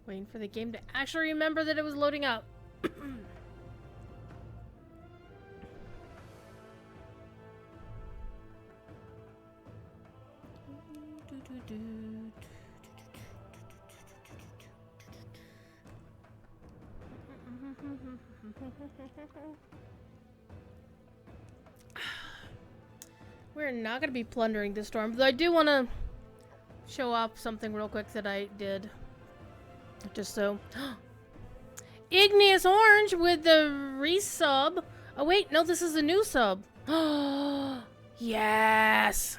Waiting for the game to actually remember that it was loading up. We're not going to be plundering this storm, but I do want to show off something real quick that I did. Just so. Igneous Orange with the resub. Oh wait, no, this is a new sub. Yes!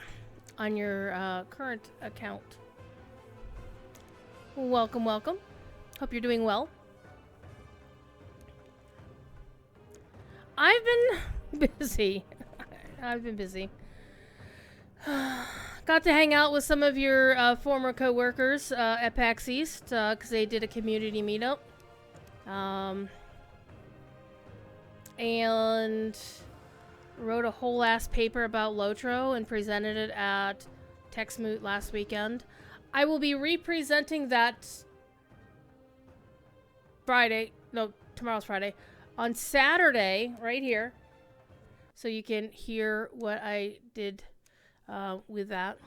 On your current account. Welcome, welcome. Hope you're doing well. I've been busy. I've been busy. Got to hang out with some of your former co-workers at PAX East because they did a community meetup. And wrote a whole ass paper about Lotro and presented it at TexMoot last weekend. I will be representing that Friday. No, tomorrow's Friday. On Saturday, right here. So you can hear what I did with that.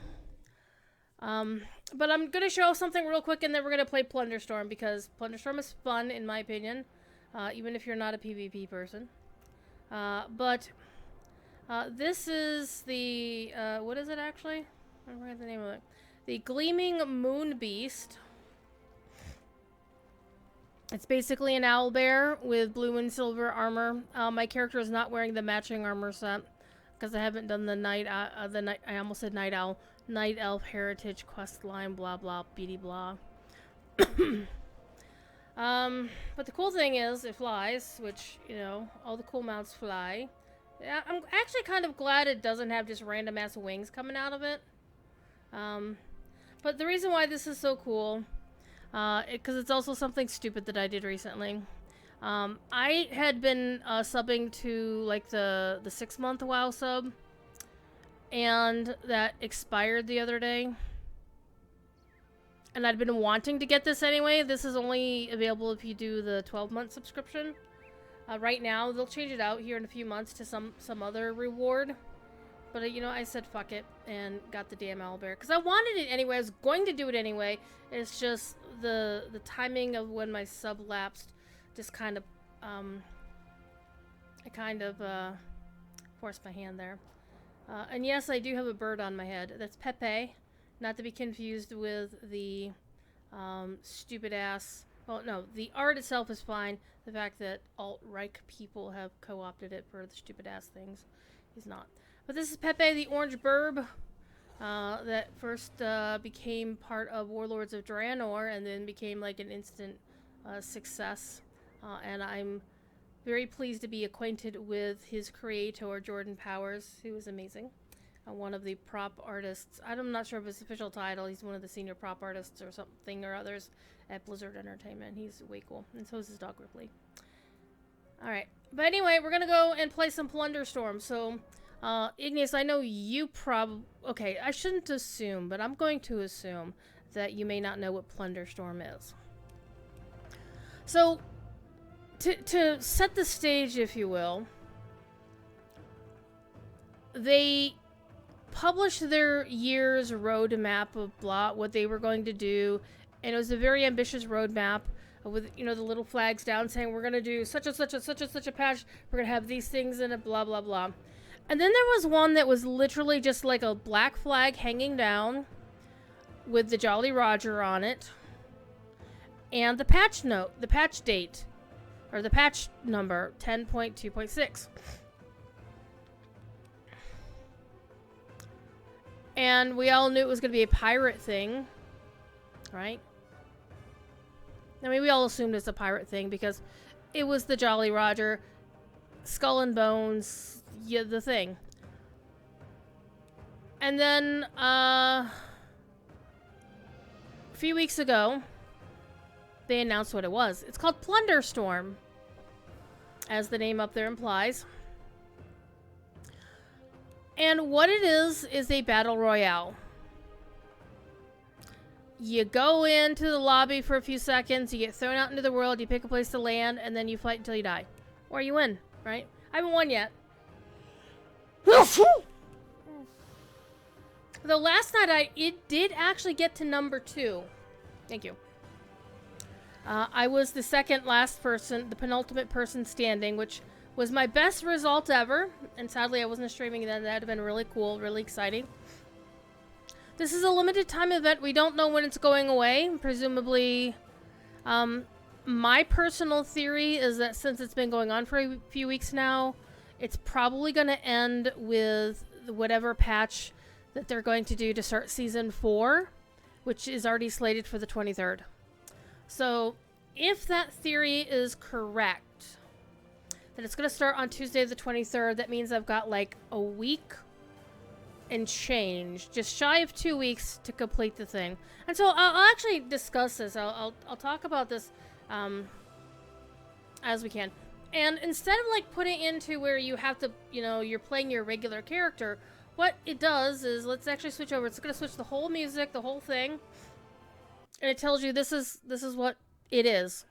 But I'm going to show something real quick and then we're going to play Plunderstorm because Plunderstorm is fun in my opinion. Even if you're not a PvP person. But this is the, what is it actually? I forgot the name of it. The Gleaming Moon Beast. It's basically an owlbear with blue and silver armor. My character is not wearing the matching armor set because I haven't done the I almost said night owl, night elf heritage quest line, blah blah, beady blah. But the cool thing is it flies, which, you know, all the cool mounts fly. Yeah, I'm actually kind of glad it doesn't have just random ass wings coming out of it. But the reason why this is so cool, because it's also something stupid that I did recently. I had been subbing to like the 6-month WoW sub, and that expired the other day. And I'd been wanting to get this anyway. This is only available if you do the 12-month subscription. Right now, they'll change it out here in a few months to some other reward. But, you know, I said fuck it and got the damn owlbear. Because I wanted it anyway. I was going to do it anyway. It's just the timing of when my sub lapsed just kind of, I kind of forced my hand there. And yes, I do have a bird on my head. That's Pepe. Not to be confused with the stupid ass. Well, no, the art itself is fine. The fact that alt-right people have co-opted it for the stupid ass things is not. But this is Pepe, the orange burb that first became part of Warlords of Draenor and then became like an instant success. And I'm very pleased to be acquainted with his creator, Jordan Powers, who is amazing. One of the prop artists. I'm not sure of his official title. He's one of the senior prop artists or something or others at Blizzard Entertainment. He's way cool. And so is his dog, Ripley. Alright. But anyway, we're going to go and play some Plunderstorm. So, Igneous, I know you okay, I shouldn't assume, but I'm going to assume that you may not know what Plunderstorm is. So, to set the stage, if you will, they published their year's roadmap of what they were going to do, and it was a very ambitious roadmap with, you know, the little flags down saying we're going to do such and such and such and such a patch, we're going to have these things in it, blah blah blah. And then there was one that was literally just like a black flag hanging down with the Jolly Roger on it and the patch note, the patch date, or the patch number 10.2.6. And we all knew it was going to be a pirate thing, right? I mean, we all assumed it's a pirate thing because it was the Jolly Roger, Skull and Bones, yeah, the thing. And then, a few weeks ago, they announced what it was. It's called Plunderstorm, as the name up there implies. And what it is a battle royale. You go into the lobby for a few seconds, you get thrown out into the world, you pick a place to land, and then you fight until you die. Or you win, right? I haven't won yet. The last night it did actually get to number 2. Thank you. I was the second last person, the penultimate person standing, which was my best result ever. And sadly, I wasn't streaming then. That would have been really cool, really exciting. This is a limited time event. We don't know when it's going away. Presumably, my personal theory is that since it's been going on for a few weeks now, it's probably going to end with whatever patch that they're going to do to start Season 4, which is already slated for the 23rd. So, if that theory is correct, that it's going to start on Tuesday the 23rd, that means I've got like a week and change, just shy of 2 weeks to complete the thing. And so I'll actually discuss this. I'll talk about this as we can. And instead of like putting into where you have to, you know, you're playing your regular character, what it does is, let's actually switch over. It's going to switch the whole music, the whole thing. And it tells you this is what it is.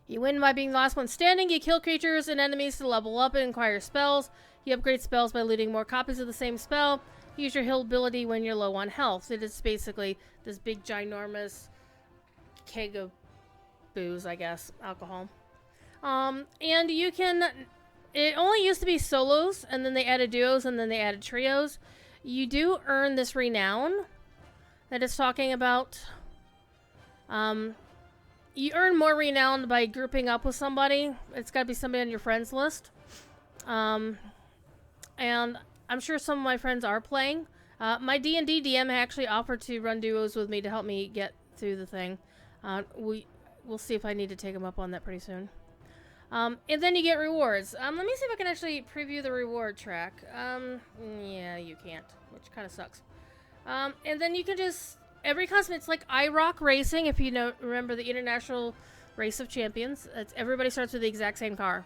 You win by being the last one standing. You kill creatures and enemies to level up and acquire spells. You upgrade spells by looting more copies of the same spell. Use your heal ability when you're low on health. It is basically this big, ginormous keg of booze, I guess. Alcohol. And you can... It only used to be solos, and then they added duos, and then they added trios. You do earn this renown that it's talking about. You earn more renown by grouping up with somebody. It's got to be somebody on your friends list. And I'm sure some of my friends are playing. My D&D DM actually offered to run duos with me to help me get through the thing. We'll see if I need to take him up on that pretty soon. And then you get rewards. Let me see if I can actually preview the reward track. Yeah, you can't, which kind of sucks. And then you can just... Every custom, it's like IROC Racing, if you know, remember the International Race of Champions. Everybody starts with the exact same car.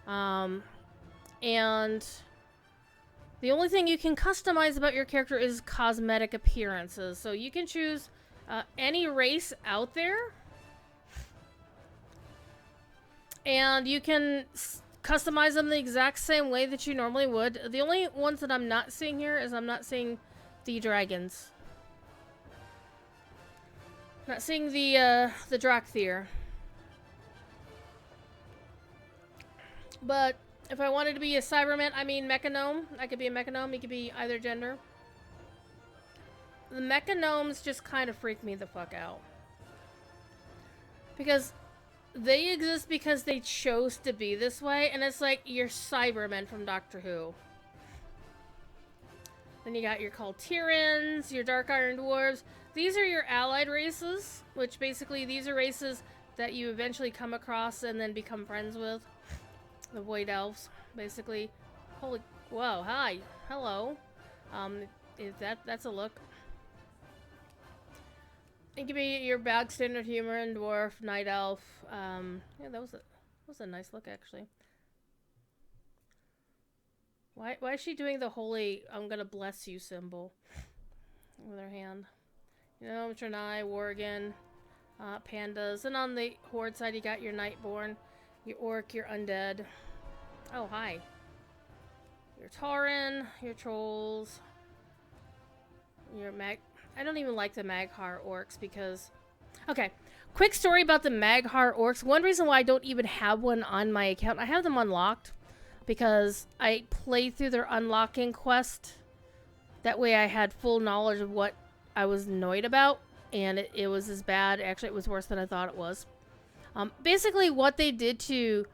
And the only thing you can customize about your character is cosmetic appearances. So you can choose any race out there. And you can customize them the exact same way that you normally would. The only ones that I'm not seeing here is I'm not seeing the dragons. Not seeing the Drakthir. But if I wanted to be a Cyberman, I mean Mechanome, I could be a Mechanome. He could be either gender. The Mechanomes just kind of freak me the fuck out. Because they exist because they chose to be this way, and it's like you're Cybermen from Doctor Who. Then you got your Kaltirans, your Dark Iron Dwarves. These are your allied races, which basically these are races that you eventually come across and then become friends with. The Void Elves, basically. Holy, whoa, hi, hello. That's a look. It could be your bag standard human, dwarf, night elf. Yeah, that was a nice look actually. Why is she doing the holy I'm gonna bless you symbol with her hand? You know, Trinai, Worgen, pandas, and on the horde side you got your Nightborn, your orc, your undead. Oh hi. Your Tauren, your trolls, your I don't even like the Maghar orcs because... Okay, quick story about the Maghar orcs. One reason why I don't even have one on my account, I have them unlocked because I played through their unlocking quest. That way I had full knowledge of what I was annoyed about, and it was as bad. Actually, it was worse than I thought it was. Basically, what they did to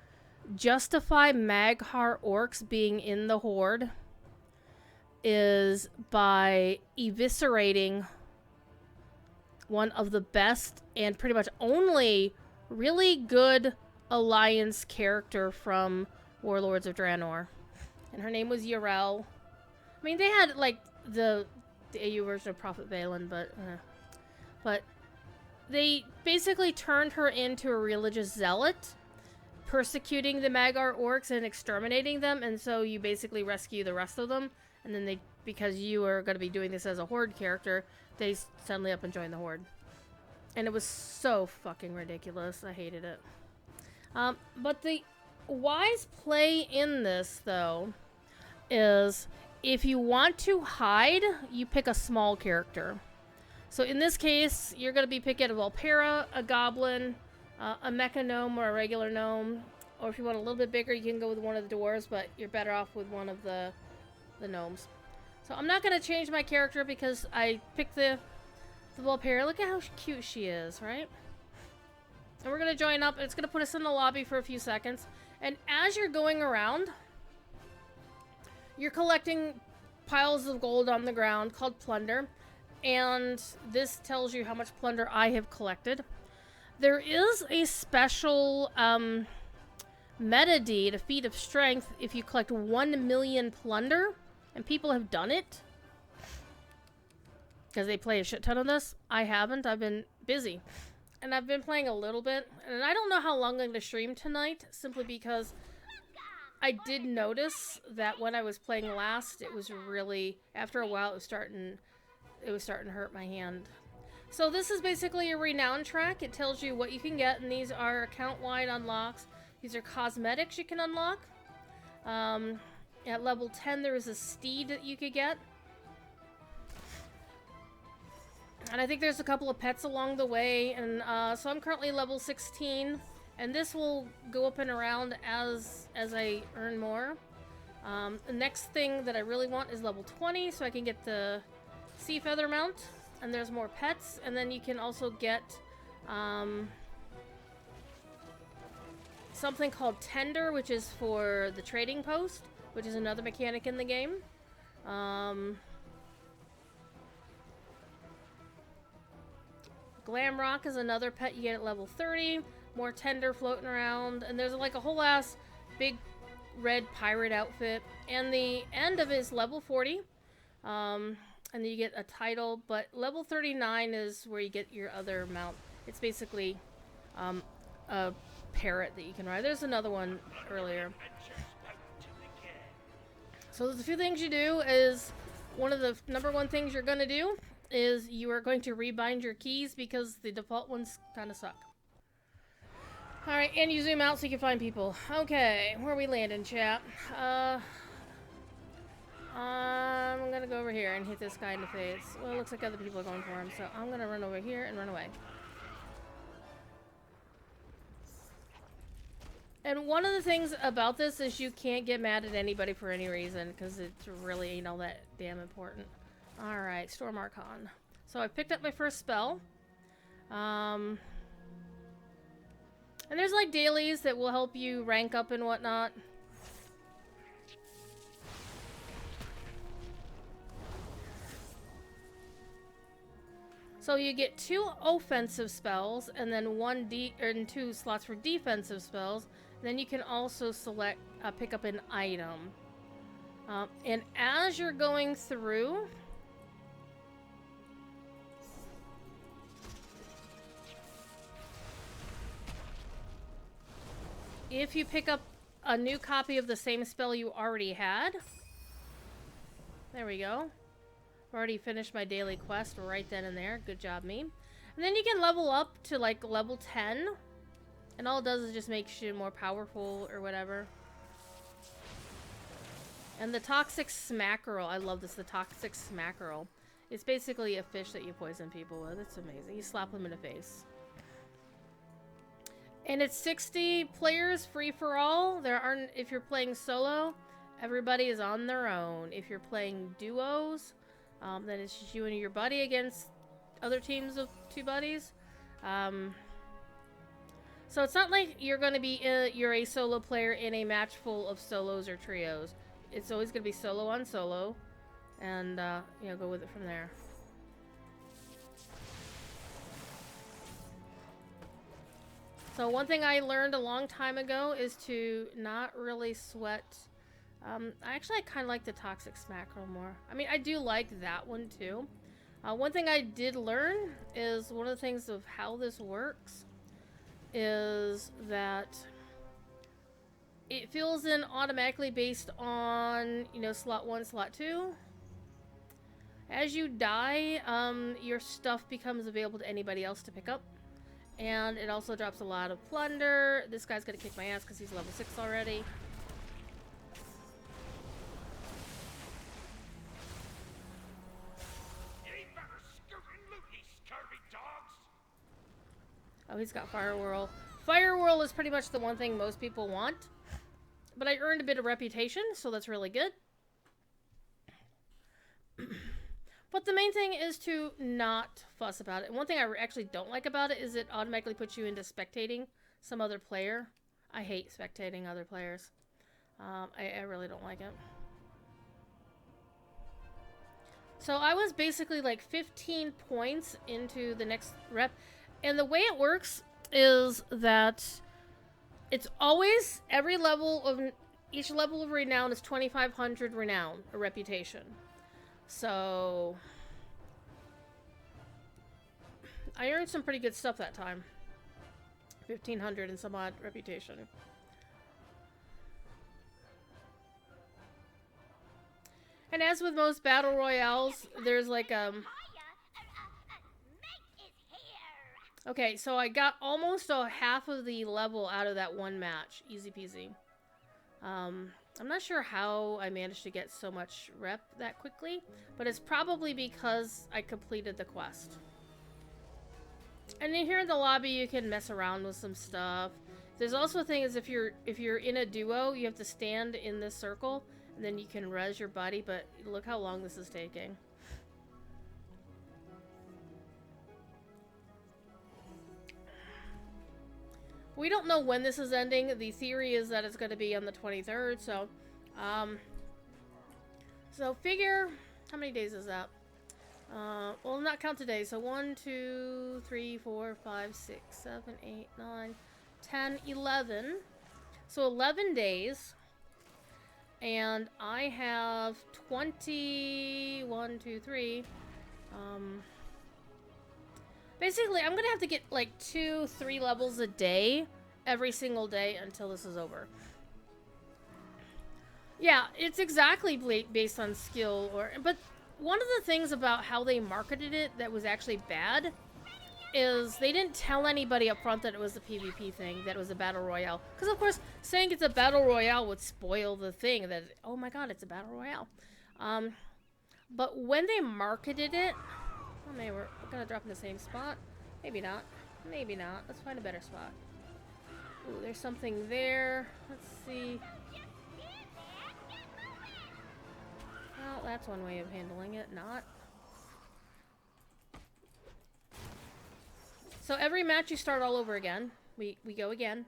justify Maghar orcs being in the horde is by eviscerating one of the best and pretty much only really good Alliance character from Warlords of Draenor. And her name was Yarel. I mean, they had, like, the AU version of Prophet Valen, but they basically turned her into a religious zealot, persecuting the Maghar orcs and exterminating them, and so you basically rescue the rest of them, and then they because you are going to be doing this as a Horde character, they suddenly up and join the Horde. And it was so fucking ridiculous. I hated it. But the wise play in this, though, is if you want to hide, you pick a small character. So in this case, you're going to be picking a Volpera, a Goblin, a Mecha Gnome, or a regular Gnome. Or if you want a little bit bigger, you can go with one of the Dwarves, but you're better off with one of the Gnomes. So I'm not going to change my character because I picked the Volpera. Look at how cute she is, right? And we're going to join up. It's going to put us in the lobby for a few seconds. And as you're going around, you're collecting piles of gold on the ground called Plunder. And this tells you how much Plunder I have collected. There is a special meta deed, a feat of strength, if you collect 1 million Plunder. And people have done it. Because they play a shit ton of this. I haven't. I've been busy. And I've been playing a little bit. And I don't know how long I'm going to stream tonight. Simply because I did notice that when I was playing last, it was really... After a while, it was starting to hurt my hand. So this is basically a renown track. It tells you what you can get. And these are account-wide unlocks. These are cosmetics you can unlock. At level 10, there is a steed that you could get. And I think there's a couple of pets along the way. And so I'm currently level 16. And this will go up and around as I earn more. The next thing that I really want is level 20. So I can get the sea feather mount. And there's more pets. And then you can also get something called Tender, which is for the trading post, which is another mechanic in the game. Glamrock is another pet you get at level 30. More Tender floating around. And there's like a whole ass big red pirate outfit. And the end of it is level 40. And then you get a title. But level 39 is where you get your other mount. It's basically a parrot that you can ride. There's another one earlier. So there's a few things you do. Is one of the number one things you're going to do is you are going to rebind your keys because the default ones kind of suck. Alright, and you zoom out so you can find people. Okay, where are we landing, chat? I'm gonna go over here and hit this guy in the face. Well, it looks like other people are going for him, so I'm gonna run over here and run away. And one of the things about this is you can't get mad at anybody for any reason, because it really ain't all that damn important. Alright, Storm Archon. So I picked up my first spell. And there's like dailies that will help you rank up and whatnot. So you get 2 offensive spells and then 2 slots for defensive spells. Then you can also select pick up an item. And as you're going through, if you pick up a new copy of the same spell you already had, there we go. Already finished my daily quest right then and there. Good job, me. And then you can level up to like level 10. And all it does is just make you more powerful or whatever. And the Toxic Smackerel. I love this. The Toxic Smackerel. It's basically a fish that you poison people with. It's amazing. You slap them in the face. And it's 60 players free for all. There aren't, if you're playing solo, everybody is on their own. If you're playing duos, then it's just you and your buddy against other teams of 2 buddies. So it's not like you're going to be you're a solo player in a match full of solos or trios. It's always going to be solo on solo, and you know, go with it from there. So one thing I learned a long time ago is to not really sweat. I kind of like the Toxic Smackerel more. I mean, I do like that one too. One thing I did learn is one of the things of how this works is that it fills in automatically based on, you know, slot 1, slot 2. As you die, your stuff becomes available to anybody else to pick up. And it also drops a lot of plunder. This guy's gonna kick my ass because he's level 6 already. Oh, he's got Fire Whirl. Fire Whirl is pretty much the one thing most people want. But I earned a bit of reputation, so that's really good. But the main thing is to not fuss about it. And one thing I actually don't like about it is it automatically puts you into spectating some other player. I hate spectating other players. I really don't like it. So I was basically like 15 points into the next rep. And the way it works is that it's always every level of each level of renown is 2,500 renown or reputation. So I earned some pretty good stuff that time. 1,500 and some odd reputation. And as with most battle royales, there's like okay, so I got almost a half of the level out of that one match. Easy peasy. I'm not sure how I managed to get so much rep that quickly, but it's probably because I completed the quest. And then here in the lobby, you can mess around with some stuff. There's also a thing is if you're in a duo, you have to stand in this circle, and then you can res your buddy. But look how long this is taking. We don't know when this is ending. The theory is that it's going to be on the 23rd, so figure, how many days is that? Well, not count today, so 1, 2, 3, 4, 5, 6, 7, 8, 9, 10, 11. So 11 days. And I have 20, 1, 2, 3. Basically, I'm gonna have to get like 2, 3 levels a day every single day until this is over. Yeah, it's exactly based on skill, but one of the things about how they marketed it that was actually bad is they didn't tell anybody up front that it was a PvP thing, that it was a battle royale. Because of course, saying it's a battle royale would spoil the thing that, oh my god, it's a battle royale. But when they marketed it, oh man, we're gonna drop in the same spot. Maybe not. Maybe not. Let's find a better spot. Ooh, there's something there. Let's see. Well, that's one way of handling it. Not. So every match you start all over again. We go again.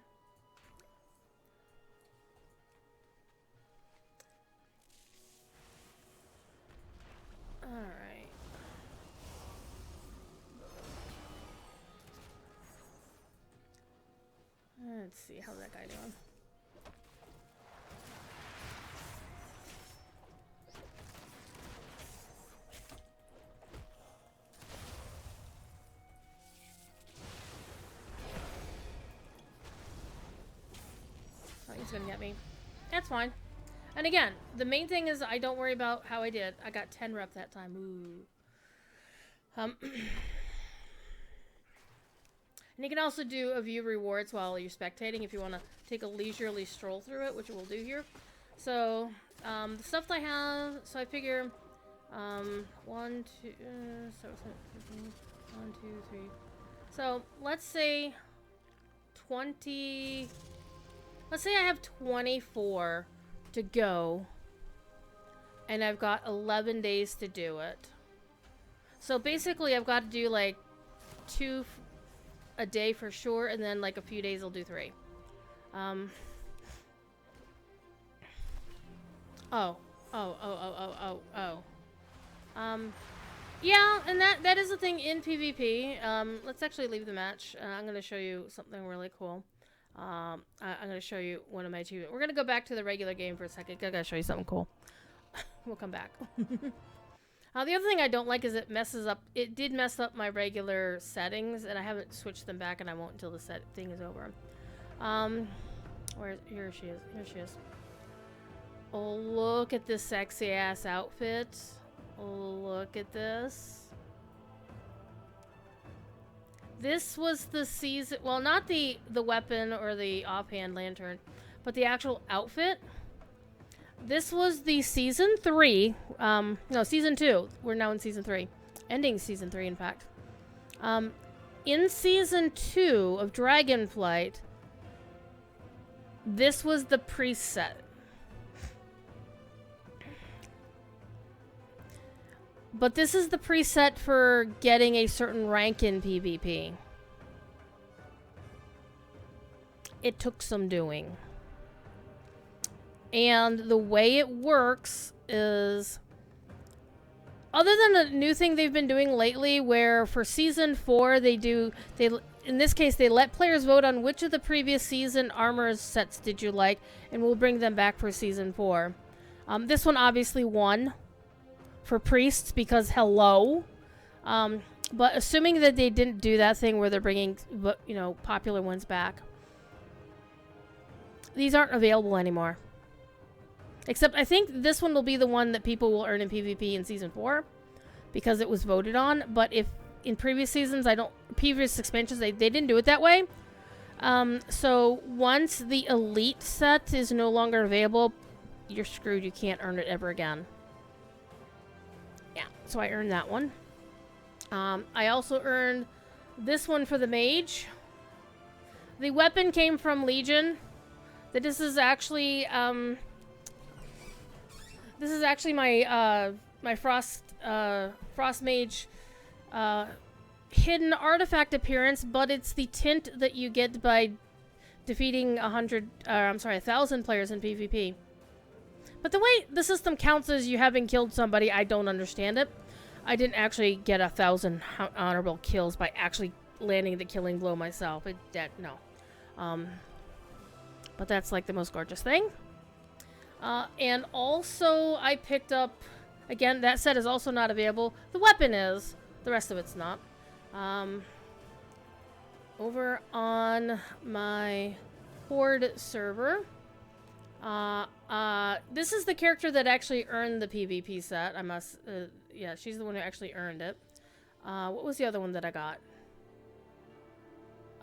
Alright. Let's see, how's that guy doing? Oh, he's gonna get me. That's fine. And again, the main thing is I don't worry about how I did. I got 10 rep that time. Ooh. And you can also do a view rewards while you're spectating if you want to take a leisurely stroll through it, which we'll do here. So, the stuff I have, so I figure, 1, 2, 1, 2, 3. So, let's say 20, let's say I have 24 to go, and I've got 11 days to do it. So basically I've got to do like 2 a day for sure, and then like a few days I'll do 3. Yeah, and that is a thing in PvP. Let's actually leave the match. I'm gonna show you something really cool. I'm gonna show you one of my achievements. We're gonna go back to the regular game for a second. I gotta show you something cool. We'll come back. The other thing I don't like is it messes up. It did mess up my regular settings, and I haven't switched them back, and I won't until the thing is over. Here she is. Here she is. Oh, look at this sexy ass outfit. look at this. This was the season, well, not the weapon or the offhand lantern, but the actual outfit. This was the season 3, no, season 2. We're now in season 3. Ending season 3, in fact. In season 2 of Dragonflight, this was the preset. But this is the preset for getting a certain rank in PvP. It took some doing. And the way it works is, other than the new thing they've been doing lately, where for season 4 in this case they let players vote on which of the previous season armor sets did you like, and we'll bring them back for season 4. This one obviously won for priests because hello. But assuming that they didn't do that thing where they're bringing, you know, popular ones back, these aren't available anymore. Except I think this one will be the one that people will earn in PvP in season 4 because it was voted on. But if in previous seasons, previous expansions, they didn't do it that way. So once the elite set is no longer available, you're screwed. You can't earn it ever again. Yeah, so I earned that one. I also earned this one for the mage. The weapon came from Legion. This is actually my my frost mage hidden artifact appearance, but it's the tint that you get by defeating 1,000 players in PvP. But the way the system counts as you having killed somebody, I don't understand it. I didn't actually get 1,000 honorable kills by actually landing the killing blow myself. No. But that's like the most gorgeous thing. And also I picked up, again, that set is also not available. The weapon is, the rest of it's not. Over on my Horde server, this is the character that actually earned the PvP set. Yeah, she's the one who actually earned it. What was the other one that I got?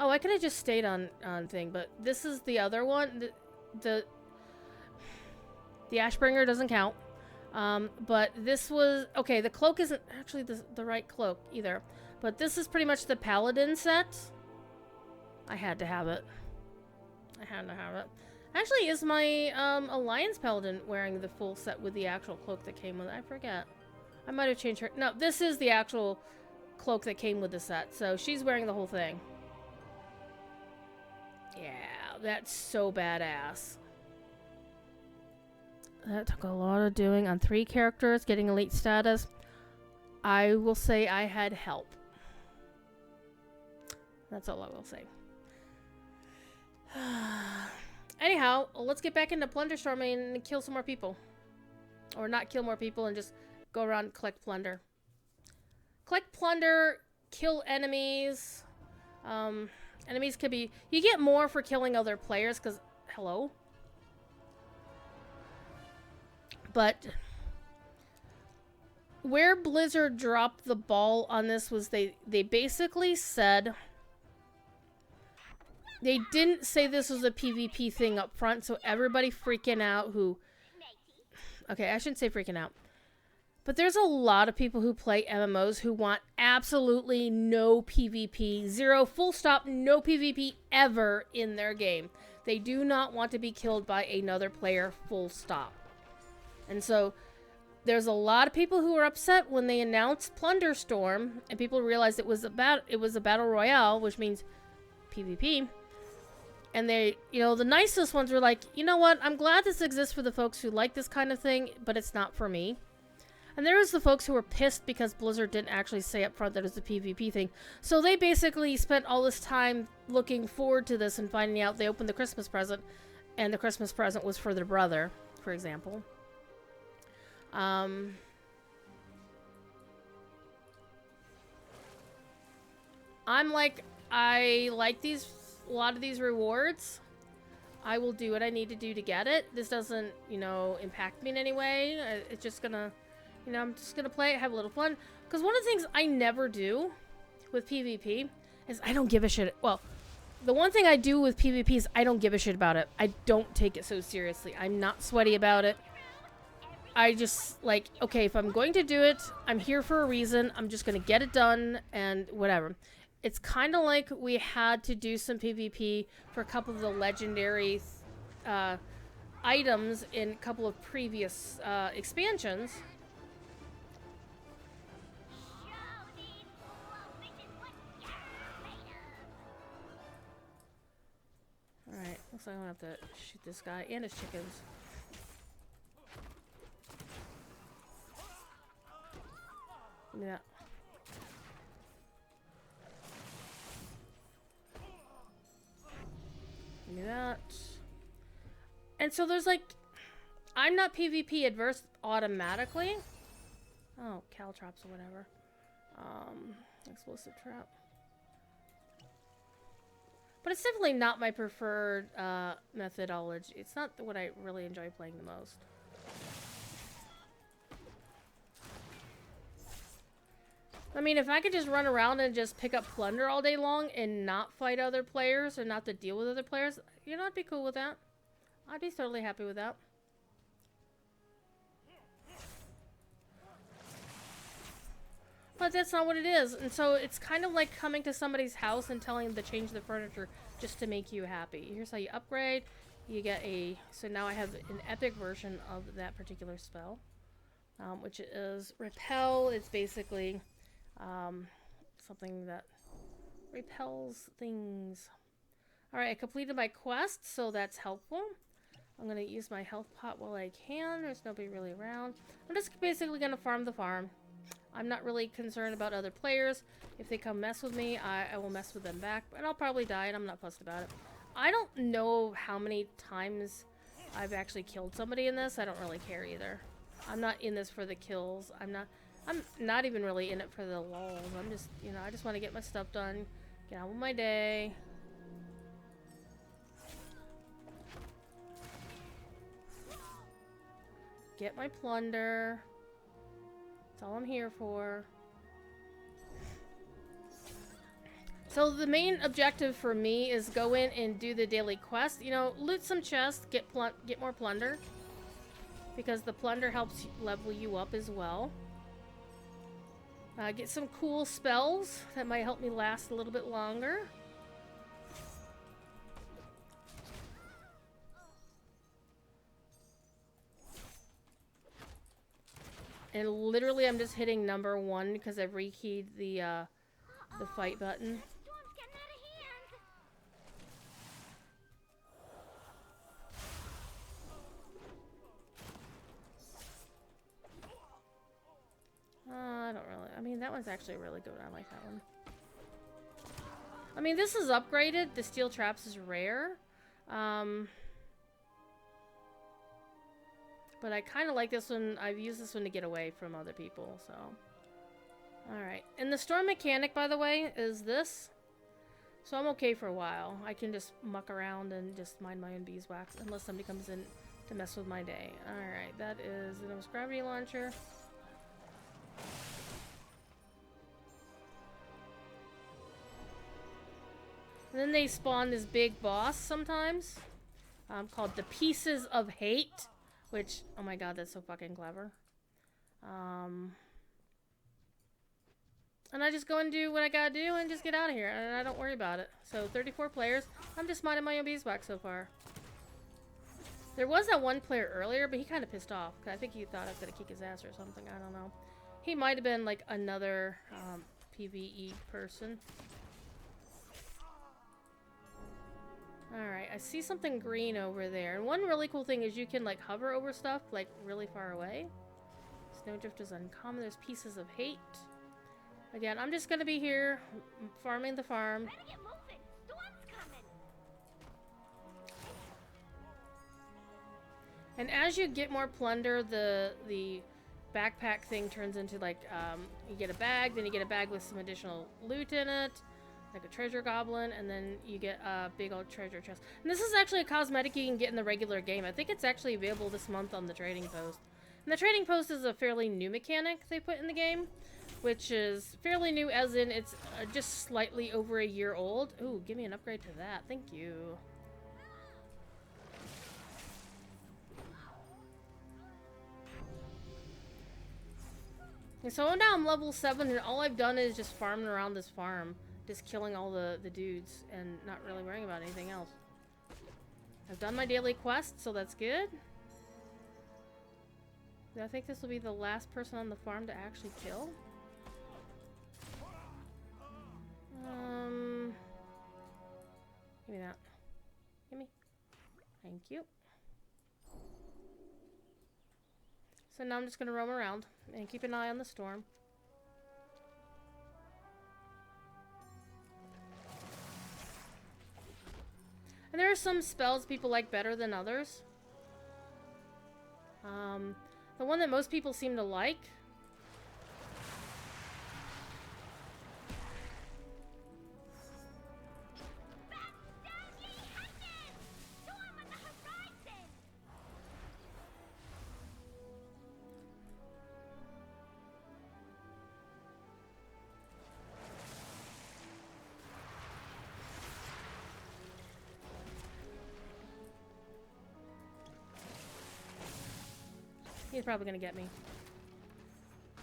Oh, I could have just stayed on thing, but this is the other one. The Ashbringer doesn't count. But this was, okay, the cloak isn't actually the right cloak either. But this is pretty much the Paladin set. I had to have it. Actually, is my Alliance Paladin wearing the full set with the actual cloak that came with it? I forget. I might have changed her. No, this is the actual cloak that came with the set. So she's wearing the whole thing. Yeah, that's so badass. That took a lot of doing on 3 characters, getting elite status. I will say I had help. That's all I will say. Anyhow, let's get back into Plunder Storming and kill some more people. Or not kill more people and just go around and collect plunder. Collect plunder, kill enemies. Enemies could be... You get more for killing other players, because... Hello? But... Where Blizzard dropped the ball on this was they basically said... They didn't say this was a PvP thing up front, so everybody freaking out who... Okay, I shouldn't say freaking out. But there's a lot of people who play MMOs who want absolutely no PvP. Zero, full stop, no PvP ever in their game. They do not want to be killed by another player, full stop. And so, there's a lot of people who were upset when they announced Plunder Storm, and people realized it was a battle royale, which means PvP. And they, you know, the nicest ones were like, you know what, I'm glad this exists for the folks who like this kind of thing, but it's not for me. And there was the folks who were pissed because Blizzard didn't actually say up front that it was a PvP thing. So they basically spent all this time looking forward to this and finding out they opened the Christmas present, and the Christmas present was for their brother, for example. I'm like, I like a lot of these rewards. I will do what I need to do to get it. This doesn't, you know, impact me in any way. It's just gonna, You know, I'm just gonna play it, have a little fun. Because one of the things I never do with PvP is I don't give a shit. Well, the one thing I do with PvP is I don't give a shit about it. I don't take it so seriously. I'm not sweaty about it. I just, like, okay, if I'm going to do it, I'm here for a reason. I'm just going to get it done and whatever. It's kind of like we had to do some PvP for a couple of the legendary items in a couple of previous expansions. Alright, looks like I'm going to have to shoot this guy and his chickens. Yeah. Give me that. And so there's like, I'm not PvP adverse automatically. Oh, caltrops or whatever. Explosive trap. But it's definitely not my preferred methodology. It's not what I really enjoy playing the most. I mean, if I could just run around and just pick up plunder all day long and not fight other players or not to deal with other players, you know, I'd be cool with that. I'd be totally happy with that. But that's not what it is. And so it's kind of like coming to somebody's house and telling them to change the furniture just to make you happy. Here's how you upgrade. You get a... So now I have an epic version of that particular spell, which is Repel. It's basically... something that repels things. Alright, I completed my quest, so that's helpful. I'm going to use my health pot while I can. There's nobody really around. I'm just basically going to farm the farm. I'm not really concerned about other players. If they come mess with me, I will mess with them back. And I'll probably die, and I'm not fussed about it. I don't know how many times I've actually killed somebody in this. I don't really care either. I'm not in this for the kills. I'm not even really in it for the lulz. I'm just, you know, I just want to get my stuff done, get on with my day. Get my plunder. That's all I'm here for. So the main objective for me is go in and do the daily quest. You know, loot some chests, get more plunder. Because the plunder helps level you up as well. Get some cool spells that might help me last a little bit longer. And literally I'm just hitting number 1 because I've rekeyed the fight button. I don't really... I mean, that one's actually really good. I like that one. I mean, this is upgraded. The steel traps is rare. But I kind of like this one. I've used this one to get away from other people, so... Alright. And the storm mechanic, by the way, is this. So I'm okay for a while. I can just muck around and just mind my own beeswax unless somebody comes in to mess with my day. Alright, that is the nose gravity launcher. And then they spawn this big boss sometimes, called the Pieces of Hate, which, oh my god, that's so fucking clever. And I just go and do what I gotta do and just get out of here, and I don't worry about it. So 34 players, I'm just minding my own beeswax so far. There was that one player earlier, but he kind of pissed off. I think he thought I was gonna kick his ass or something, I don't know. He might have been like another PvE person. Alright, I see something green over there. And one really cool thing is you can like hover over stuff like really far away. Snowdrift is uncommon. There's Pieces of Hate. Again, I'm just gonna be here farming the farm. Better get moving. Storm's coming. And as you get more plunder, the backpack thing turns into like you get a bag, then you get a bag with some additional loot in it. Like a treasure goblin, and then you get a big old treasure chest. And this is actually a cosmetic you can get in the regular game. I think it's actually available this month on the trading post. And the trading post is a fairly new mechanic they put in the game, which is fairly new as in it's just slightly over a year old. Ooh, give me an upgrade to that. Thank you. And so now I'm level 7 and all I've done is just farming around this farm. Just killing all the dudes and not really worrying about anything else. I've done my daily quest, so that's good. I think this will be the last person on the farm to actually kill. Give me that. Give me. Thank you. So now I'm just gonna roam around and keep an eye on the storm. And there are some spells people like better than others. The one that most people seem to like he's probably gonna get me.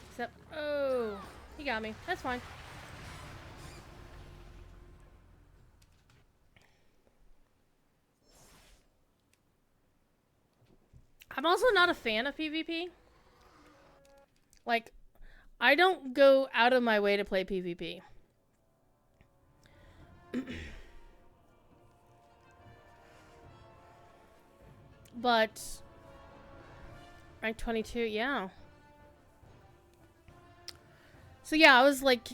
Except, oh, he got me. That's fine. I'm also not a fan of PvP. Like, I don't go out of my way to play PvP. But rank 22, yeah. So yeah, I was like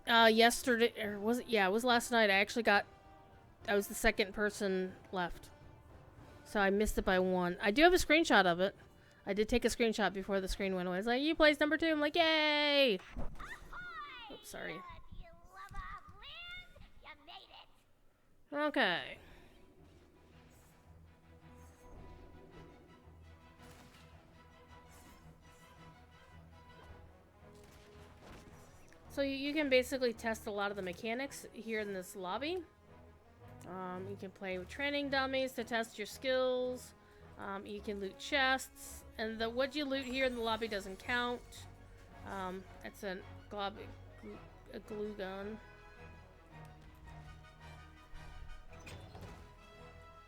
yesterday, or was it? Yeah, it was last night. I was the second person left. So I missed it by 1. I do have a screenshot of it. I did take a screenshot before the screen went away. It's like, you placed number 2. I'm like, yay! Oops, sorry. Okay. So you can basically test a lot of the mechanics here in this lobby. You can play with training dummies to test your skills. You can loot chests, and what you loot here in the lobby doesn't count. It's a glue gun.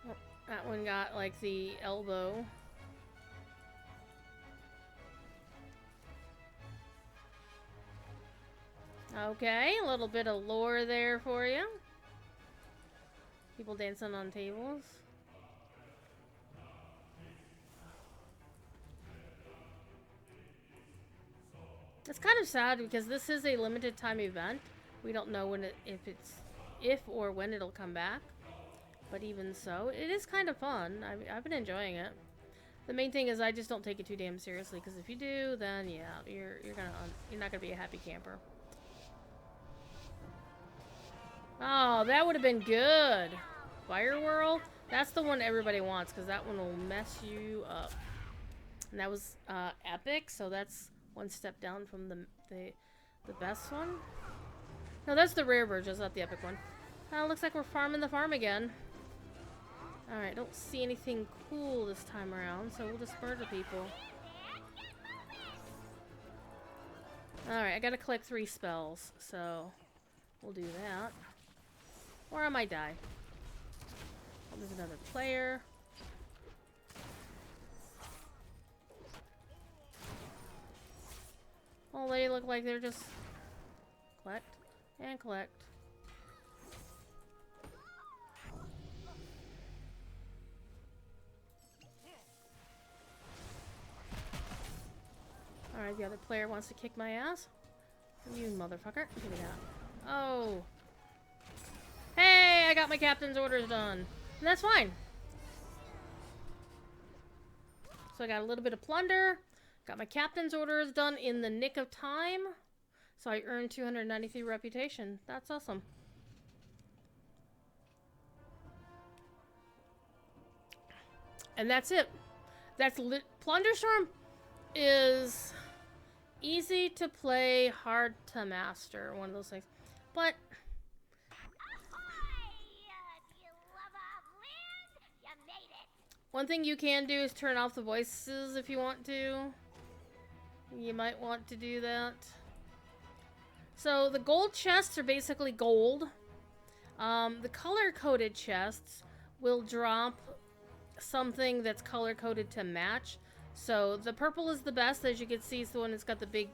Oh, that one got like the elbow. Okay, a little bit of lore there for you. People dancing on tables. It's kind of sad because this is a limited time event. We don't know when if or when it'll come back. But even so, it is kind of fun. I've been enjoying it. The main thing is I just don't take it too damn seriously, because if you do, then yeah, you're not gonna be a happy camper. Oh, that would have been good. Fire Whirl? That's the one everybody wants, because that one will mess you up. And that was epic, so that's one step down from the best one. No, that's the rare version, not the epic one. Looks like we're farming the farm again. Alright, don't see anything cool this time around, so we'll just murder people. Alright, I gotta collect 3 spells, so we'll do that. Or I might die. Oh, there's another player. Oh, they look like they're just collect and collect. Alright, the other player wants to kick my ass. You motherfucker. Give me that. Oh. Hey, I got my captain's orders done. And that's fine. So I got a little bit of plunder. Got my captain's orders done in the nick of time. So I earned 293 reputation. That's awesome. And that's it. That's Plunderstorm is easy to play, hard to master. One of those things. But You lover of land, you made it. one thing you can do is turn off the voices if you want to. You might want to do that. So the gold chests are basically gold. The color-coded chests will drop something that's color-coded to match. So the purple is the best, as you can see. It's the one that's got the big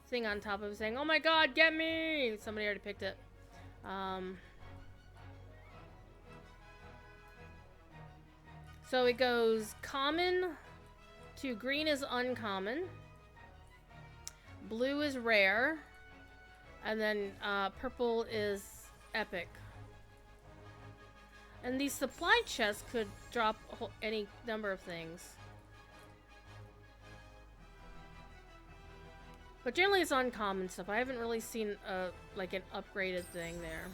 thing on top of it saying, "Oh my god, get me!" Somebody already picked it. So it goes common to green is uncommon. Blue is rare. And then purple is epic. And these supply chests could drop any number of things. But generally it's uncommon stuff. I haven't really seen like an upgraded thing there.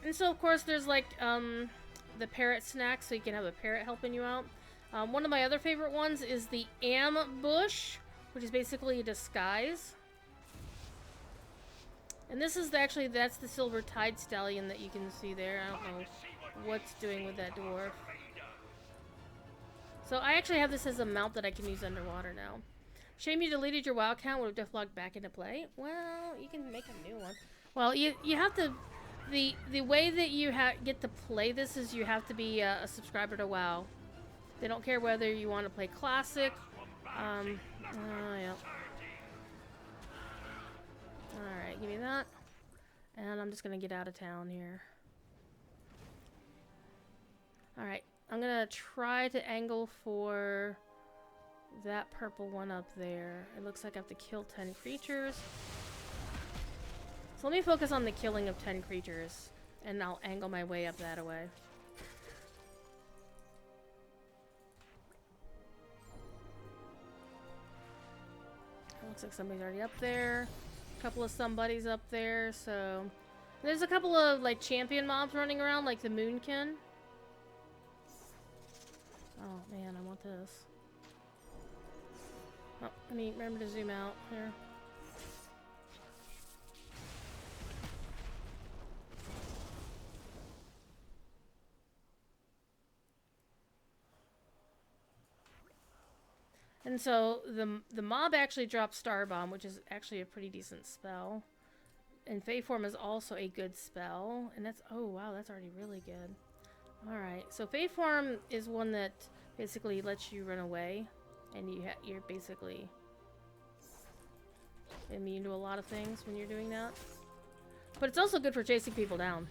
And so of course there's like the parrot snack, so you can have a parrot helping you out. One of my other favorite ones is the ambush, which is basically a disguise. And this is actually, that's the silver tide stallion that you can see there. I don't know what's doing with that dwarf. So I actually have this as a mount that I can use underwater now. Shame you deleted your WoW account. Would have logged back into play. Well, you can make a new one. Well, you have to, the way that you get to play this is you have to be a subscriber to WoW. They don't care whether you want to play classic. Yeah. Alright, give me that. And I'm just gonna get out of town here. Alright, I'm gonna try to angle for that purple one up there. It looks like I have to kill 10 creatures. So let me focus on the killing of 10 creatures, and I'll angle my way up that way. Looks like somebody's already up there. A couple of somebodies up there, so... There's a couple of, like, champion mobs running around, like the Moonkin. Oh, man, I want this. Oh, let me remember to zoom out here. And so the mob actually drops Starbomb, which is actually a pretty decent spell. And Faeform is also a good spell. And that's, oh wow, that's already really good. Alright, so Faeform is one that basically lets you run away. And you're basically immune to a lot of things when you're doing that. But it's also good for chasing people down.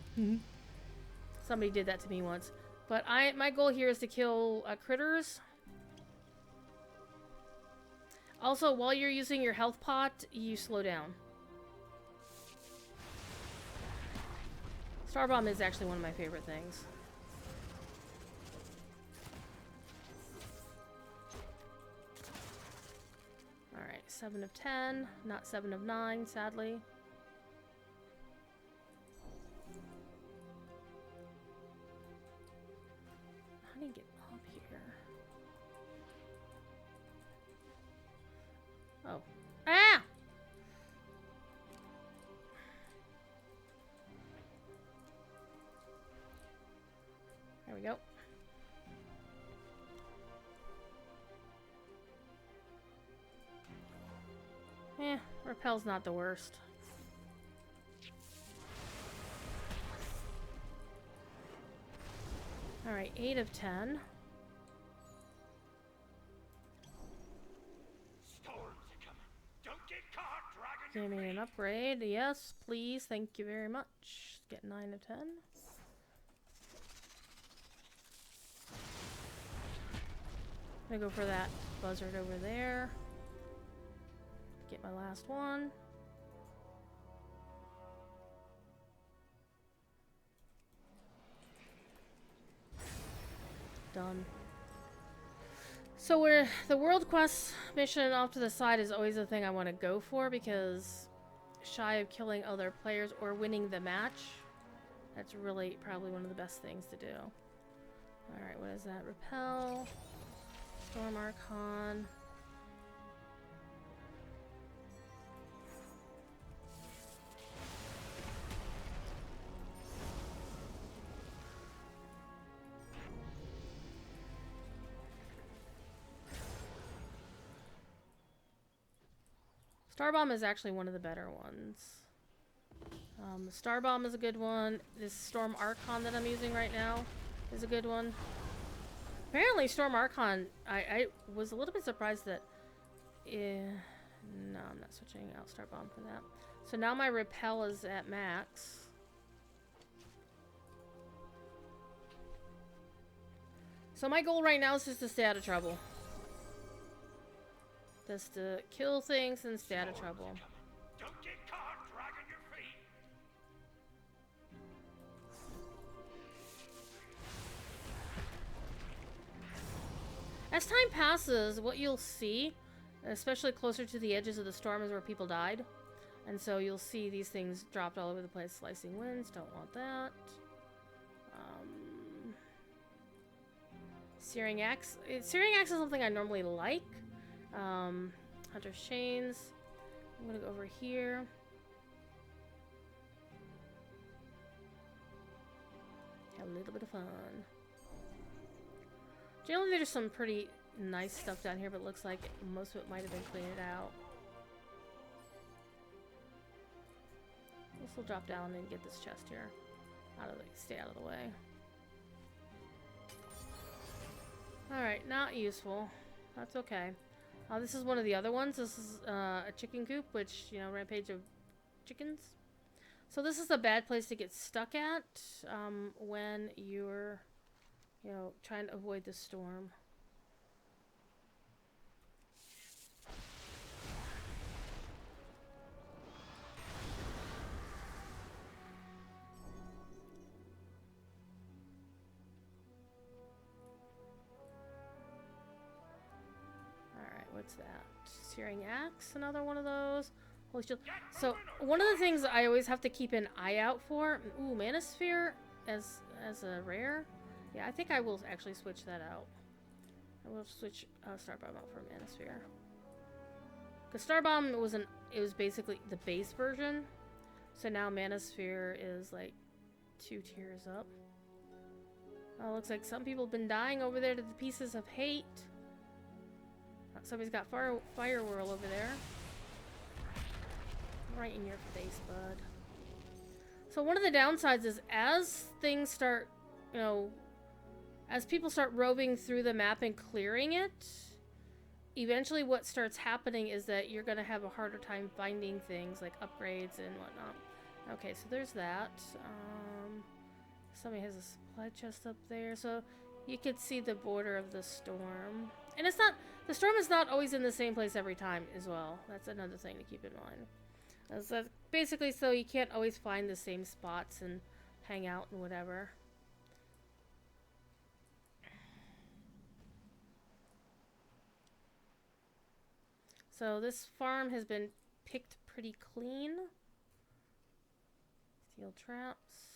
Somebody did that to me once. But my goal here is to kill critters. Also, while you're using your health pot, you slow down. Starbomb is actually one of my favorite things. Alright, 7 of 10, not 7 of 9, sadly. How do you get up here? Oh. Ah! There we go. Repel's not the worst. Alright, 8 of 10. Give me an upgrade. Yes, please. Thank you very much. Get 9 of 10. I'm gonna go for that buzzard over there. Get my last one. Done. So the world quest mission off to the side is always the thing I want to go for, because shy of killing other players or winning the match, that's really probably one of the best things to do. Alright, what is that? Repel. Storm Archon. Star Bomb is actually one of the better ones. The Star Bomb is a good one. This Storm Archon that I'm using right now is a good one. Apparently Storm Archon, I was a little bit surprised that... no, I'm not switching out Star Bomb for that. So now my Repel is at max. So my goal right now is just to stay out of trouble. Just to kill things and stay out of trouble. Don't get caught dragging your feet. As time passes, what you'll see, especially closer to the edges of the storm, is where people died. And so you'll see these things dropped all over the place. Slicing winds, don't want that. Searing axe. Searing axe is something I normally like. Hunter's chains. I'm gonna go over here. Have a little bit of fun. Generally, there's some pretty nice stuff down here, but it looks like most of it might have been cleared out. This will drop down and get this chest here. Stay out of the way. Alright, not useful. That's okay. This is one of the other ones. This is a chicken coop, which, you know, rampage of chickens. So this is a bad place to get stuck at when you're, you know, trying to avoid the storm. What's that? Searing axe, another one of those. Holy shield. So one of the things I always have to keep an eye out for. Ooh, Mana Sphere as a rare. Yeah, I think I will actually switch that out. I will switch Star Bomb out for Mana Sphere. Because Star Bomb was basically the base version. So now Mana Sphere is like 2 tiers up. Oh, looks like some people have been dying over there to the pieces of hate. Somebody's got fire whirl over there. Right in your face, bud. So one of the downsides is as things start, you know, as people start roving through the map and clearing it, eventually what starts happening is that you're going to have a harder time finding things like upgrades and whatnot. Okay, so there's that. Somebody has a supply chest up there. So you could see the border of the storm. And it's not, the storm is not always in the same place every time as well. That's another thing to keep in mind. So basically, so you can't always find the same spots and hang out and whatever. So this farm has been picked pretty clean. Steel traps.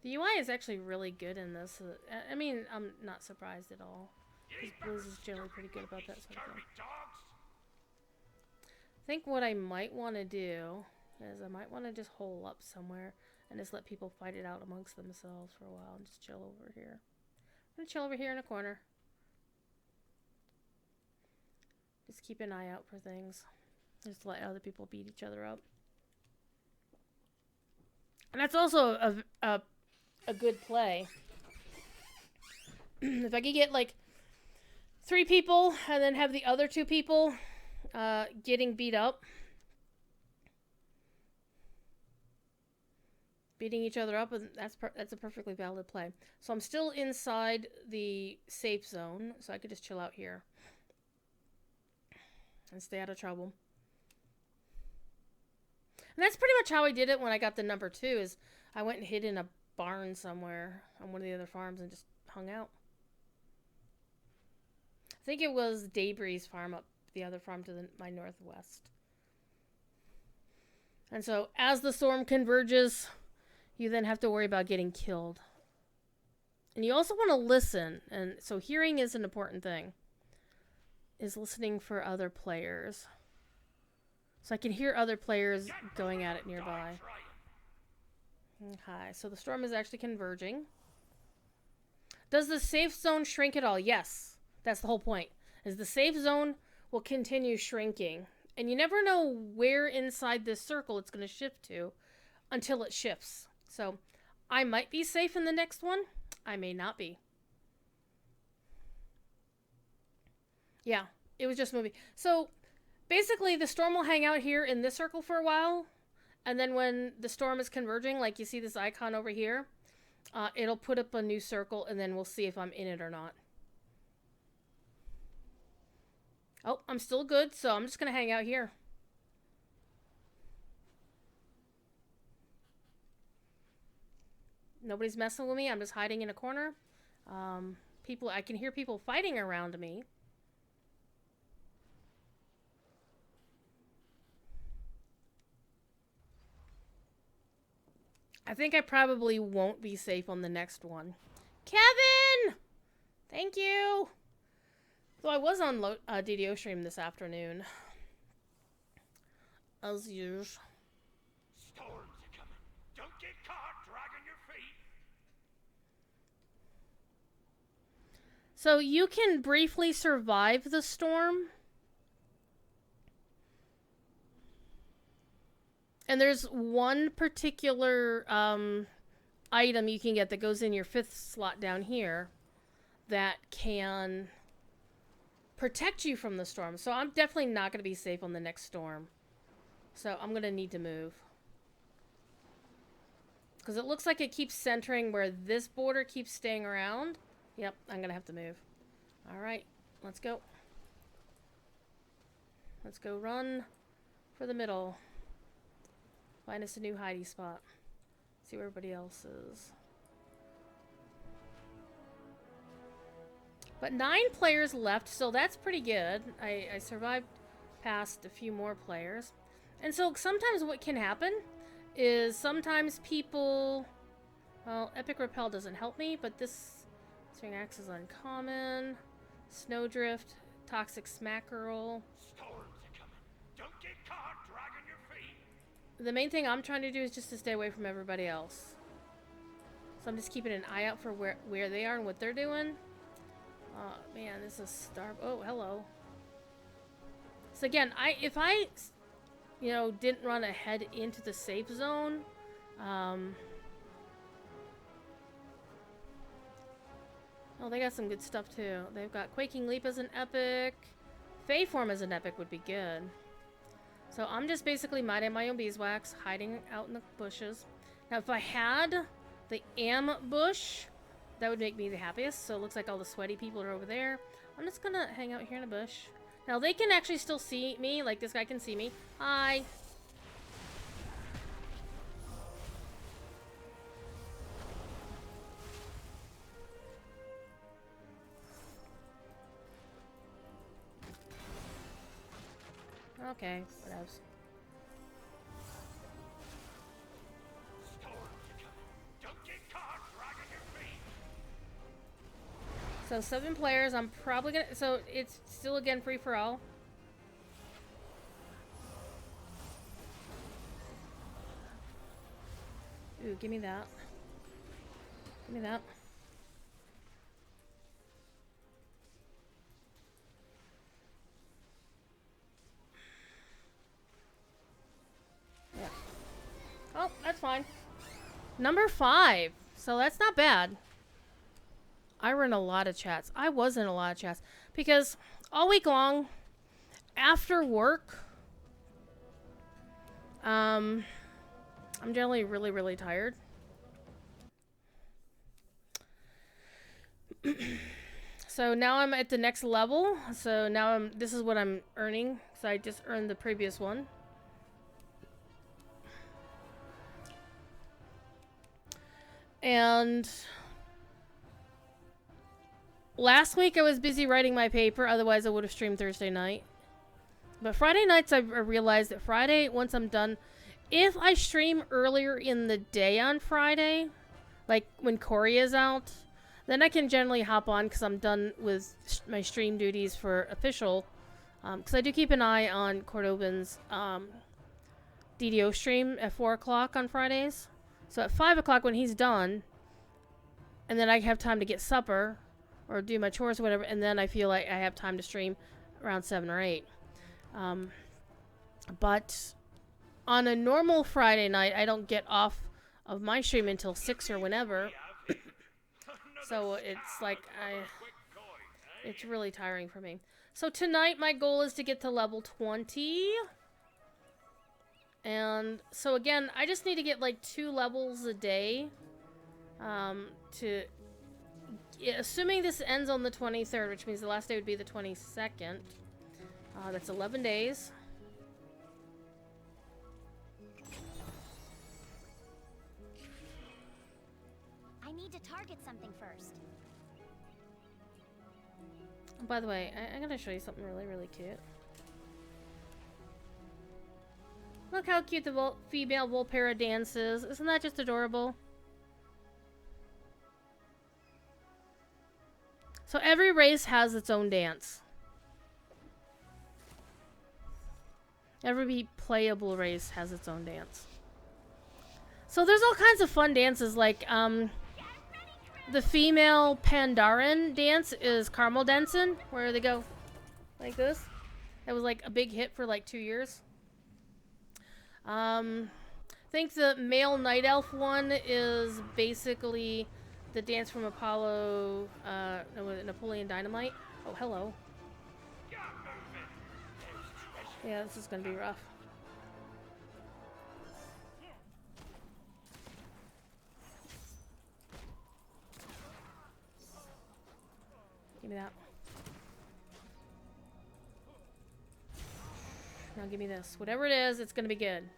The UI is actually really good in this. I mean, I'm not surprised at all. Because Blizz is generally pretty good about that sort of thing. I think what I might want to do is I might want to just hole up somewhere and just let people fight it out amongst themselves for a while and just chill over here. I'm going to chill over here in a corner. Just keep an eye out for things. Just let other people beat each other up. And that's also a good play. If I could get like 3 people and then have the other 2 people getting beat up, beating each other up, and that's a perfectly valid play. So I'm still inside the safe zone, so I could just chill out here and stay out of trouble. And that's pretty much how I did it when I got the number 2, is I went and hid in a barn somewhere on one of the other farms and just hung out. I think it was Daybree's farm up the other farm to my northwest. And so as the storm converges, you then have to worry about getting killed. And you also want to listen, and so hearing is an important thing, is listening for other players. So I can hear other players going at it nearby. Okay, so the storm is actually converging. Does the safe zone shrink at all? Yes. That's the whole point. Is the safe zone will continue shrinking. And you never know where inside this circle it's going to shift to until it shifts. So I might be safe in the next one. I may not be. Yeah, it was just moving. So basically the storm will hang out here in this circle for a while. And then when the storm is converging, like you see this icon over here, it'll put up a new circle, and then we'll see if I'm in it or not. Oh, I'm still good, so I'm just going to hang out here. Nobody's messing with me. I'm just hiding in a corner. I can hear people fighting around me. I think I probably won't be safe on the next one. Kevin! Thank you! So I was on DDO stream this afternoon. As usual. Storms are coming. Don't get caught dragging your feet. So you can briefly survive the storm. And there's one particular item you can get that goes in your 5th slot down here that can protect you from the storm. So I'm definitely not going to be safe on the next storm. So I'm going to need to move. Because it looks like it keeps centering where this border keeps staying around. Yep, I'm going to have to move. Alright, let's go. Let's go run for the middle. Find us a new hidey spot. See where everybody else is. But 9 players left, so that's pretty good. I survived past a few more players. And so sometimes what can happen is sometimes people... Well, Epic Repel doesn't help me, but this Swing Axe is uncommon. Snowdrift, Toxic Smackerel. Storms are coming. Don't get caught dragging your feet. The main thing I'm trying to do is just to stay away from everybody else. So I'm just keeping an eye out for where they are and what they're doing. Oh man, this is Star... Oh, hello. So again, if I, didn't run ahead into the safe zone, oh, they got some good stuff too. They've got Quaking Leap as an epic. Fey Form as an epic would be good. So I'm just basically minding my own beeswax, hiding out in the bushes. Now, if I had the ambush, that would make me the happiest. So it looks like all the sweaty people are over there. I'm just gonna hang out here in a bush. Now, they can actually still see me. Like, this guy can see me. Hi. Okay, what else? Storms are coming. Don't get caught dragging your feet. So 7 players. I'm probably gonna... So it's still, again, free for all. Ooh, give me that. Give me that. Yeah. Oh, that's fine. Number 5. So that's not bad. I run a lot of chats. I was in a lot of chats. Because all week long, after work, I'm generally really, really tired. So now I'm at the next level. So now this is what I'm earning. So I just earned the previous one. And last week I was busy writing my paper, otherwise I would have streamed Thursday night. But Friday nights I realized that Friday, once I'm done, if I stream earlier in the day on Friday, like when Corey is out, then I can generally hop on because I'm done with my stream duties for official. Because I do keep an eye on Cordoban's DDO stream at 4 o'clock on Fridays. So at 5 o'clock when he's done, and then I have time to get supper or do my chores or whatever, and then I feel like I have time to stream around 7 or 8. But on a normal Friday night, I don't get off of my stream until 6 or whenever. So it's like it's really tiring for me. So tonight my goal is to get to level 20. And so again, I just need to get like 2 levels a day. Assuming this ends on the 23rd, which means the last day would be the 22nd. That's 11 days. I need to target something first. By the way, I'm gonna show you something really, really cute. Look how cute the female Volpera dances. Isn't that just adorable? So every race has its own dance. Every playable race has its own dance. So there's all kinds of fun dances, like the female Pandaren dance is Caramel Dancing, where they go like this. That was like a big hit for like 2 years. I think the male Night Elf one is basically the dance from Apollo, Napoleon Dynamite. Oh, hello. Yeah, this is gonna be rough. Give me that. Now give me this. Whatever it is, it's gonna be good.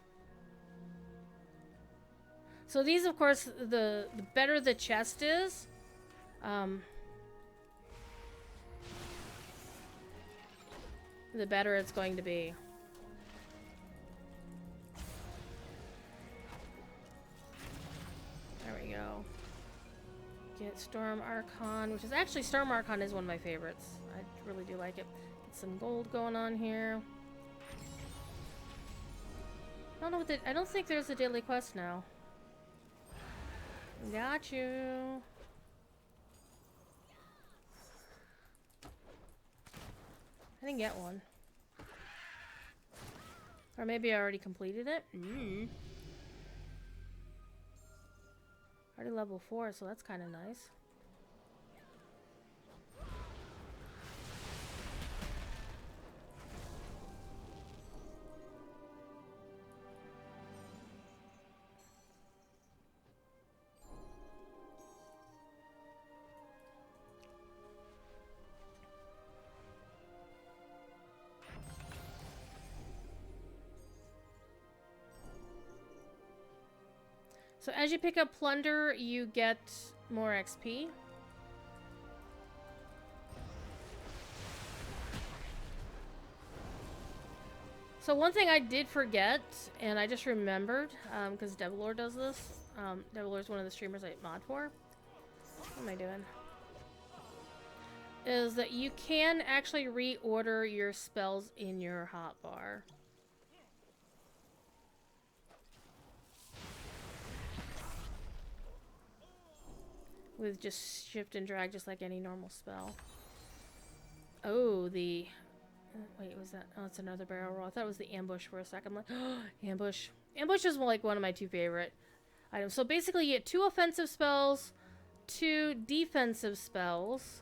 So these, of course, the better the chest is, the better it's going to be. There we go. Get Storm Archon, which is actually, Storm Archon is one of my favorites. I really do like it. Get some gold going on here. I don't know what I don't think there's a daily quest now. Got you. I didn't get one. Or maybe I already completed it. Already level 4, so that's kind of nice. So as you pick up Plunder, you get more XP. So one thing I did forget, and I just remembered, because Devilor does this. Devilor is one of the streamers I mod for. What am I doing? Is that you can actually reorder your spells in your hotbar. With just shift and drag, just like any normal spell. Oh, the... Wait, was that... Oh, it's another barrel roll. I thought it was the ambush for a second. I'm like, oh, ambush. Ambush is like one of my 2 favorite items. So basically you get 2 offensive spells, 2 defensive spells,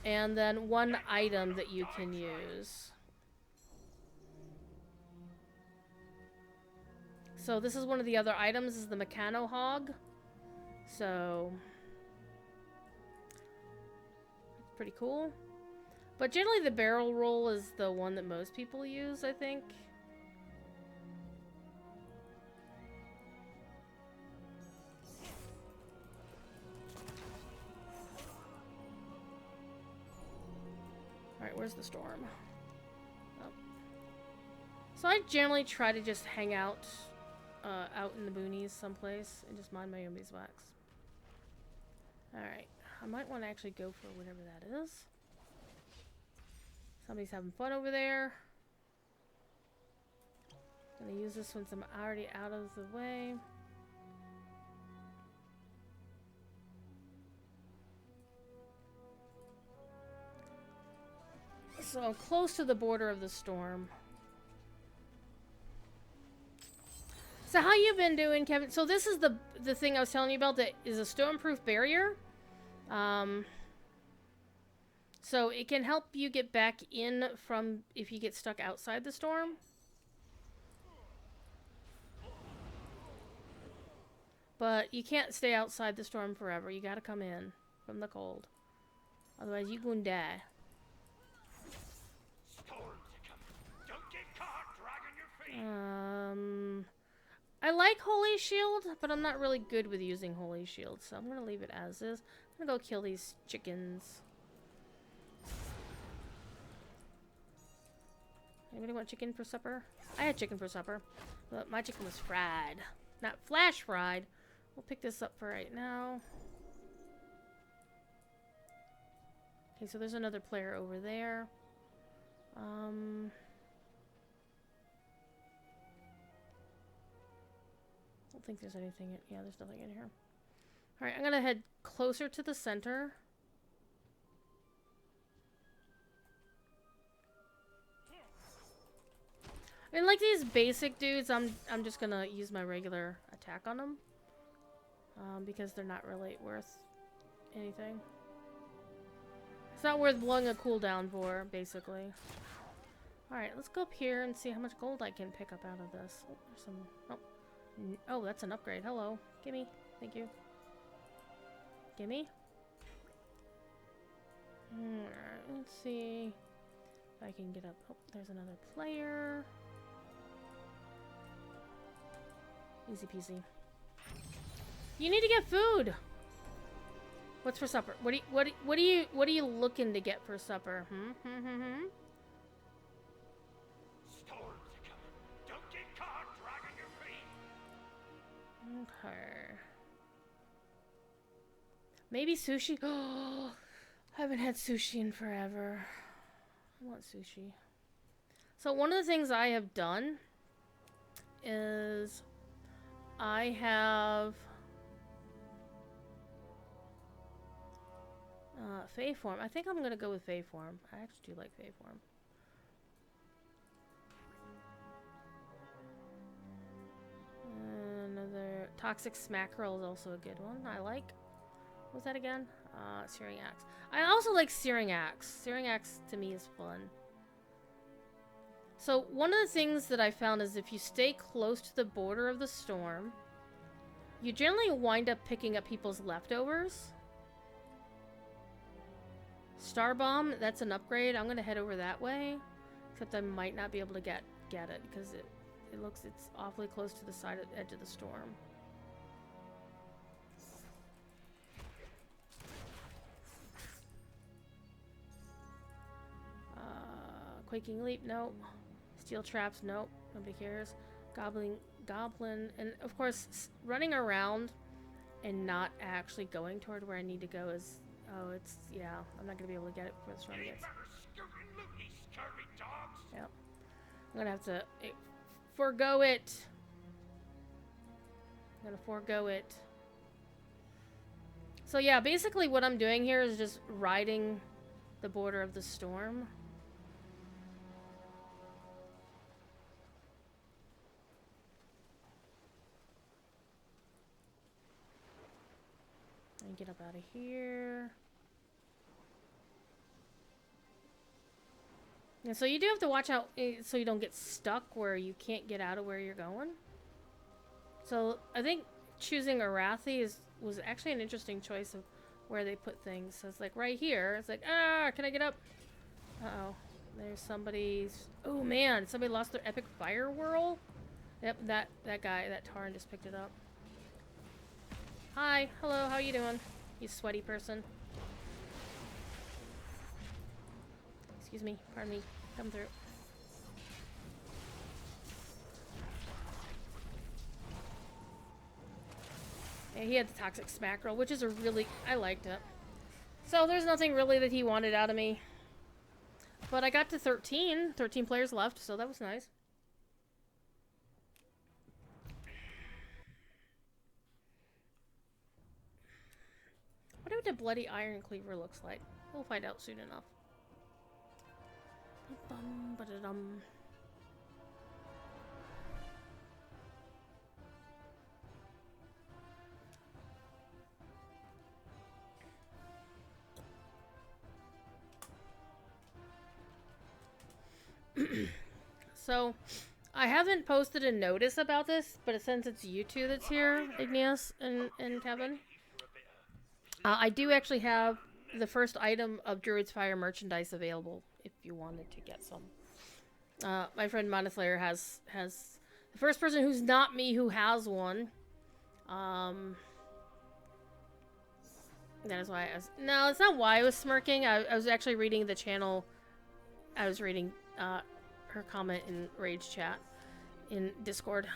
and then 1 item that you can use. So this is one of the other items, is the Mechano Hog. So it's pretty cool. But generally the barrel roll is the one that most people use, I think. Alright, where's the storm? Oh. So I generally try to just hang out out in the boonies someplace and just mind my own beeswax. Alright, I might want to actually go for whatever that is. Somebody's having fun over there. Gonna use this once I'm already out of the way. So I'm close to the border of the storm. So how you been doing, Kevin? So this is the thing I was telling you about that is a storm-proof barrier. So it can help you get back in from if you get stuck outside the storm. But you can't stay outside the storm forever. You gotta come in from the cold. Otherwise you gonna die. Storms are coming. Don't get caught dragging your feet. I like Holy Shield, but I'm not really good with using Holy Shield, so I'm gonna leave it as is. I'm gonna go kill these chickens. Anybody want chicken for supper? I had chicken for supper, but my chicken was fried. Not flash fried. We'll pick this up for right now. Okay, so there's another player over there. I don't think there's anything in, yeah, there's nothing in here. Alright, I'm gonna head closer to the center. And like these basic dudes, I'm just gonna use my regular attack on them. Because they're not really worth anything. It's not worth blowing a cooldown for, basically. Alright, let's go up here and see how much gold I can pick up out of this. Oh, there's some... Oh. Oh, that's an upgrade. Hello. Gimme. Thank you. Gimme. Alright, let's see if I can get up. Oh, there's another player. Easy peasy. You need to get food. What's for supper? What are you looking to get for supper? Storms are coming. Don't get caught dragging your feet. Okay. Maybe sushi. Oh, I haven't had sushi in forever. I want sushi. So one of the things I have done is I have Fae form. I think I'm gonna go with Fae form. I actually do like Fae form. Another toxic smackerel is also a good one. I like. What was that again? Searing axe. I also like searing axe. Searing axe to me is fun. So one of the things that I found is if you stay close to the border of the storm, you generally wind up picking up people's leftovers. Star Bomb, that's an upgrade. I'm gonna head over that way, except I might not be able to get it because it's awfully close to the edge of the storm. Quaking Leap, nope. Steel Traps, nope. Nobody cares. Goblin, and of course, running around and not actually going toward where I need to go is, yeah, I'm not gonna be able to get it before the storm gets. Yep. I'm gonna have to forego it. I'm gonna forego it. So yeah, basically what I'm doing here is just riding the border of the storm. And get up out of here. And so you do have to watch out so you don't get stuck where you can't get out of where you're going. So I think choosing Arathi was actually an interesting choice of where they put things. So it's like right here. It's like, can I get up? Uh-oh. There's somebody's... Oh man, somebody lost their epic fire whirl? Yep, that guy, that Taran just picked it up. Hi, hello, how you doing? You sweaty person. Excuse me, pardon me. Come through. Yeah, he had the toxic smackerel, which is I liked it. So there's nothing really that he wanted out of me. But I got to 13 players left, so that was nice. I wonder what the bloody iron cleaver looks like. We'll find out soon enough. Bum, ba-da-dum. So, I haven't posted a notice about this, but since it's you two that's here, Igneous and Kevin, I do actually have the first item of Druid's Fire merchandise available if you wanted to get some. My friend Monoslayer has the first person who's not me who has one. That is why I was... No, it's not why I was smirking. I was actually reading the channel. I was reading her comment in Rage Chat in Discord.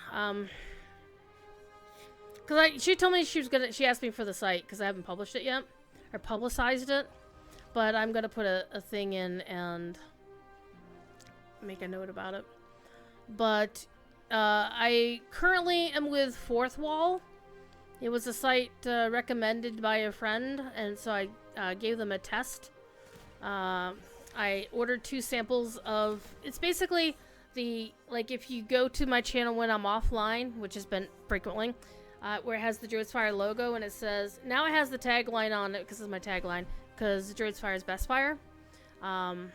Because she told me she asked me for the site because I haven't published it yet. Or publicized it. But I'm going to put a thing in and make a note about it. But I currently am with Fourth Wall. It was a site recommended by a friend, and so I gave them a test. I ordered 2 samples of... It's basically the... Like, if you go to my channel when I'm offline, which has been frequently, where it has the Druid's Fire logo, and it says... Now it has the tagline on it, because it's my tagline, because Druid's Fire is best fire. And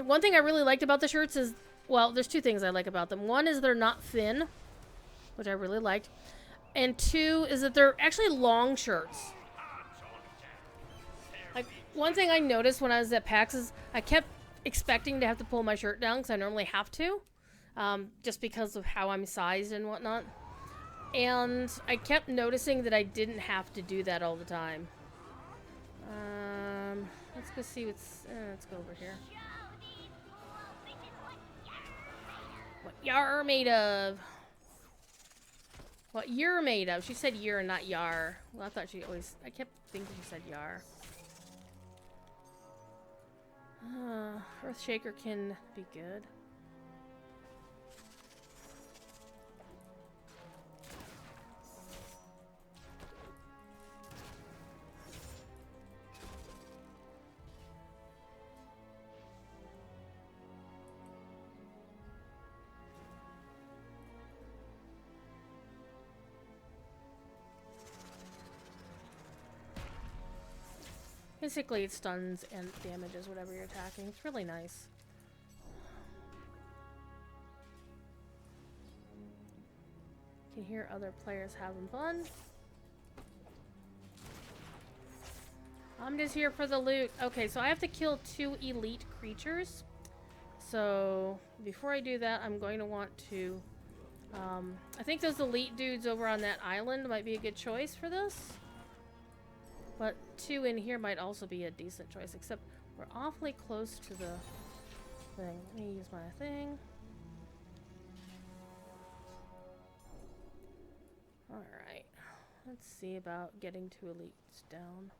one thing I really liked about the shirts is... Well, there's 2 things I like about them. One is they're not thin, which I really liked. And 2 is that they're actually long shirts. Like, one thing I noticed when I was at PAX is I kept expecting to have to pull my shirt down because I normally have to. Just because of how I'm sized and whatnot. And I kept noticing that I didn't have to do that all the time. Let's go see what's... let's go over here. What you're made of. What you're made of. She said you're, not yar. Well, I thought she always... I kept thinking she said yar. Earthshaker can be good. Basically, it stuns and damages whatever you're attacking. It's really nice. You can hear other players having fun. I'm just here for the loot. Okay, so I have to kill 2 elite creatures. So, before I do that, I'm going to want to... I think those elite dudes over on that island might be a good choice for this. But 2 in here might also be a decent choice, except we're awfully close to the thing. Let me use my thing. Alright. Let's see about getting 2 elites down.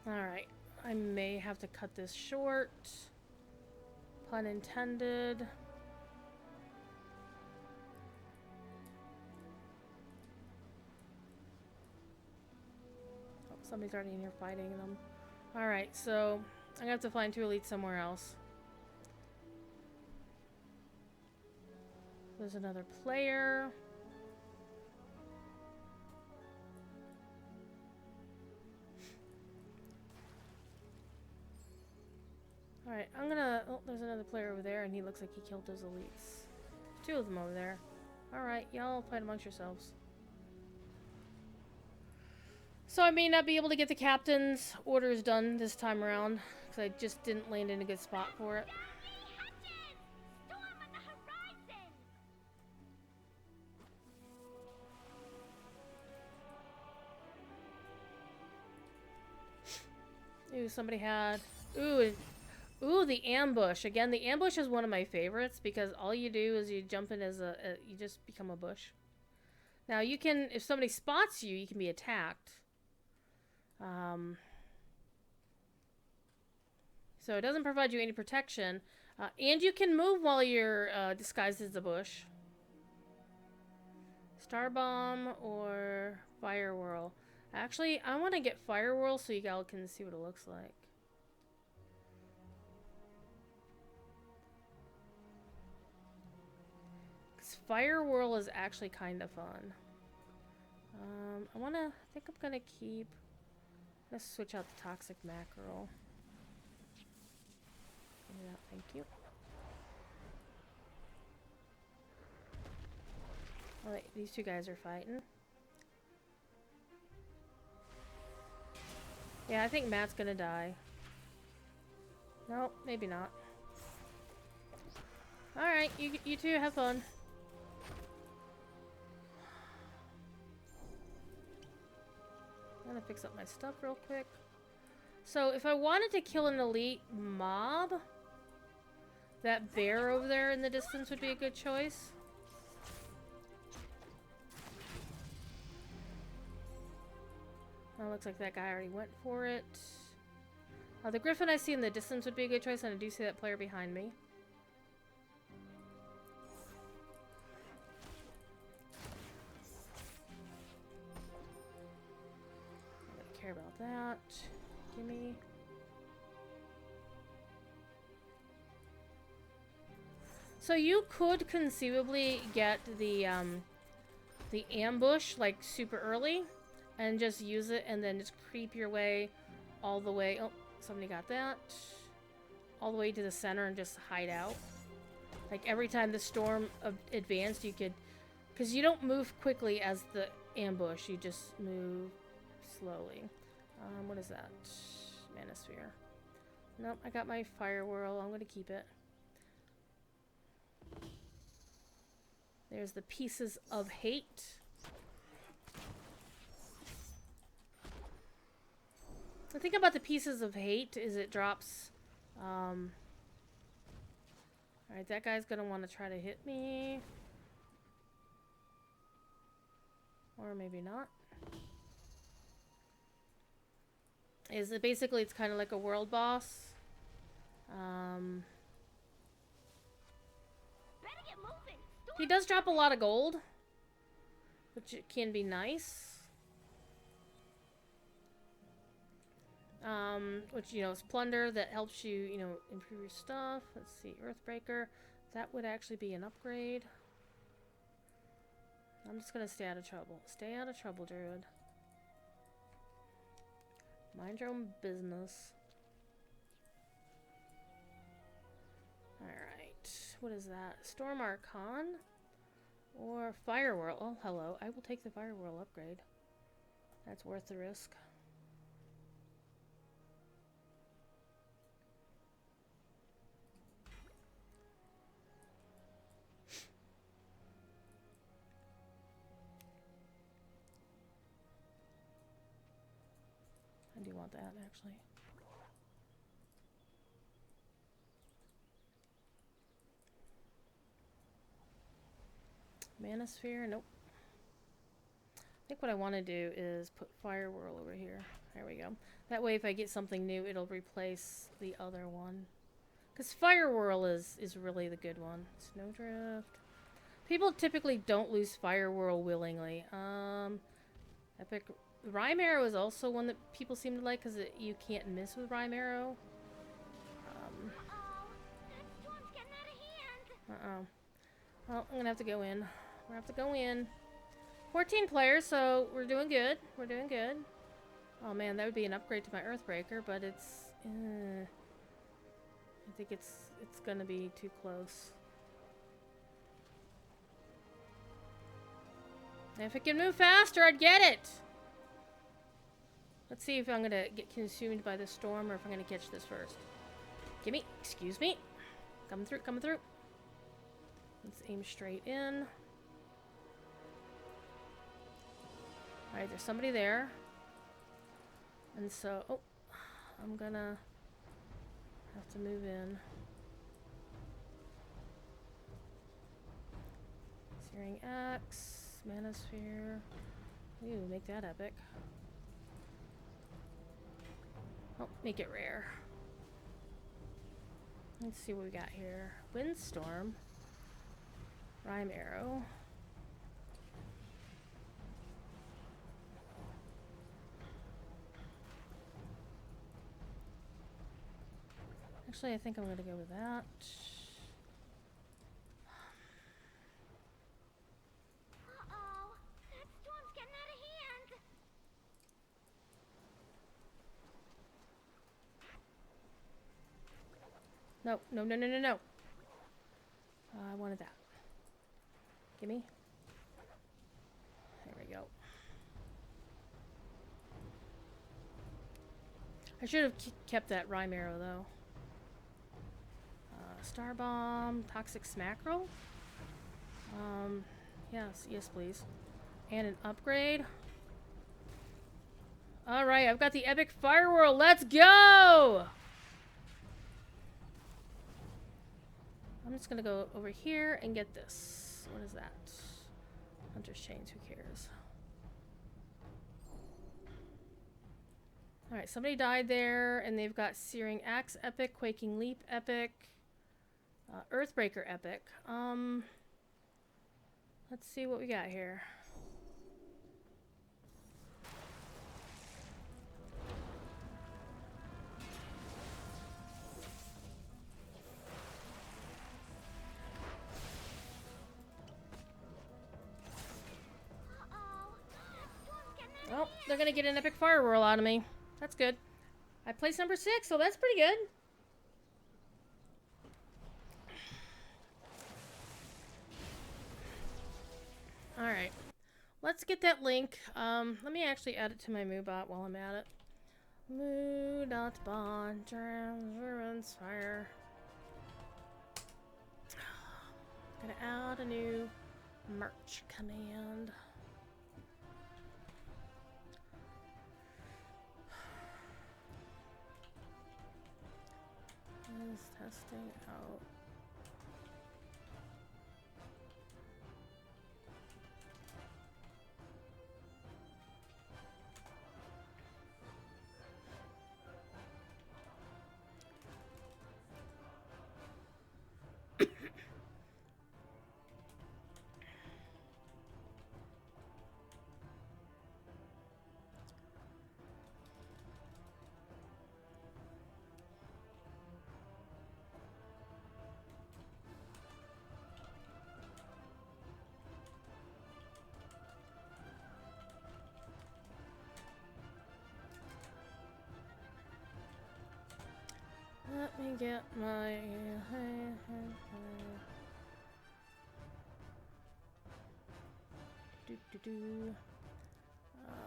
Alright, I may have to cut this short. Pun intended. Oh, somebody's already in here fighting them. Alright, so I'm gonna have to find 2 elites somewhere else. There's another player. Alright, I'm gonna... Oh, there's another player over there, and he looks like he killed those elites. 2 of them over there. Alright, y'all fight amongst yourselves. So I may not be able to get the captain's orders done this time around, because I just didn't land in a good spot for it. Ooh, somebody had... Ooh, the ambush. Again, the ambush is one of my favorites because all you do is you jump in as you just become a bush. Now you can, if somebody spots you, you can be attacked. So it doesn't provide you any protection. And you can move while you're disguised as a bush. Star Bomb or Fire Whirl. Actually, I want to get Fire Whirl so you all can see what it looks like. Because Fire Whirl is actually kind of fun. I think I'm gonna keep, let's switch out the Toxic Mackerel. Yeah, thank you. Oh, wait, these two guys are fighting. Yeah, I think Matt's gonna die. No, maybe not. Alright, you two have fun. I'm gonna fix up my stuff real quick. So, if I wanted to kill an elite mob, that bear over there in the distance would be a good choice. Oh, looks like that guy already went for it. The griffin I see in the distance would be a good choice, and I do see that player behind me. I don't care about that. Gimme. So you could conceivably get the ambush like super early, and just use it, and then just creep your way all the way. Oh, somebody got that. All the way to the center and just hide out. Like every time the storm advanced, you could, because you don't move quickly as the ambush. You just move slowly. What is that? Manosphere. Nope, I got my Fire Whirl. I'm gonna keep it. There's the Pieces of Hate. The thing about the Pieces of Hate is it drops... Alright, that guy's gonna want to try to hit me. Or maybe not. Is it basically, it's kind of like a world boss. He does drop a lot of gold, which can be nice. Which, you know, is Plunder that helps you, you know, improve your stuff. Let's see, Earthbreaker. That would actually be an upgrade. I'm just gonna stay out of trouble. Stay out of trouble, Druid. Mind your own business. Alright. What is that? Storm Archon? Or Fire Whirl? Oh, hello. I will take the Fire Whirl upgrade. That's worth the risk. I do want that, actually. Manosphere? Nope. I think what I want to do is put Fire Whirl over here. There we go. That way if I get something new, it'll replace the other one. Because Fire Whirl is really the good one. Snowdrift. People typically don't lose Fire Whirl willingly. Epic... Rhyme Arrow is also one that people seem to like because you can't miss with Rhyme Arrow. Uh-oh. Well, I'm gonna have to go in. We're gonna have to go in. 14 players, so we're doing good. We're doing good. Oh man, that would be an upgrade to my Earthbreaker, but it's... I think it's gonna be too close. If it can move faster, I'd get it! Let's see if I'm gonna get consumed by the storm or if I'm gonna catch this first. Gimme! Excuse me! Coming through, coming through. Let's aim straight in. Alright, there's somebody there. And so, oh, I'm gonna have to move in. Searing Axe, Manosphere. Ooh, make that epic. Oh, make it rare. Let's see what we got here. Windstorm. Rhyme arrow. Actually, I think I'm going to go with that. Uh-oh. That storm's getting out of hand. No, no, no, no, no, no. I wanted that. Gimme. There we go. I should have kept that rhyme arrow, though. Star bomb, toxic smackerel. Yes, yes, please. And an upgrade. All right, I've got the epic firewhirl. Let's go! I'm just gonna go over here and get this. What is that? Hunter's chains. Who cares? All right, somebody died there, and they've got Searing Axe epic, Quaking Leap epic. Earthbreaker epic. Let's see what we got here. Oh, they're gonna get an epic fire whirl out of me. That's good. I placed number 6, so that's pretty good. Alright, let's get that link. Let me actually add it to my MooBot while I'm at it. Moo.bot, transference fire. Gonna add a new merch command. Is testing out. Let me get my...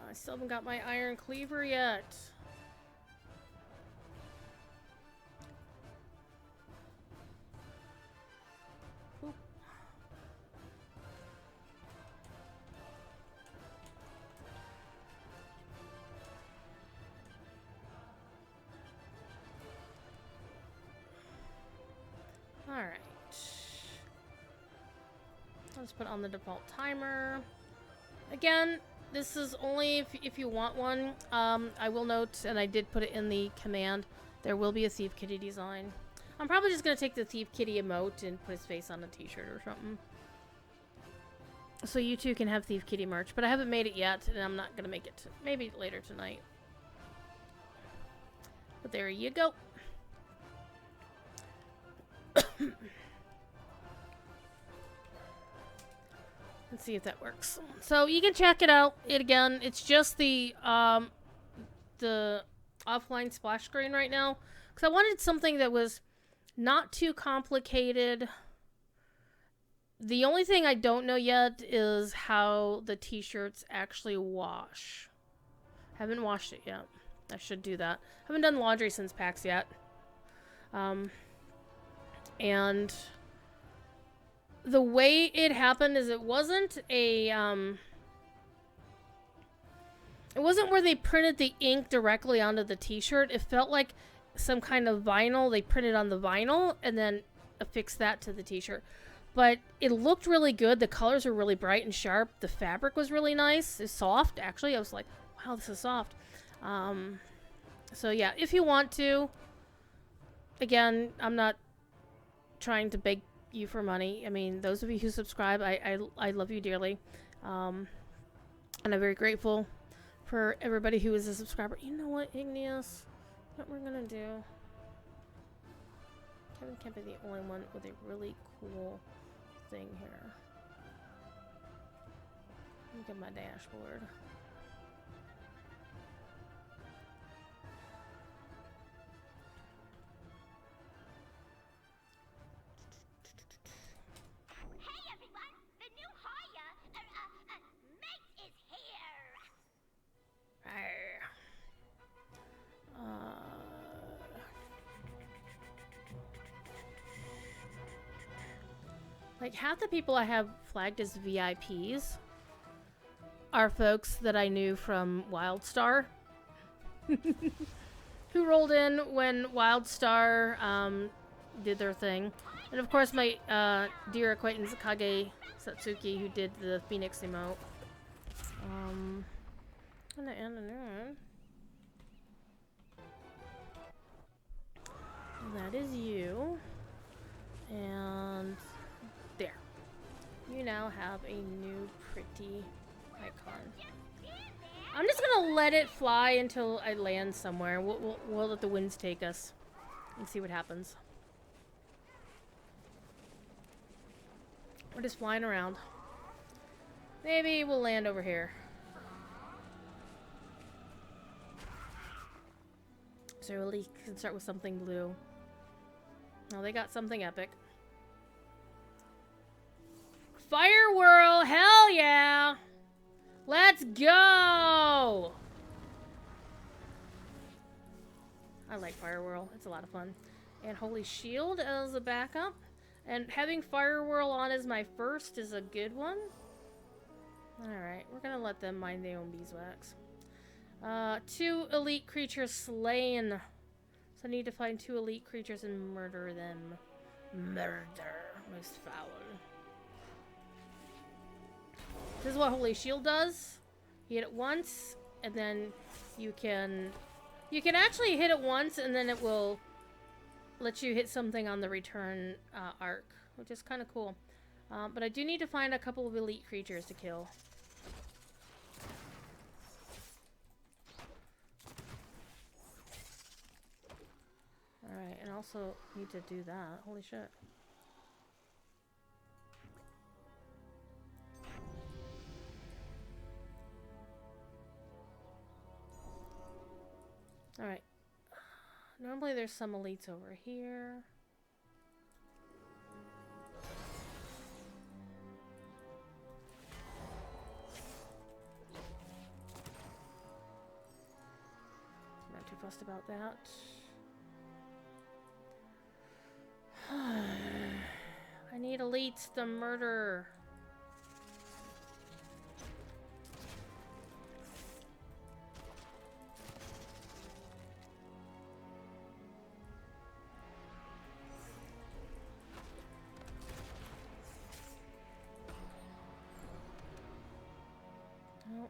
I still haven't got my iron cleaver yet. Oop. Alright. Let's put on the default timer. Again, this is only if you want one. I will note, and I did put it in the command, there will be a Thief Kitty design. I'm probably just going to take the Thief Kitty emote and put his face on a t-shirt or something. So you two can have Thief Kitty merch, but I haven't made it yet, and I'm not going to make it maybe later tonight. But there you go. Let's see if that works. So you can check it out. It's just the offline splash screen right now, because I wanted something that was not too complicated. The only thing I don't know yet is how the t-shirts actually wash. Haven't washed it yet. I should do that. Haven't done laundry since PAX yet. And the way it happened is it wasn't where they printed the ink directly onto the t-shirt. It felt like some kind of vinyl. They printed on the vinyl and then affixed that to the t-shirt. But it looked really good. The colors were really bright and sharp. The fabric was really nice. It's soft, actually. I was like, wow, this is soft. So yeah, if you want to, again, I'm not trying to beg you for money. I mean, those of you who subscribe, I love you dearly. And I'm very grateful for everybody who is a subscriber. You know what, Igneous? What we're gonna do... Kevin can't be the only one with a really cool thing here. Look at my dashboard. Hey everyone, the new Hoya mate is here. Arr. Like, half the people I have flagged as VIPs are folks that I knew from WildStar. Who rolled in when WildStar did their thing. And of course my dear acquaintance Kage Satsuki, who did the Phoenix emote. I'm gonna end a new one. That is you. And there. You now have a new pretty icon. I'm just gonna let it fly until I land somewhere. We'll let the winds take us and see what happens. We're just flying around. Maybe we'll land over here. So at least we can start with something blue. Oh, they got something epic. Fire Whirl! Hell yeah! Let's go! I like Fire Whirl. It's a lot of fun. And Holy Shield as a backup. And having Fire Whirl on as my first is a good one. Alright, we're gonna let them mind their own beeswax. 2 elite creatures slain. So I need to find 2 elite creatures and murder them. Murder. Most foul. This is what Holy Shield does. You hit it once, and then you can actually hit it once, and then it will let you hit something on the return arc, which is kind of cool. But I do need to find a couple of elite creatures to kill. Alright, and also need to do that. Holy shit. Alright. Normally there's some elites over here. Not too fussed about that. I need elites to murder. Nope.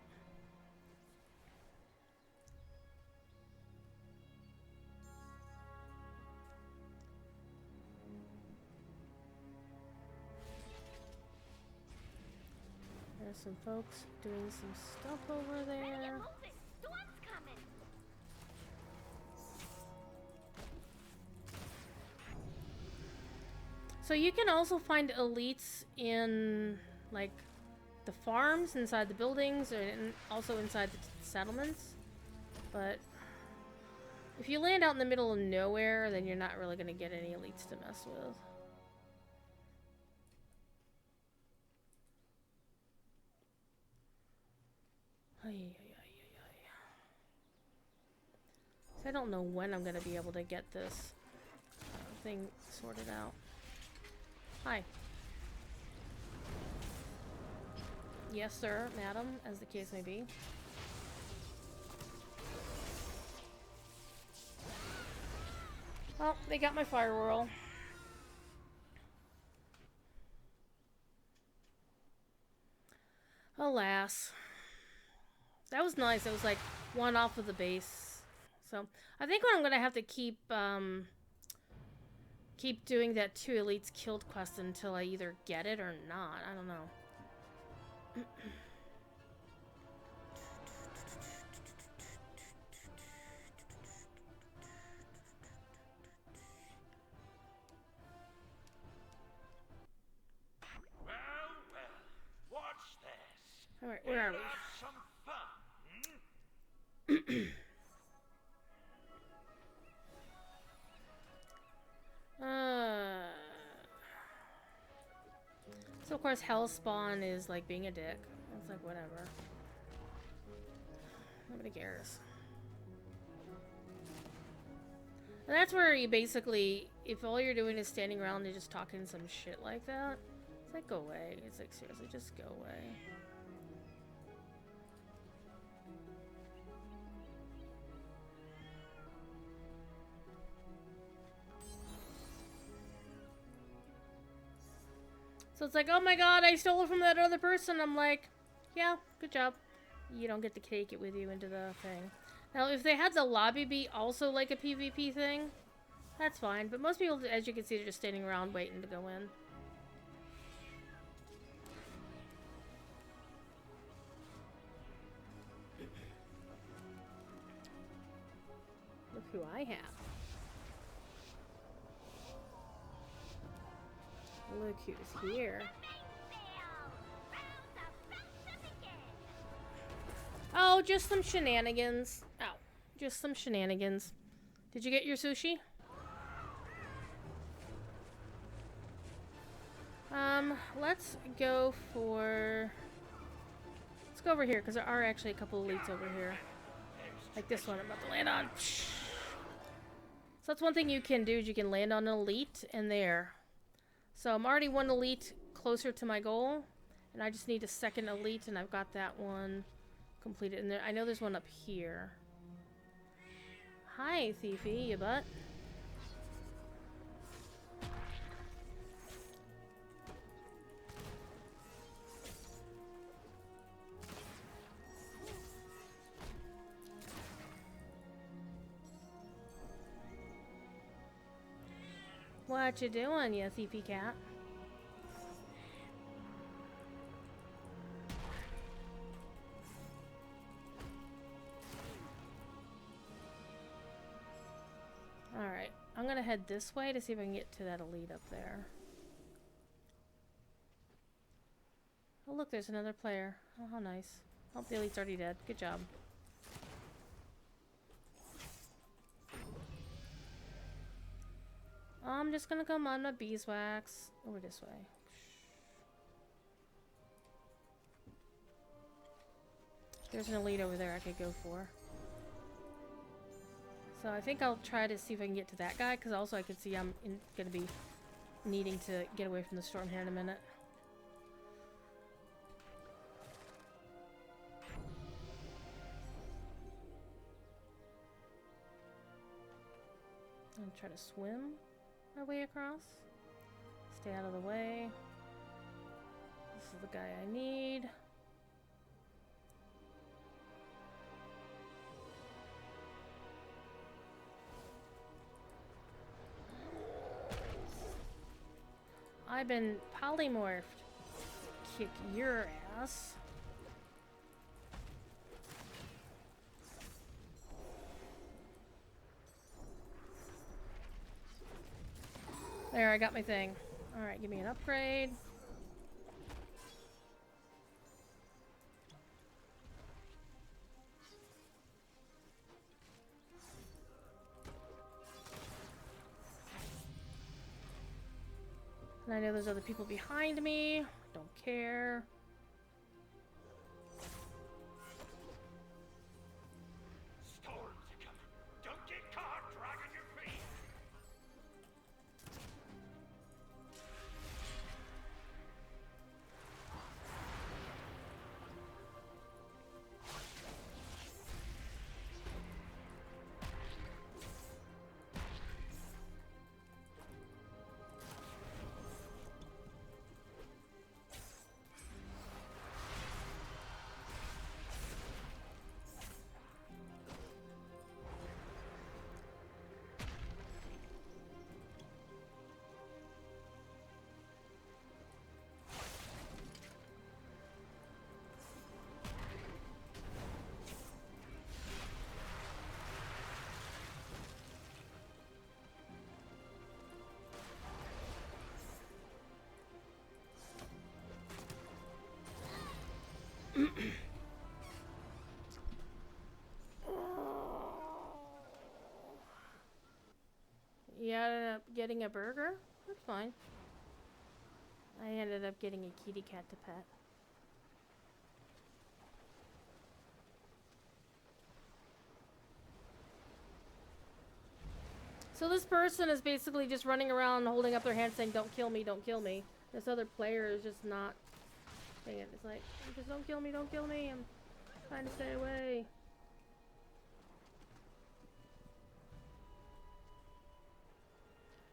There's some folks doing some stuff over there. Storm's coming. So you can also find elites in, like, the farms inside the buildings, and also inside the settlements. But if you land out in the middle of nowhere, then you're not really going to get any elites to mess with. So I don't know when I'm going to be able to get this thing sorted out. Hi. Yes, sir, madam, as the case may be. Well, they got my fire whirl. Alas. That was nice. It was like one off of the base. So I think what I'm gonna have to keep keep doing that 2 elites killed quest until I either get it or not. I don't know. Well, watch this. Alright, where are we? Have some fun. So of course Hellspawn is like being a dick. It's like whatever. Nobody cares. And that's where you basically, if all you're doing is standing around and just talking some shit like that, it's like go away. It's like seriously, just go away. So it's like, oh my god, I stole it from that other person. I'm like, yeah, good job. You don't get to take it with you into the thing. Now, if they had the lobby be also like a PvP thing, that's fine. But most people, as you can see, are just standing around waiting to go in. Look who I have. Look who's here. Oh, just some shenanigans. Oh, just some shenanigans. Did you get your sushi? Let's go for... Let's go over here, because there are actually a couple elites over here. Like this one I'm about to land on. So that's one thing you can do, is you can land on an elite, and there. So I'm already one elite closer to my goal, and I just need a second elite, and I've got that one completed. And there, I know there's one up here. Hi, Thiefy, you butt. What you doing, you thiefy cat? Alright, I'm gonna head this way to see if I can get to that elite up there. Oh look, there's another player. Oh, how nice. Oh, the elite's already dead. Good job. I'm just gonna come on my beeswax over this way. There's an elite over there I could go for. So I think I'll try to see if I can get to that guy, because also I can see I'm gonna be needing to get away from the storm here in a minute. I'm gonna try to swim my way across. Stay out of the way. This is the guy I need. I've been polymorphed. Kick your ass. There, I got my thing. Alright, give me an upgrade. And I know there's other people behind me. Don't care. Storms are coming. Don't get caught dragging your feet. You ended up getting a burger? That's fine. I ended up getting a kitty cat to pet. So this person is basically just running around holding up their hand saying, don't kill me, don't kill me. This other player is just not saying it. It's like, just don't kill me, don't kill me. I'm trying to stay away.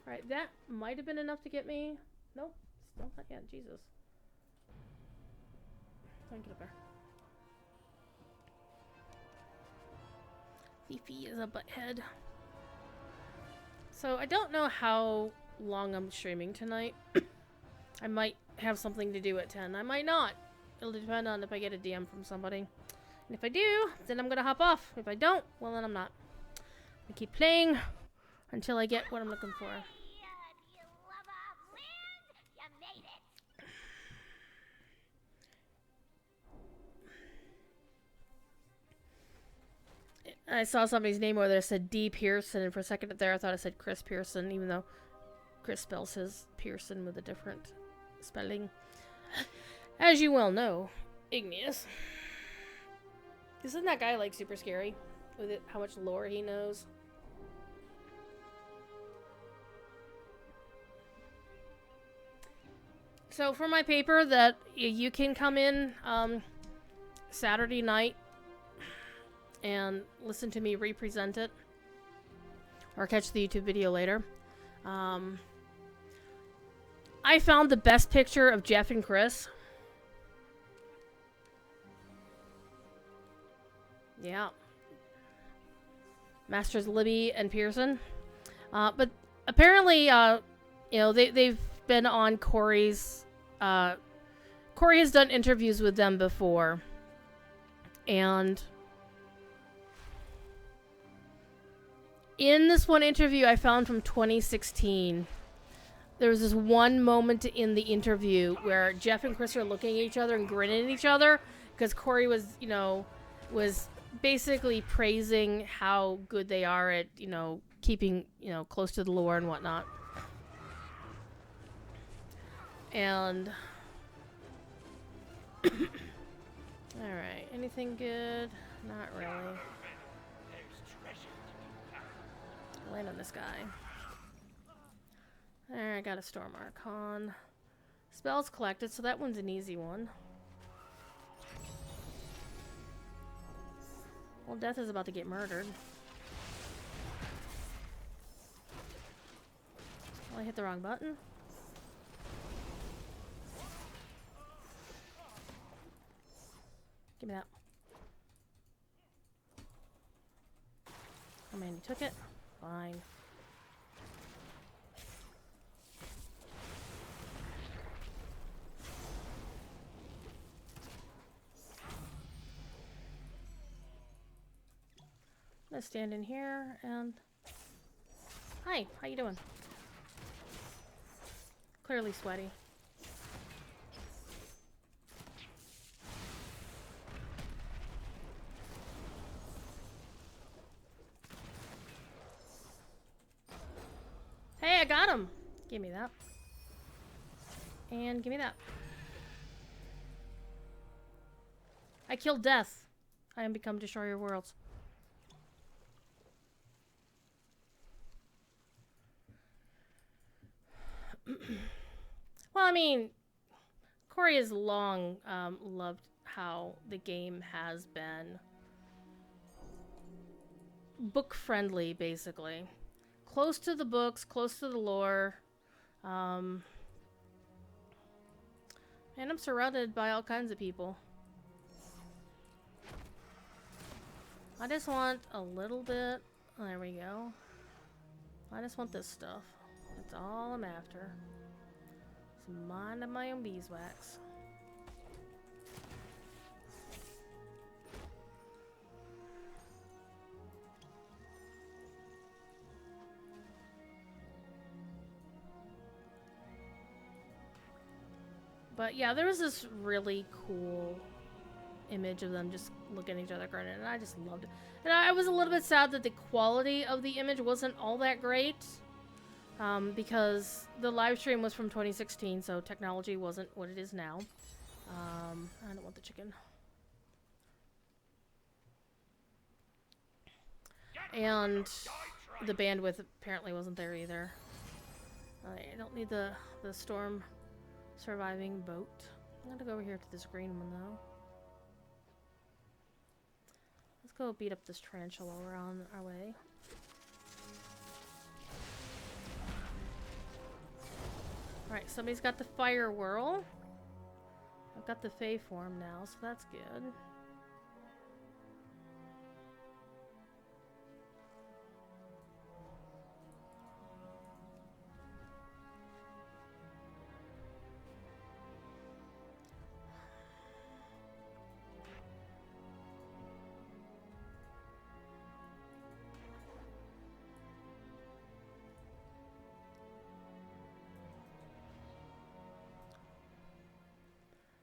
Alright, that might have been enough to get me. Nope, still not yet. Jesus. Come on, get up there. Fifi is a butthead. So I don't know how long I'm streaming tonight. I might have something to do at 10. I might not. It'll depend on if I get a DM from somebody. And if I do, then I'm gonna hop off. If I don't, well then I'm not. I keep playing until I get what I'm looking for. You lover of land, you made it. I saw somebody's name over there that said D. Pearson, and for a second there I thought it said Chris Pearson, even though Chris spells his Pearson with a different spelling. As you well know, Igneous. Isn't that guy like super scary? With it, how much lore he knows? So for my paper that you can come in Saturday night and listen to me represent it, or catch the YouTube video later. I found the best picture of Jeff and Chris. Yeah. Masters Libby and Pearson. But apparently, you know, they've been on Corey's... Corey has done interviews with them before. And... in this one interview I found from 2016, there was this one moment in the interview where Jeff and Chris are looking at each other and grinning at each other because Corey was, you know, was basically praising how good they are at, you know, keeping, you know, close to the lore and whatnot. And alright, anything good? Not really. Land on this guy. There, I got a Storm Archon. Spells collected, so that one's an easy one. Well, Death is about to get murdered. Well, I hit the wrong button. Give me that. Oh man, you took it? Fine. I'm gonna stand in here and... Hi, how you doing? Clearly sweaty. Hey, I got him! Give me that. And give me that. I killed Death. I am become Destroyer of Worlds. Well, I mean, Corey has long loved how the game has been book-friendly, basically. Close to the books, close to the lore. And I'm surrounded by all kinds of people. I just want a little bit. Oh, there we go. I just want this stuff. That's all I'm after. Just minding my own beeswax. But yeah, there was this really cool image of them just looking at each other grinning, and I just loved it. And I was a little bit sad that the quality of the image wasn't all that great. because the live stream was from 2016, so technology wasn't what it is now. I don't want the chicken. And the bandwidth apparently wasn't there either. I don't need the storm surviving boat. I'm gonna go over here to this green one though. Let's go beat up this tarantula while we're on our way. Alright, somebody's got the fire whirl. I've got the Fae form now, so that's good.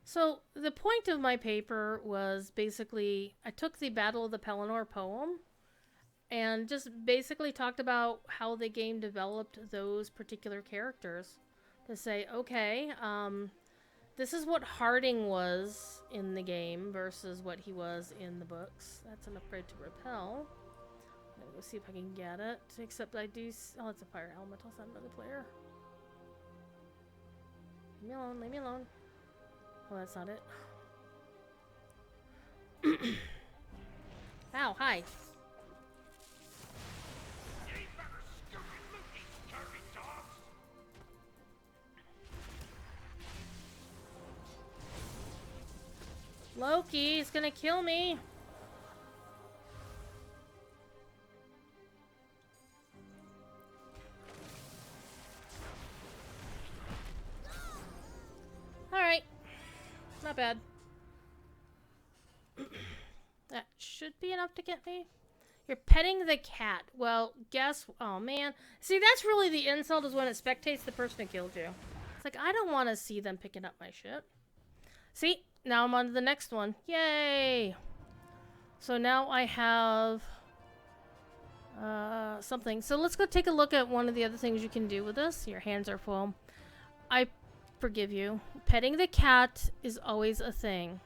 So, the point of my paper was basically, I took the Battle of the Pelennor poem and just basically talked about how the game developed those particular characters. To say, okay, this is what Harding was in the game versus what he was in the books. That's an upgrade to repel. I'm gonna go see if I can get it. Except I do... Oh, it's a fire elemental, so another player. Leave me alone, leave me alone. Oh, that's not it. Ow, hi. You better scoop and loot these dirty dogs. Loki, he's gonna kill me. Alright. Not bad. That should be enough to get me. You're petting the cat. Well, guess... Oh, man. See, that's really the insult, is when it spectates the person who killed you. It's like, I don't want to see them picking up my shit. See? Now I'm on to the next one. Yay! So now I have... something. So let's go take a look at one of the other things you can do with this. Your hands are full. I forgive you. Petting the cat is always a thing.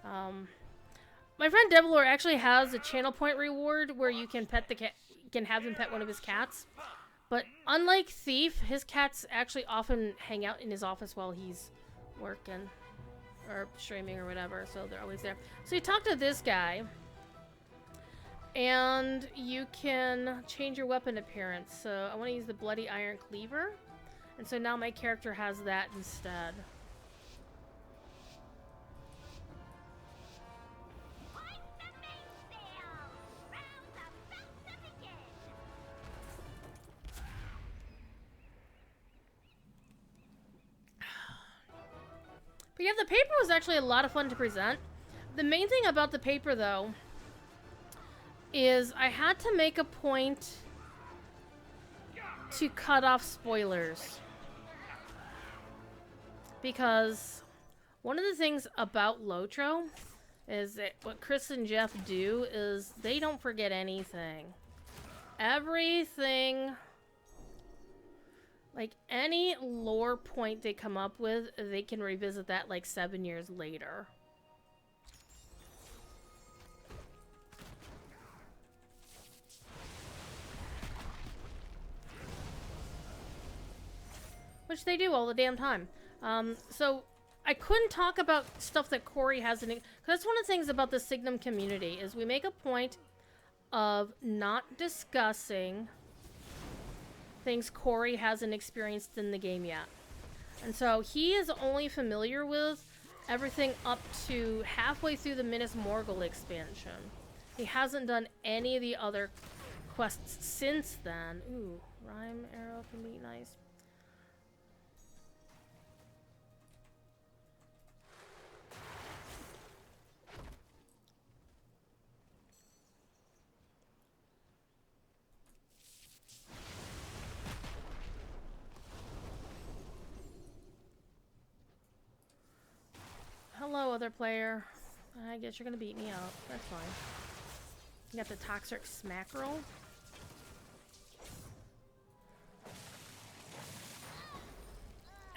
My friend Devilor actually has a channel point reward where you can pet the cat. You can have him pet one of his cats. But unlike Thief, his cats actually often hang out in his office while he's working or streaming or whatever, so they're always there. So you talk to this guy, and you can change your weapon appearance. So I want to use the Bloody Iron Cleaver. And so now my character has that instead. Point the mainsail! Rounds about to begin! But yeah, the paper was actually a lot of fun to present. The main thing about the paper, though, is I had to make a point to cut off spoilers. Because one of the things about Lotro is that what Chris and Jeff do is they don't forget anything. Everything, like any lore point they come up with, they can revisit that like 7 years later. Which they do all the damn time. So I couldn't talk about stuff that Corey hasn't... Because that's one of the things about the Signum community, is we make a point of not discussing things Corey hasn't experienced in the game yet. And so he is only familiar with everything up to halfway through the Minas Morgul expansion. He hasn't done any of the other quests since then. Ooh, rhyme arrow can be nice. Hello, other player. I guess you're gonna beat me up. That's fine. You got the toxic smack roll.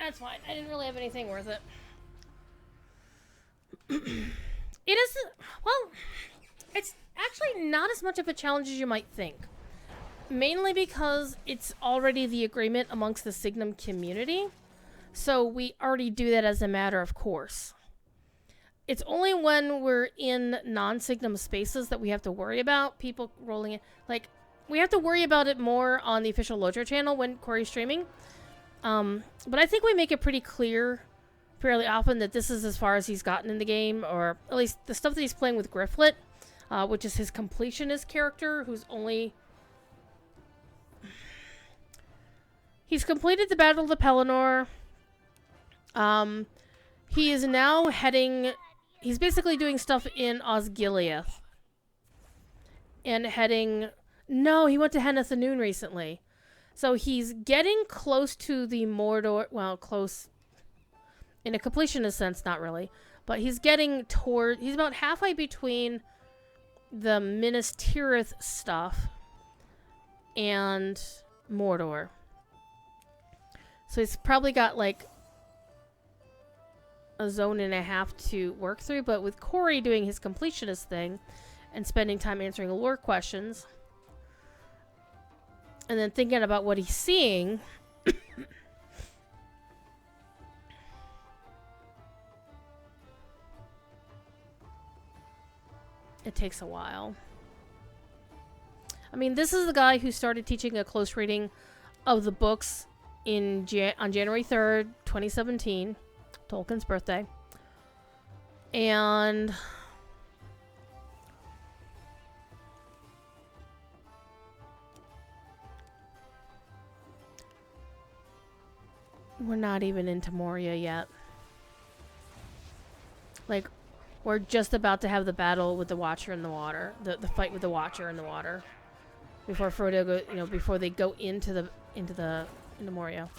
That's fine. I didn't really have anything worth it. It is, well, it's actually not as much of a challenge as you might think. Mainly because it's already the agreement amongst the Signum community. So we already do that as a matter of course. It's only when we're in non-Signum spaces that we have to worry about people rolling in. Like, we have to worry about it more on the official Lojo channel when Corey's streaming. But I think we make it pretty clear fairly often that this is as far as he's gotten in the game, or at least the stuff that he's playing with Grifflet, which is his completionist character, who's only... He's completed the Battle of the Pelennor. He is now heading... He's basically doing stuff in Osgiliath. And heading... No, he went to Hennethanoon recently. So he's getting close to the Mordor... Well, close... In a completionist sense, not really. But he's getting toward... He's about halfway between the Minas Tirith stuff and Mordor. So he's probably got, like, a zone and a half to work through. But with Corey doing his completionist thing and spending time answering lore questions and then thinking about what he's seeing... It takes a while. I mean, this is the guy who started teaching a close reading of the books on January 3rd, 2017, Tolkien's birthday. And we're not even into Moria yet. Like, we're just about to have the battle with the Watcher in the water, the fight with the Watcher in the water, before Frodo go, before they go into Moria.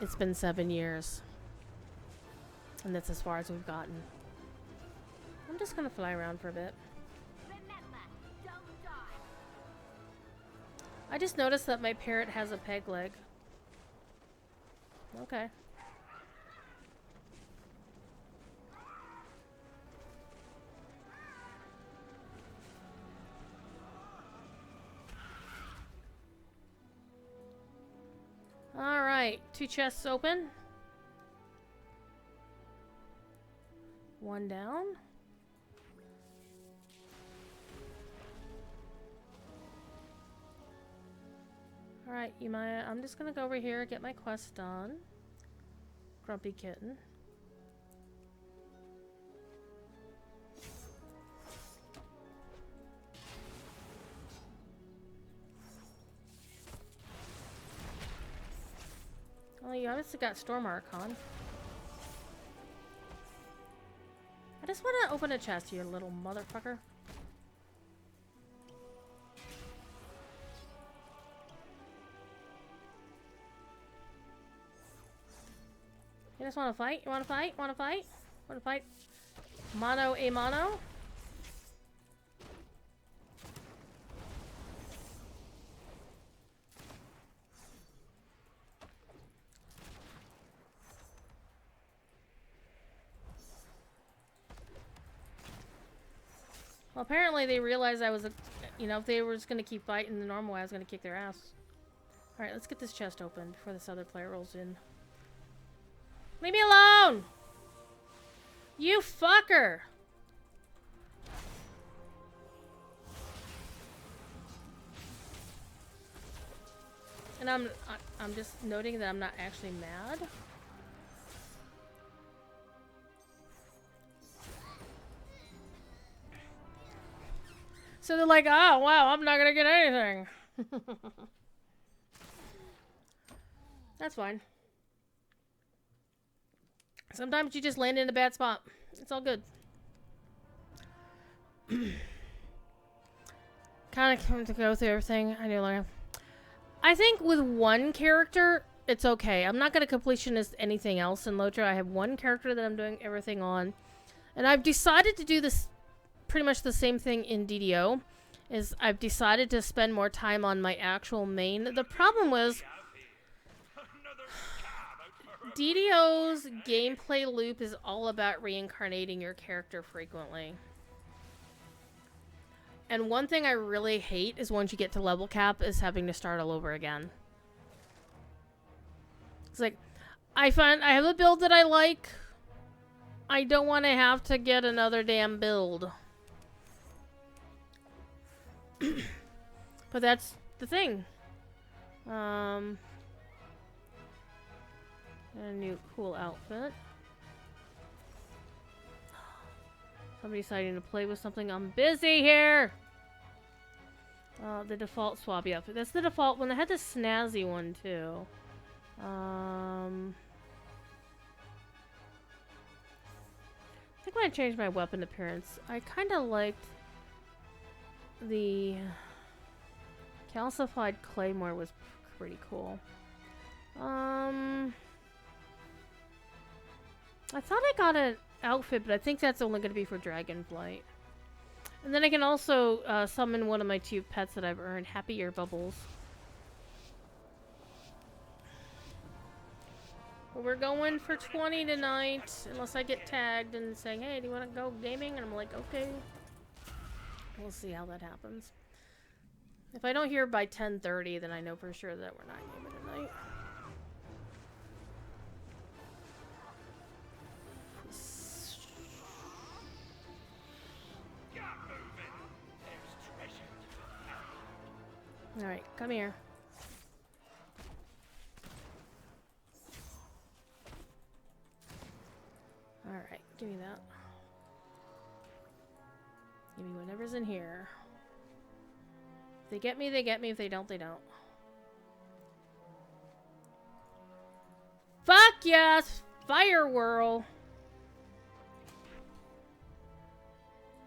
It's been 7 years, and that's as far as we've gotten. I'm just gonna fly around for a bit. Remember, don't die. I just noticed that my parrot has a peg leg. Okay. Alright, 2 chests open. 1 down. Alright, I'm just gonna go over here, get my quest done. Grumpy kitten. Oh, you obviously got Storm Archon. I just want to open a chest, you little motherfucker. You just want to fight? You want to fight? Want to fight? Want to fight? Mono a mono? Well, apparently they realized I was if they were just going to keep fighting the normal way, I was going to kick their ass. Alright, let's get this chest open before this other player rolls in. Leave me alone! You fucker! And I'm just noting that I'm not actually mad. So they're like, oh wow, I'm not gonna get anything. That's fine. Sometimes you just land in a bad spot. It's all good. Kind of come to go through everything. I do like. I think with one character, it's okay. I'm not going to completionist anything else in Lotra. I have one character that I'm doing everything on. And I've decided to do this pretty much the same thing in DDO. is I've decided to spend more time on my actual main. The problem was Another scab out for her. DDO's gameplay loop is all about reincarnating your character frequently. And one thing I really hate is once you get to level cap is having to start all over again. It's like, I have a build that I like. I don't want to have to get another damn build. But that's the thing. A new cool outfit. Somebody deciding to play with something. I'm busy here! The default swabby outfit. That's the default one. I had the snazzy one too. I think when I changed my weapon appearance, I kind of liked the calcified claymore was pretty cool. I thought I got an outfit, but I think that's only going to be for Dragonflight. And then I can also summon one of my 2 pets that I've earned, Happy Ear Bubbles. But we're going for 20 tonight, unless I get tagged and saying, hey, do you want to go gaming? And I'm like, okay. We'll see how that happens. If I don't hear by 10:30, then I know for sure that we're not gaming tonight. Get moving. There's treasure to be found. Alright, come here. Alright, give me that. Give me whatever's in here. If they get me, they get me. If they don't, they don't. Fuck yes! Fire whirl!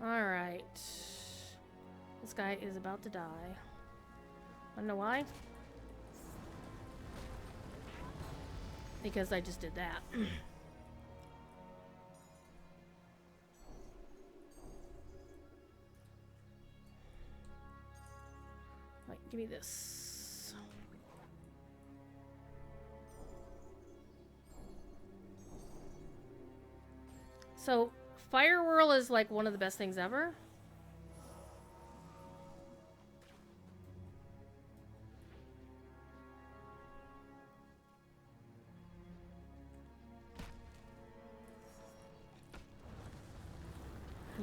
Alright. This guy is about to die. Wanna know why? Because I just did that. Right, give me this. So, Fire Whirl is like one of the best things ever.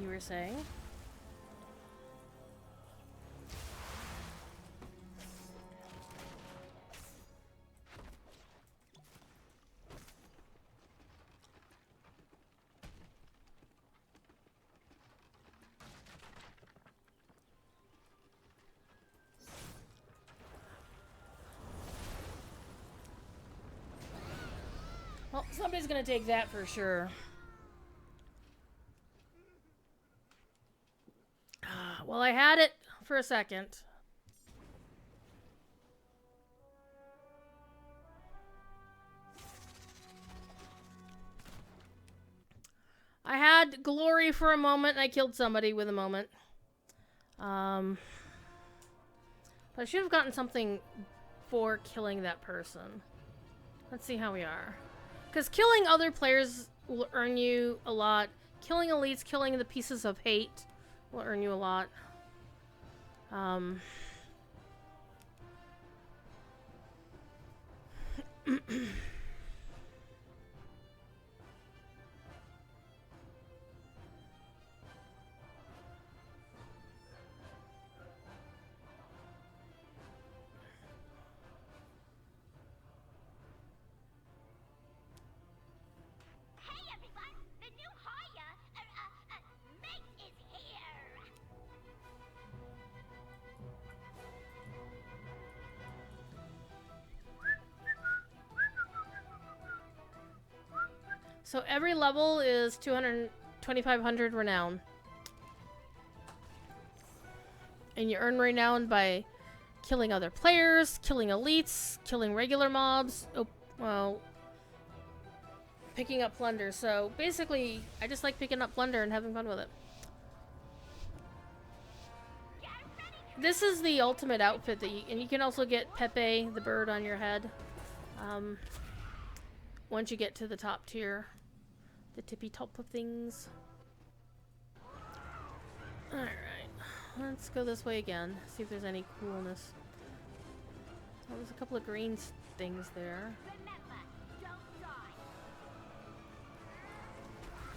You were saying? Well, somebody's gonna take that for sure. Well, I had it for a second. I had glory for a moment, and I killed somebody with a moment. But I should have gotten something for killing that person. Let's see how we are. Because killing other players will earn you a lot. Killing elites, killing the pieces of hate will earn you a lot. Hey everyone, the new hire, mate is here. So every level is 2,500 renown. And you earn renown by killing other players, killing elites, killing regular mobs. Oh, well, picking up plunder. So basically, I just like picking up plunder and having fun with it. Get ready This is the ultimate outfit that and you can also get Pepe, the bird, on your head. Once you get to the top tier, the tippy top of things. Alright, let's go this way again, see if there's any coolness. Oh, there's a couple of green things there. Remember, don't die.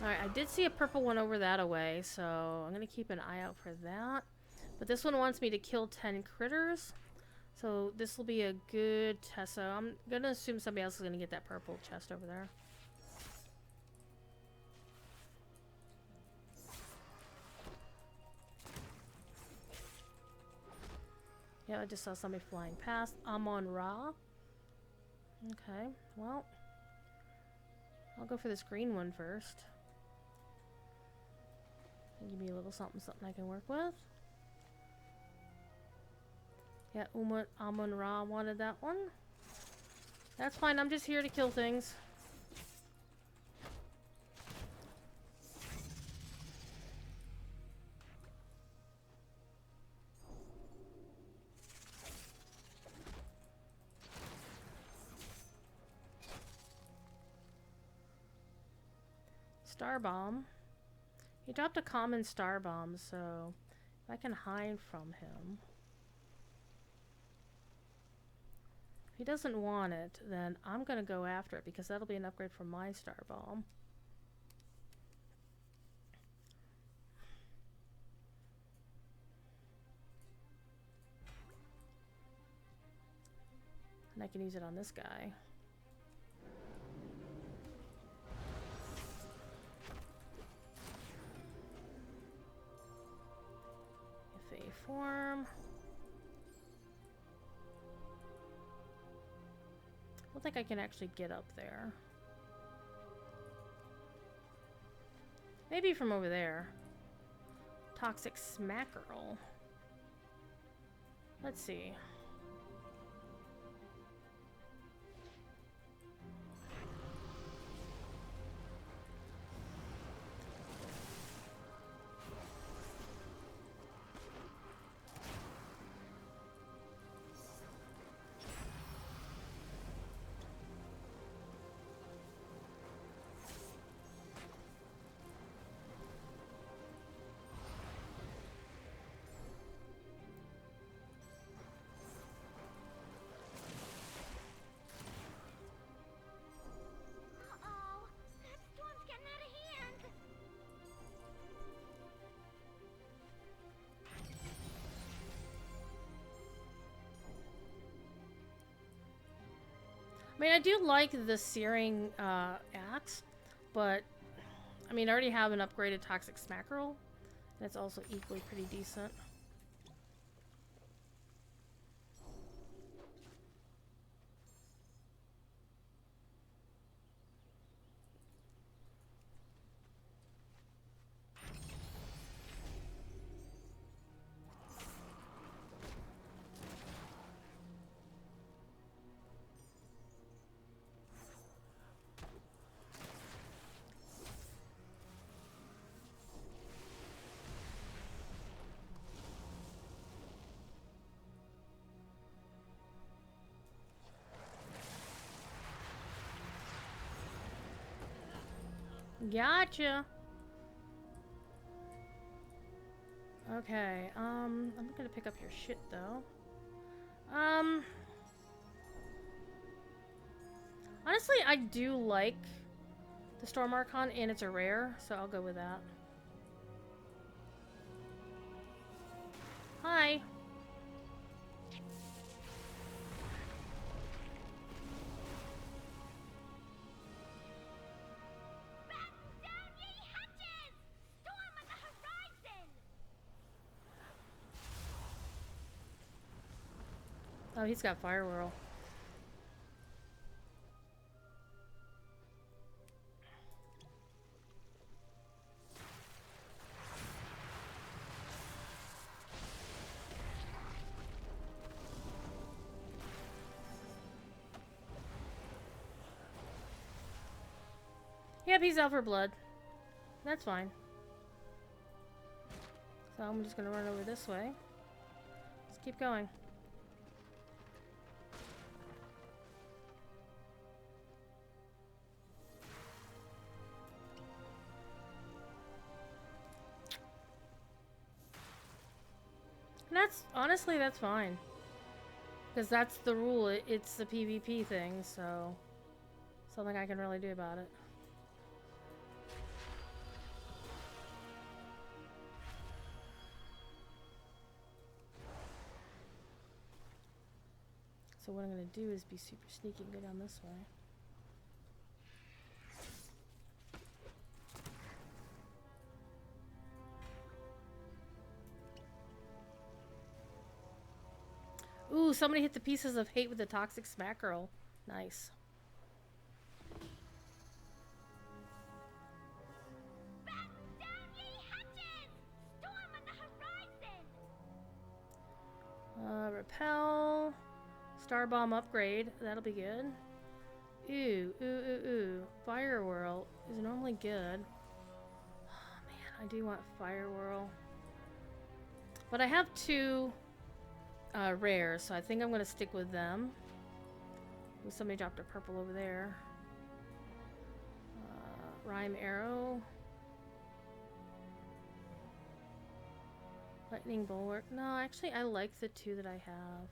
Alright, I did see a purple one over that away, so I'm gonna keep an eye out for that. But this one wants me to kill 10 critters, so this will be a good test. So I'm gonna assume somebody else is gonna get that purple chest over there. Yeah, I just saw somebody flying past. Amon-Ra. Okay, well, I'll go for this green one first. Give me a little something I can work with. Yeah, Amon-Ra wanted that one. That's fine, I'm just here to kill things. Star Bomb. He dropped a common Star Bomb, so if I can hide from him. If he doesn't want it, then I'm gonna go after it because that'll be an upgrade from my Star Bomb. And I can use it on this guy. Form. I don't think I can actually get up there. Maybe from over there. Toxic Smackerel. Let's see. Uh-oh, that storm's getting out of hand. I mean, I do like the Searing axe, but I mean, I already have an upgraded Toxic Smackerel, and it's also equally pretty decent. Gotcha. Okay, I'm not gonna pick up your shit though. Honestly, I do like the Storm Archon, and it's a rare, so I'll go with that. Hi. Batten down ye hatches! Storm on the horizon! Oh, he's got Fire Whirl. Yep, he's out for blood. That's fine. So I'm just gonna run over this way. keep going. And that's, honestly, that's fine. Because that's the rule. It's the PvP thing, so something I can really do about it. So what I'm going to do is be super sneaky and go down this way. Ooh, somebody hit the pieces of hate with the toxic smack girl. Nice. Batten down ye hatches! Storm on the horizon! Repel. Star bomb upgrade. That'll be good. Ooh, ooh, ooh, ooh. Fire whirl is normally good. Oh, man, I do want fire whirl. But I have two rares, so I think I'm going to stick with them. Ooh, somebody dropped a purple over there. Rhyme arrow. Lightning bulwark. No, actually, I like the two that I have.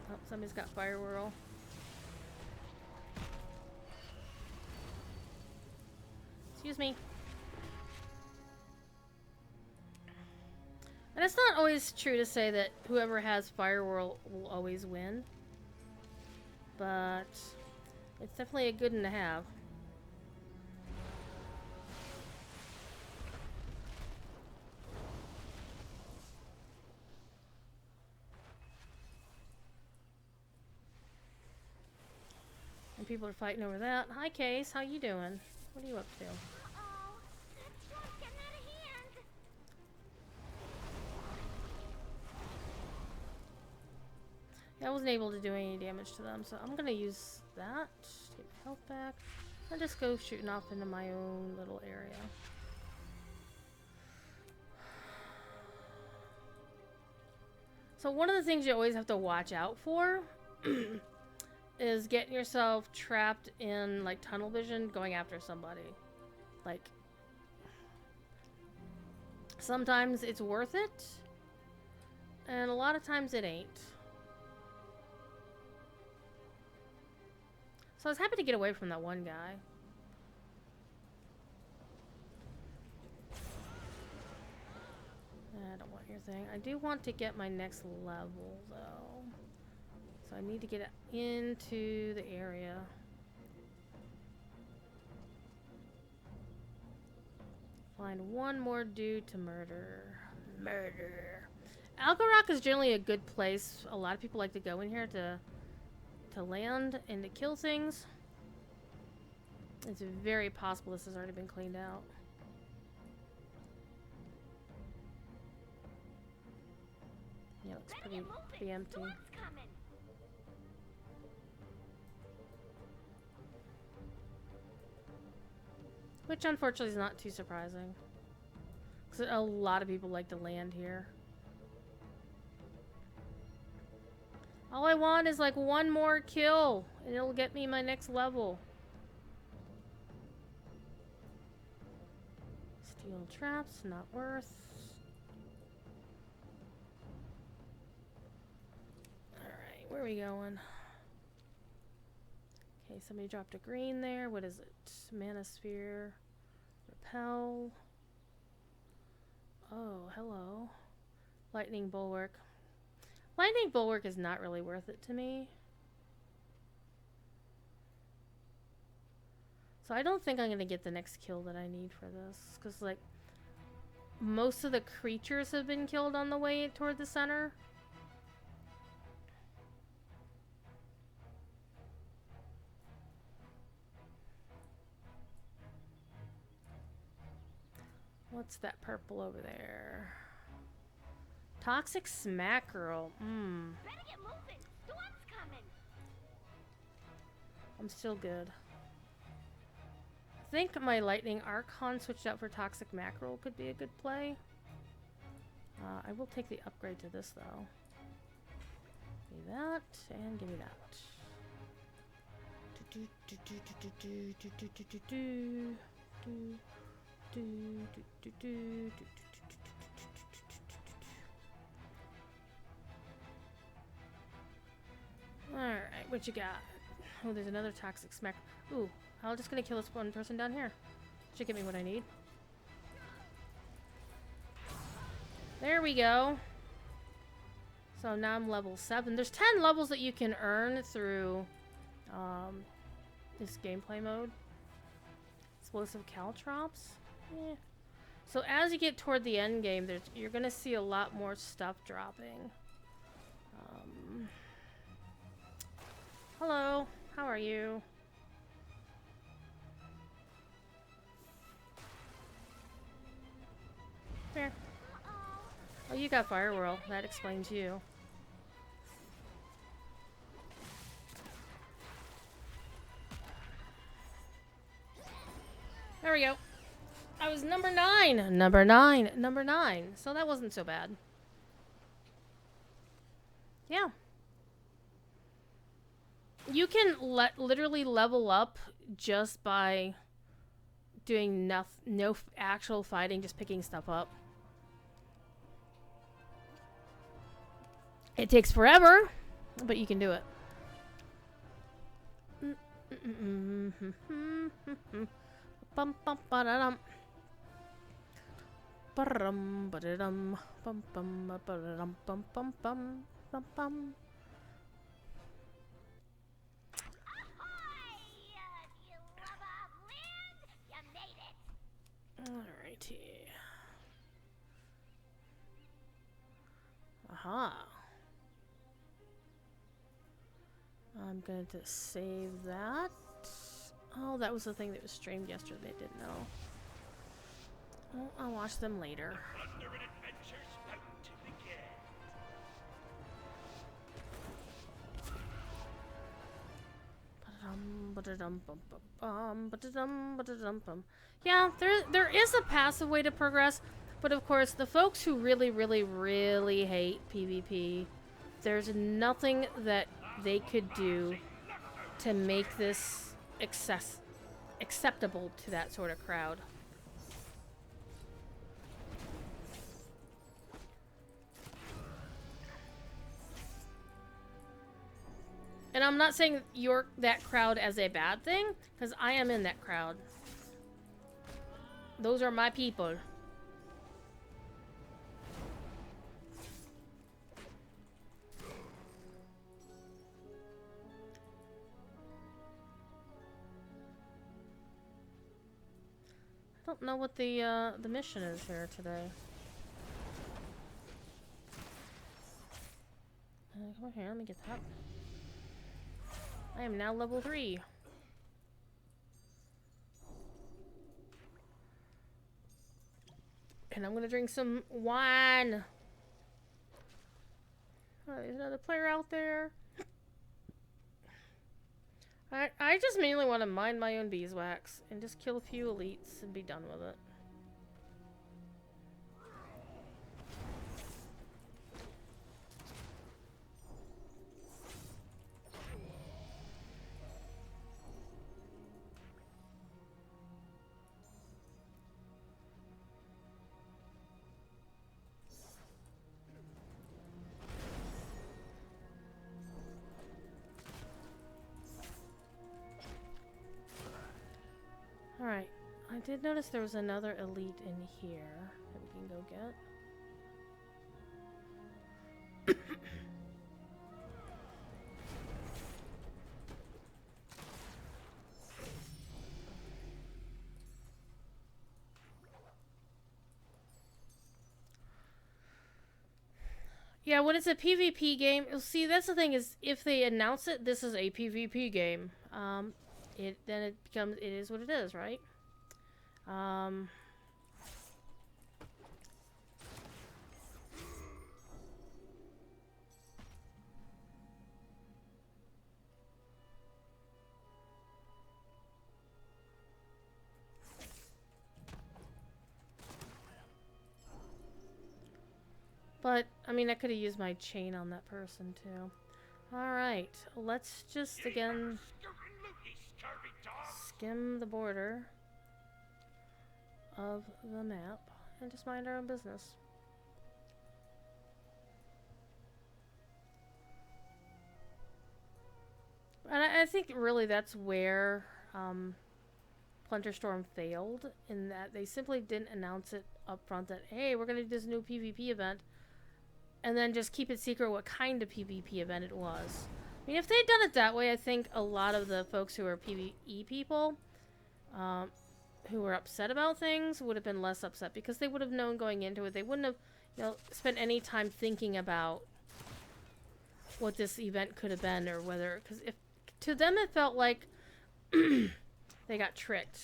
Oh, somebody's got fire whirl. Excuse me. And it's not always true to say that whoever has fire whirl will always win. But it's definitely a good one to have. And people are fighting over that. Hi, Case. How you doing? What are you up to? Uh-oh. That storm's getting out of hand. Yeah, I wasn't able to do any damage to them, so I'm gonna use that. Take my health back. And just go shooting off into my own little area. So one of the things you always have to watch out for is getting yourself trapped in like tunnel vision going after somebody. Like, sometimes it's worth it, and a lot of times it ain't. So I was happy to get away from that one guy. I don't want your thing. I do want to get my next level, though. So I need to get into the area. Find one more dude to murder. Murder. Algarok is generally a good place. A lot of people like to go in here to land and to kill things. It's very possible this has already been cleaned out. Yeah, it looks pretty empty. Storm's coming. Which unfortunately is not too surprising. Because a lot of people like to land here. All I want is like one more kill, and it'll get me my next level. Steel traps, not worth. Alright, where are we going? Okay, somebody dropped a green there. What is it? Mana sphere. Repel. Oh, hello. Lightning bulwark. Lightning bulwark is not really worth it to me. So I don't think I'm going to get the next kill that I need for this. Because, like, most of the creatures have been killed on the way toward the center. What's that purple over there? Toxic smack girl. Better get moving. Storm's I'm still good. I think my Lightning Archon switched out for Toxic Mackerel could be a good play. I will take the upgrade to this though. Give me that, and give me that. Alright, what you got? Oh, there's another Toxic Smack. Ooh, I'm just gonna kill this one person down here. Should give me what I need. There we go. So now I'm level 7. There's 10 levels that you can earn through this gameplay mode. Explosive Caltrops. Yeah. So as you get toward the end game, you're gonna see a lot more stuff dropping. Hello, how are you? Here. Oh, you got Fire Whirl. That explains you. There we go. I was number 9. Number 9. Number 9. So that wasn't so bad. Yeah. You can literally level up just by doing no actual fighting, just picking stuff up. It takes forever, but you can do it. Bum bum ba-da-dum. Ba-da-dum ba-da-dum. Bum bum ba-da-dum bum bum bum bum bum. You love of land, you made it. Alrighty. Aha. I'm going to save that. Oh, that was the thing that was streamed yesterday. Didn't know. Well, I'll watch them later. Plunder and adventures about to begin. Yeah, there is a passive way to progress, but of course, the folks who really hate PvP, there's nothing that they could do to make this acceptable to that sort of crowd. And I'm not saying that crowd as a bad thing, because I am in that crowd. Those are my people. I don't know what the mission is here today. Come on here, let me get that. I am now level 3. And I'm gonna drink some wine. Oh, there's another player out there. I just mainly want to mine my own beeswax and just kill a few elites and be done with it. Alright, I did notice there was another elite in here that we can go get. Yeah, when it's a PvP game, you'll see that's the thing is if they announce it, this is a PvP game. Then it becomes, it is what it is, right? But, I mean, I could have used my chain on that person, too. Alright, let's just, again, skim the border of the map and just mind our own business. And I think really that's where Plunder Storm failed, in that they simply didn't announce it up front that, hey, we're going to do this new PvP event, and then just keep it secret what kind of PvP event it was. I mean, if they'd done it that way, I think a lot of the folks who are PvE people, who were upset about things, would have been less upset, because they would have known going into it. They wouldn't have, you know, spent any time thinking about what this event could have been, or whether, because if to them it felt like they got tricked.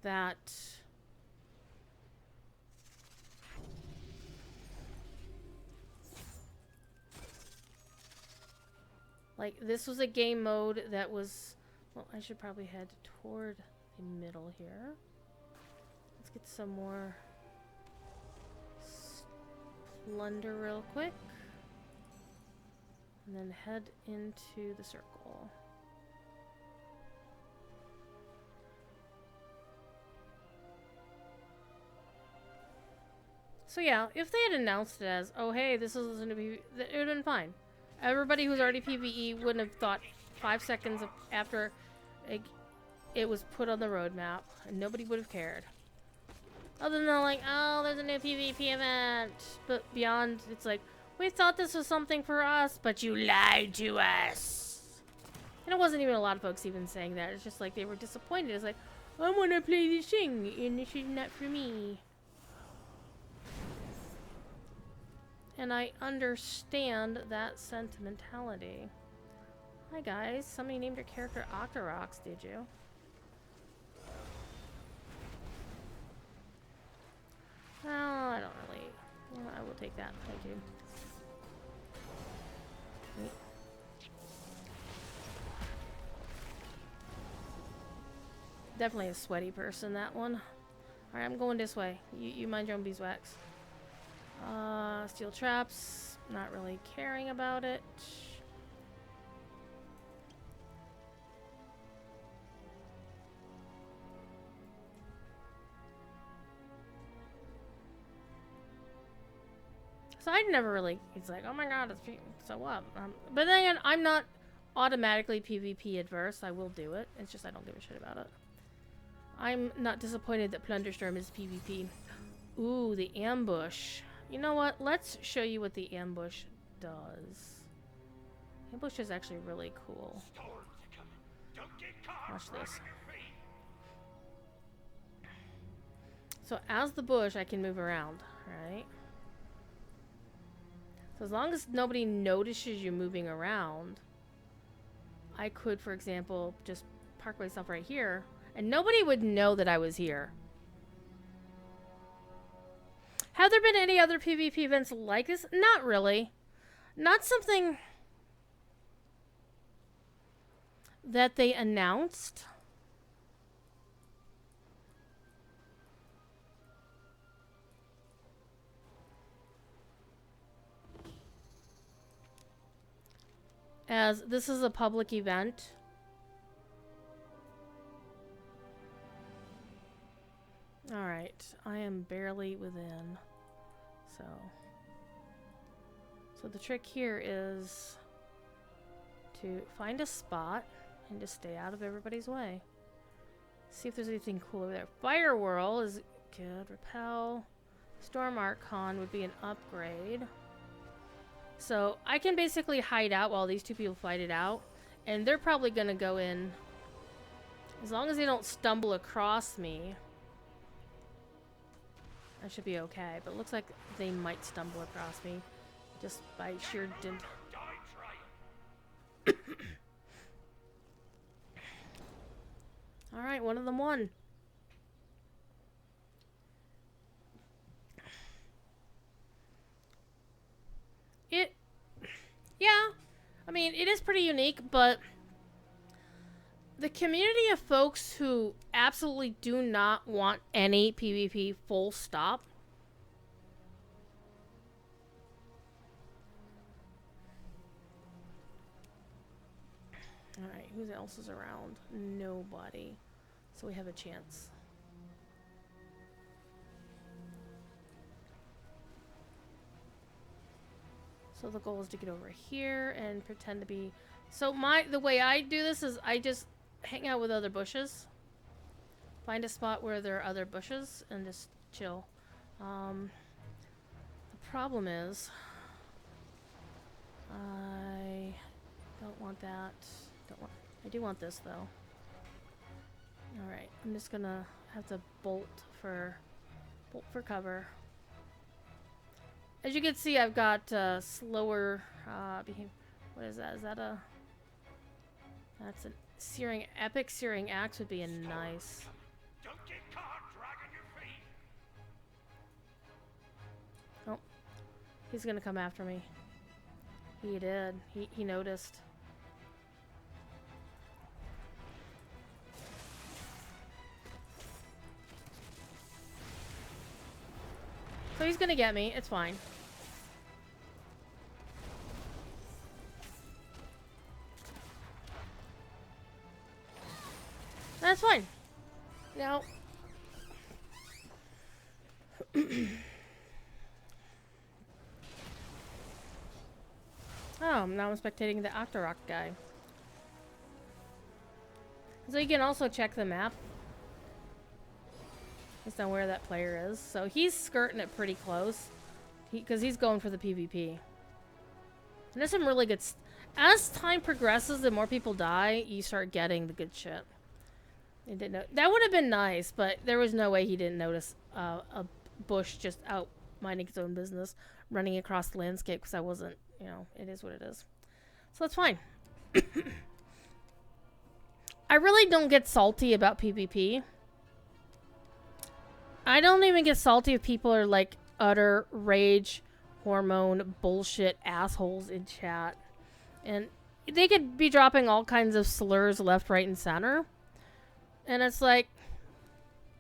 That like this was a game mode that was, well, I should probably head toward the middle here. Let's get some more plunder real quick. And then head into the circle. So yeah, if they had announced it as, oh hey, this is going to be, it would have been fine. Everybody who's already PvE wouldn't have thought 5 seconds after it was put on the roadmap, and nobody would have cared. Other than like, oh, there's a new PvP event. But beyond, it's like, we thought this was something for us, but you lied to us. And it wasn't even a lot of folks even saying that. It's just like they were disappointed. It's like, I want to play this thing, and this is not for me. And I understand that sentimentality. Hi guys, somebody named your character Octorox, did you? Well, I don't really. Well, I will take that, thank you. Definitely a sweaty person, that one. Alright, I'm going this way. You mind your own beeswax. Steel traps. Not really caring about it. So I never really, it's like, oh my god, it's so what? But then again, I'm not automatically PvP adverse. I will do it. It's just I don't give a shit about it. I'm not disappointed that Plunderstorm is PvP. Ooh, the ambush. You know what? Let's show you what the ambush does. Ambush is actually really cool. Watch this. So as the bush, I can move around, right? So as long as nobody notices you moving around, I could, for example, just park myself right here, and nobody would know that I was here. Have there been any other PvP events like this? Not really. Not something that they announced. As this is a public event. Alright, I am barely within. So the trick here is to find a spot and just stay out of everybody's way. See if there's anything cool over there. Fire Whirl is good. Repel. Storm Archon would be an upgrade. So I can basically hide out while these two people fight it out. And they're probably going to go in. As long as they don't stumble across me, I should be okay. But it looks like they might stumble across me just by sheer dint. Alright, one of them won. Yeah, I mean, it is pretty unique, but the community of folks who absolutely do not want any PvP full stop. Alright, who else is around? Nobody. So we have a chance. So the goal is to get over here and pretend to be... So the way I do this is I just hang out with other bushes. Find a spot where there are other bushes and just chill. The problem is... I don't want that. I do want this though. Alright, I'm just gonna have to bolt for cover. As you can see, I've got slower behavior. What is that? Is that a... That's a epic searing axe would be a nice... Don't get caught dragging your feet. Oh. He's gonna come after me. He did. He noticed. So he's gonna get me. It's fine. That's fine. Now... Oh, now I'm spectating the Octorok guy. So you can also check the map. Based on where that player is. So he's skirting it pretty close. Because he's going for the PvP. And there's some really good... As time progresses, the more people die, you start getting the good shit. He didn't know. That would have been nice, but there was no way he didn't notice a bush just out minding its own business, running across the landscape, because I wasn't, you know, it is what it is. So that's fine. I really don't get salty about PvP. I don't even get salty if people are like utter rage hormone bullshit assholes in chat. And they could be dropping all kinds of slurs left, right, and center. And it's like,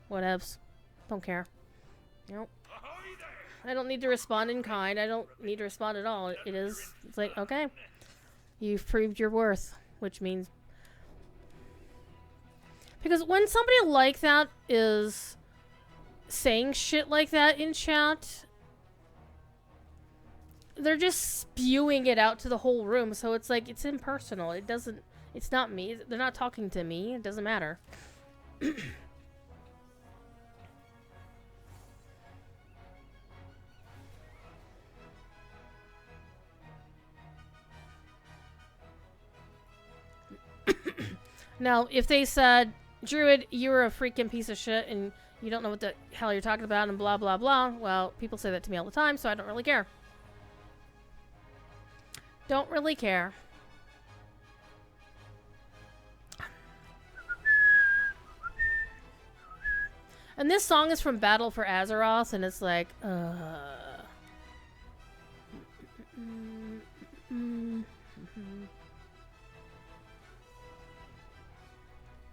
whatevs. Don't care. You know, I don't need to respond in kind. I don't need to respond at all. It's like, okay. You've proved your worth. Which means... Because when somebody like that is saying shit like that in chat, they're just spewing it out to the whole room. So it's like, it's impersonal. It doesn't... It's not me. They're not talking to me. It doesn't matter. Now, if they said, Druid, you're a freaking piece of shit and you don't know what the hell you're talking about and blah, blah, blah, well, people say that to me all the time, so I don't really care. Don't really care. And this song is from Battle for Azeroth, and it's like,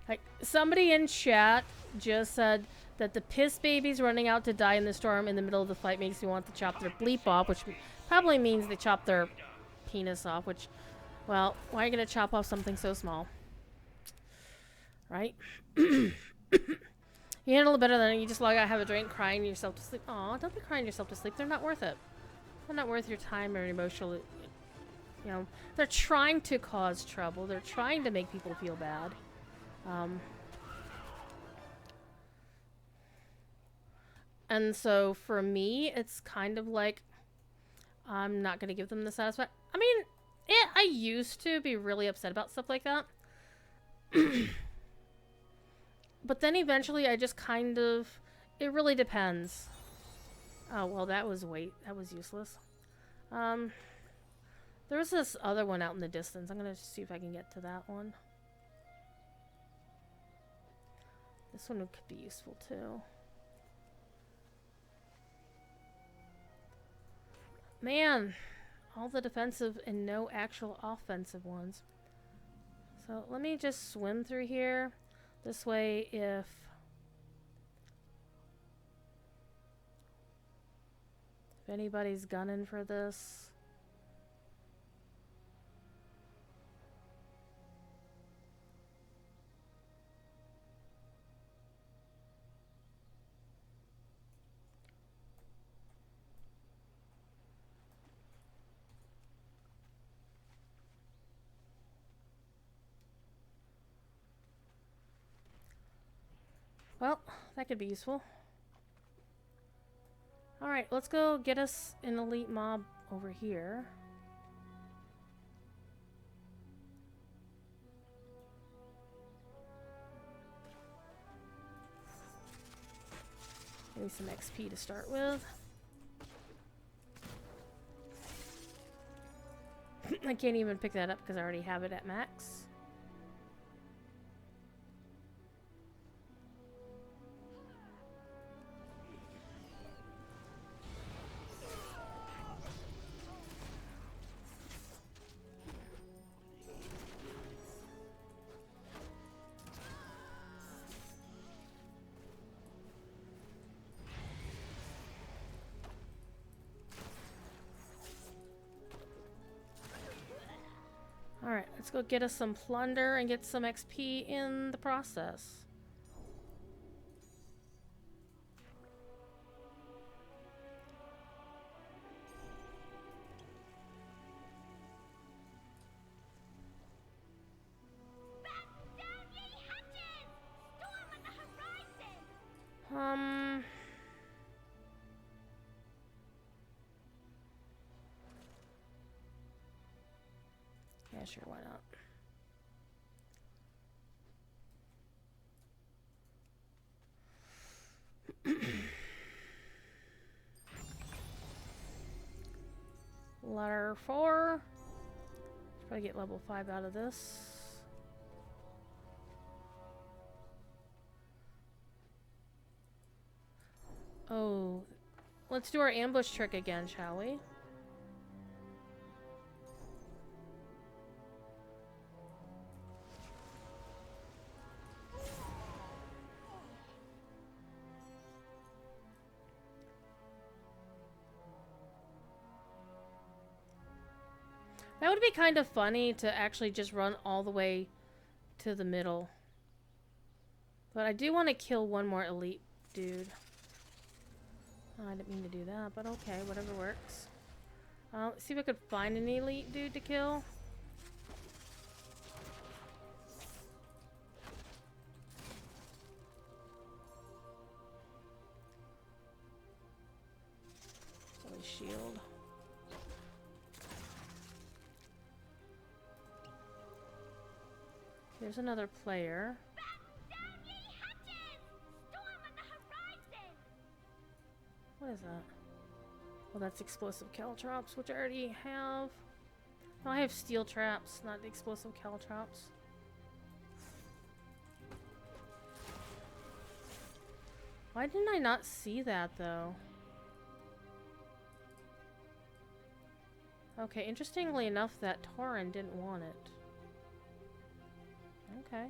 Like, somebody in chat just said that the piss babies running out to die in the storm in the middle of the fight makes me want to chop their bleep off, which probably means they chop their penis off, which, well, why are you going to chop off something so small? Right? You handle it better than you just log out, have a drink, crying yourself to sleep. Aw, don't be crying yourself to sleep. They're not worth it. They're not worth your time or emotional... You know, they're trying to cause trouble. They're trying to make people feel bad. And so for me, it's kind of like I'm not going to give them the satisfaction. I mean, I used to be really upset about stuff like that. But then eventually I just kind of... It really depends. Oh, well, that was useless. There was this other one out in the distance. I'm going to see if I can get to that one. This one could be useful too. Man, all the defensive and no actual offensive ones. So let me just swim through here. This way, if anybody's gunning for this. Well, that could be useful. Alright, let's go get us an elite mob over here. Maybe some XP to start with. I can't even pick that up because I already have it at max. Alright, let's go get us some plunder and get some XP in the process. Back down, ye hatches! Storm on the horizon! Yeah, sure, why not? Letter 4. Should probably get level 5 out of this. Oh, let's do our ambush trick again, shall we? That would be kind of funny to actually just run all the way to the middle. But I do want to kill one more elite dude. Oh, I didn't mean to do that, but okay, whatever works. Let's see if I could find an elite dude to kill. Holy shield. Here's another player. Back down, ye hatches! Storm on the horizon! What is that? Well, that's explosive caltrops, which I already have. No, I have steel traps, not the explosive caltrops. Why didn't I not see that, though? Okay, interestingly enough, that Tauren didn't want it. Okay.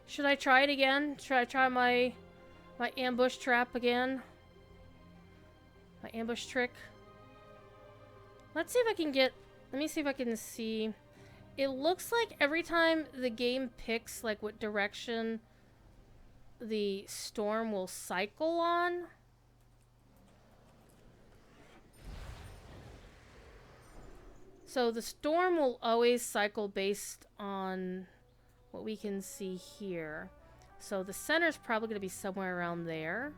Should I try it again? Should I try my ambush trap again? My ambush trick? Let's see if I can get... Let me see if I can see... It looks like every time the game picks like what direction the storm will cycle on. So the storm will always cycle based on what we can see here. So the center's probably going to be somewhere around there.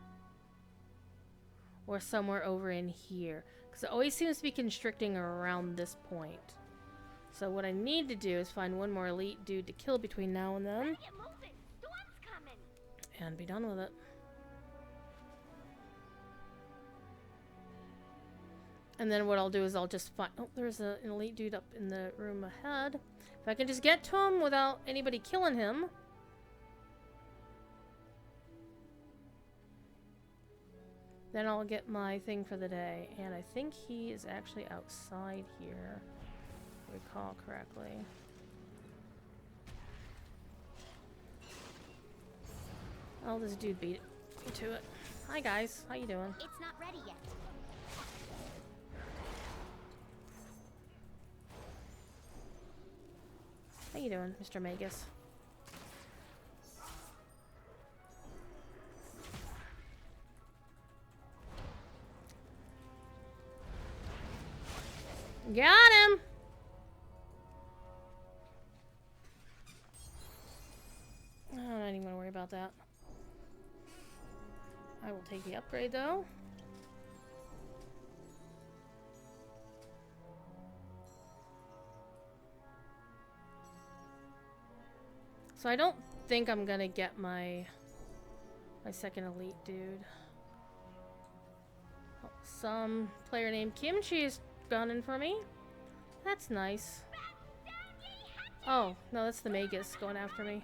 Or somewhere over in here. Because it always seems to be constricting around this point. So what I need to do is find one more elite dude to kill between now and then. Get moving! Storm's coming! And be done with it. And then what I'll do is I'll just find... Oh, there's an elite dude up in the room ahead. If I can just get to him without anybody killing him... then I'll get my thing for the day. And I think he is actually outside here, if I recall correctly. Oh, this dude beat me to it. Hi guys, how you doing? It's not ready yet. How you doing, Mr. Magus? Got him! I'm not even gonna worry about that. I will take the upgrade though. So I don't think I'm gonna get my second elite dude. Oh, some player named Kimchi is gunning for me. That's nice. Oh, no, that's the Magus going after me.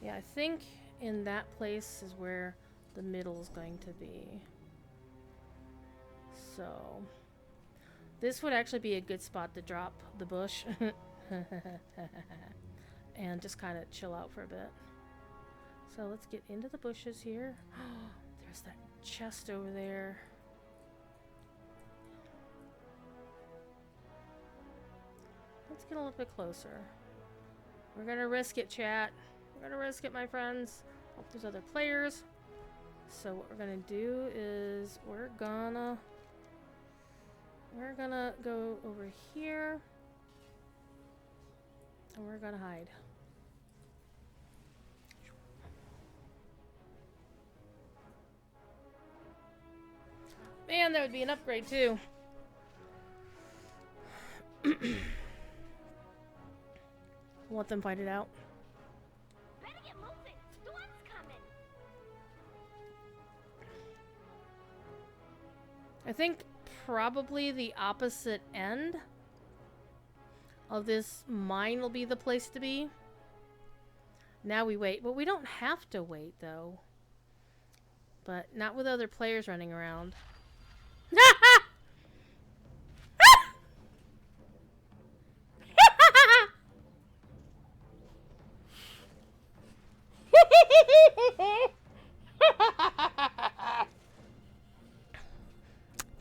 Yeah, I think in that place is where the middle is going to be. So, this would actually be a good spot to drop the bush. And just kind of chill out for a bit. So let's get into the bushes here. There's that chest over there. Let's get a little bit closer. We're gonna risk it, chat. We're gonna risk it, my friends. Hope there's other players. So what we're gonna do is we're gonna go over here and we're gonna hide. Man, that would be an upgrade too. Let them fight it out. Better get moving. Storm's coming. I think probably the opposite end of this mine will be the place to be. Now we wait. But we don't have to wait, though. But not with other players running around.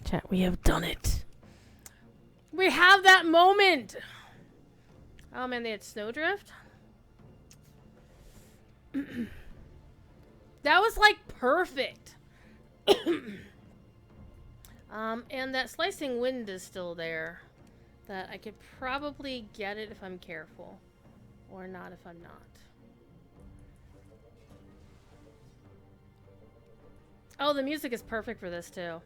Chat, we have done it. We have that moment. Oh man, they had snowdrift. That was like perfect. And that slicing wind is still there. That I could probably get it if I'm careful. Or not if I'm not. Oh, the music is perfect for this too.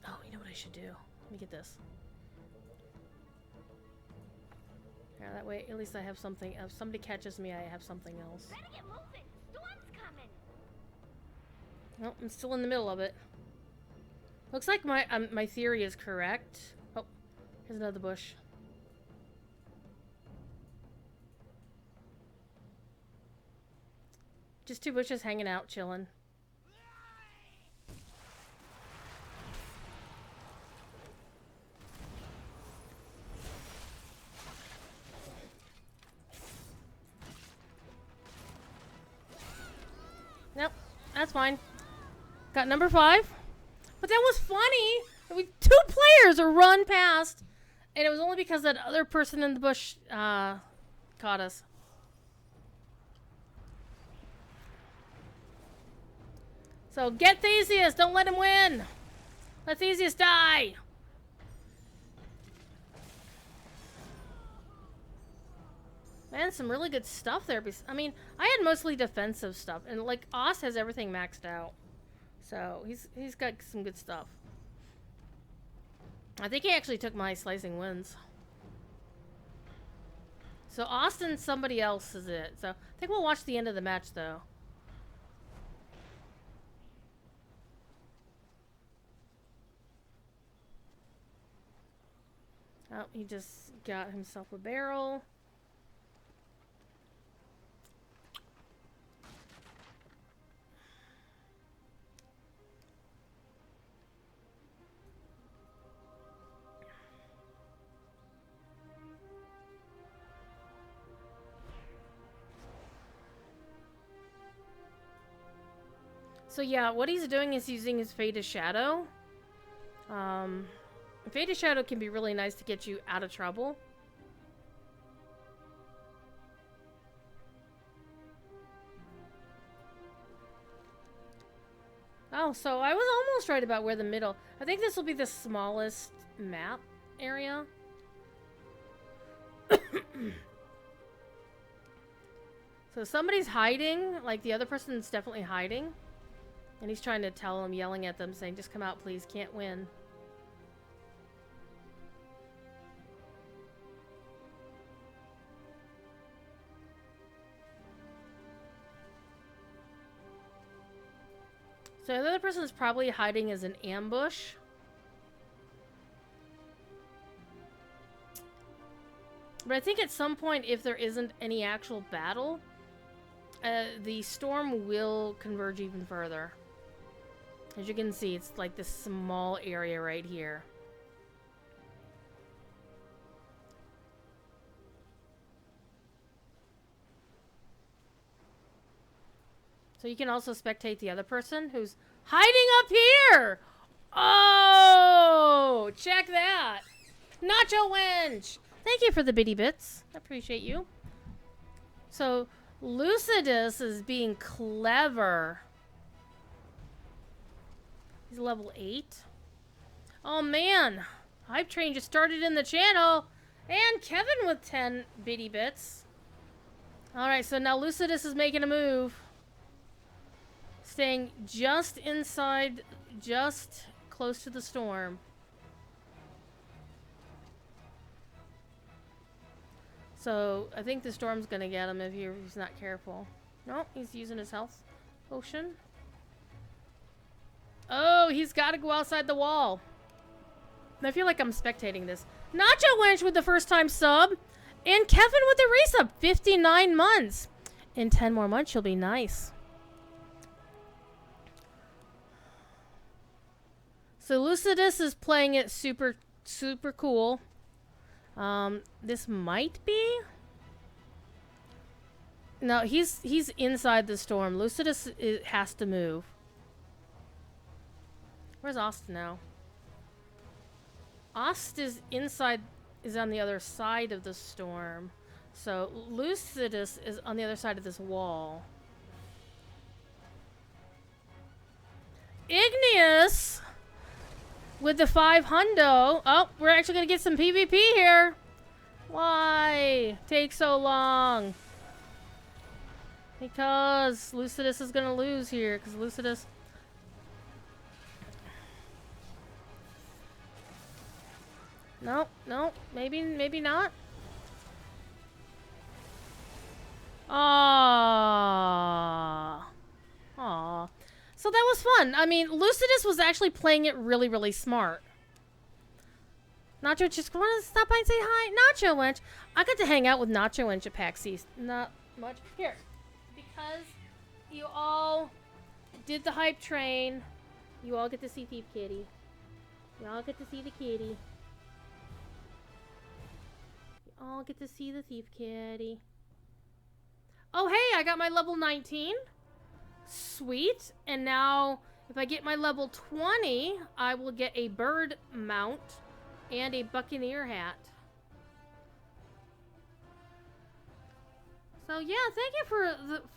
Oh, you know what I should do? Let me get this. Yeah, that way at least I have something. If somebody catches me, I have something else. Better get moving. Storm's coming. Nope, I'm still in the middle of it. Looks like my theory is correct. Oh, here's another bush. Just two bushes hanging out, chilling. Nope, that's fine. Got number 5. But that was funny. 2 players are run past. And it was only because that other person in the bush caught us. So get Theseus. Don't let him win. Let Theseus die. Man, some really good stuff there. I mean, I had mostly defensive stuff. And, like, Oz has everything maxed out. So he's got some good stuff. I think he actually took my slicing winds. So Austin, somebody else is it. So I think we'll watch the end of the match though. Oh, he just got himself a barrel. So yeah, what he's doing is using his Faded Shadow. Faded Shadow can be really nice to get you out of trouble. Oh, so I was almost right about where the middle... I think this will be the smallest map area. So somebody's hiding. Like, the other person's definitely hiding. And he's trying to tell them, yelling at them, saying, just come out, please. Can't win. So the other person is probably hiding as an ambush. But I think at some point, if there isn't any actual battle, the storm will converge even further. As you can see, it's like this small area right here. So you can also spectate the other person who's hiding up here! Oh! Check that! Nacho Wench! Thank you for the bitty bits. I appreciate you. So, Lucidus is being clever. He's level 8. Oh man! Hype Train just started in the channel! And Kevin with 10 bitty bits. Alright, so now Lucidus is making a move. Staying just inside, just close to the storm. So, I think the storm's gonna get him if he's not careful. No, he's using his health potion. Oh, he's gotta go outside the wall. I feel like I'm spectating this. Nacho Wench with the first time sub. And Kevin with the resub. 59 months. In 10 more months, she'll be nice. So Lucidus is playing it super cool. This might be... No, he's inside the storm. Lucidus has to move. Where's Ost now? Ost is inside, is on the other side of the storm. So Lucidus is on the other side of this wall. Igneous with the 5 hundo. Oh, we're actually gonna get some PvP here. Why take so long? Because Lucidus is gonna lose here. Because Lucidus. No, no, maybe not. Aww. Aww. So that was fun. I mean, Lucidus was actually playing it really, really smart. Nacho, just want to stop by and say hi. Nacho Wench. I got to hang out with Nacho Wench at PAX East. Not much. Here. Because you all did the hype train, you all get to see Thief Kitty. You all get to see the kitty. You all get to see the Thief Kitty. Oh, hey, I got my level 19. Sweet. And now, if I get my level 20, I will get a bird mount and a buccaneer hat. So yeah, thank you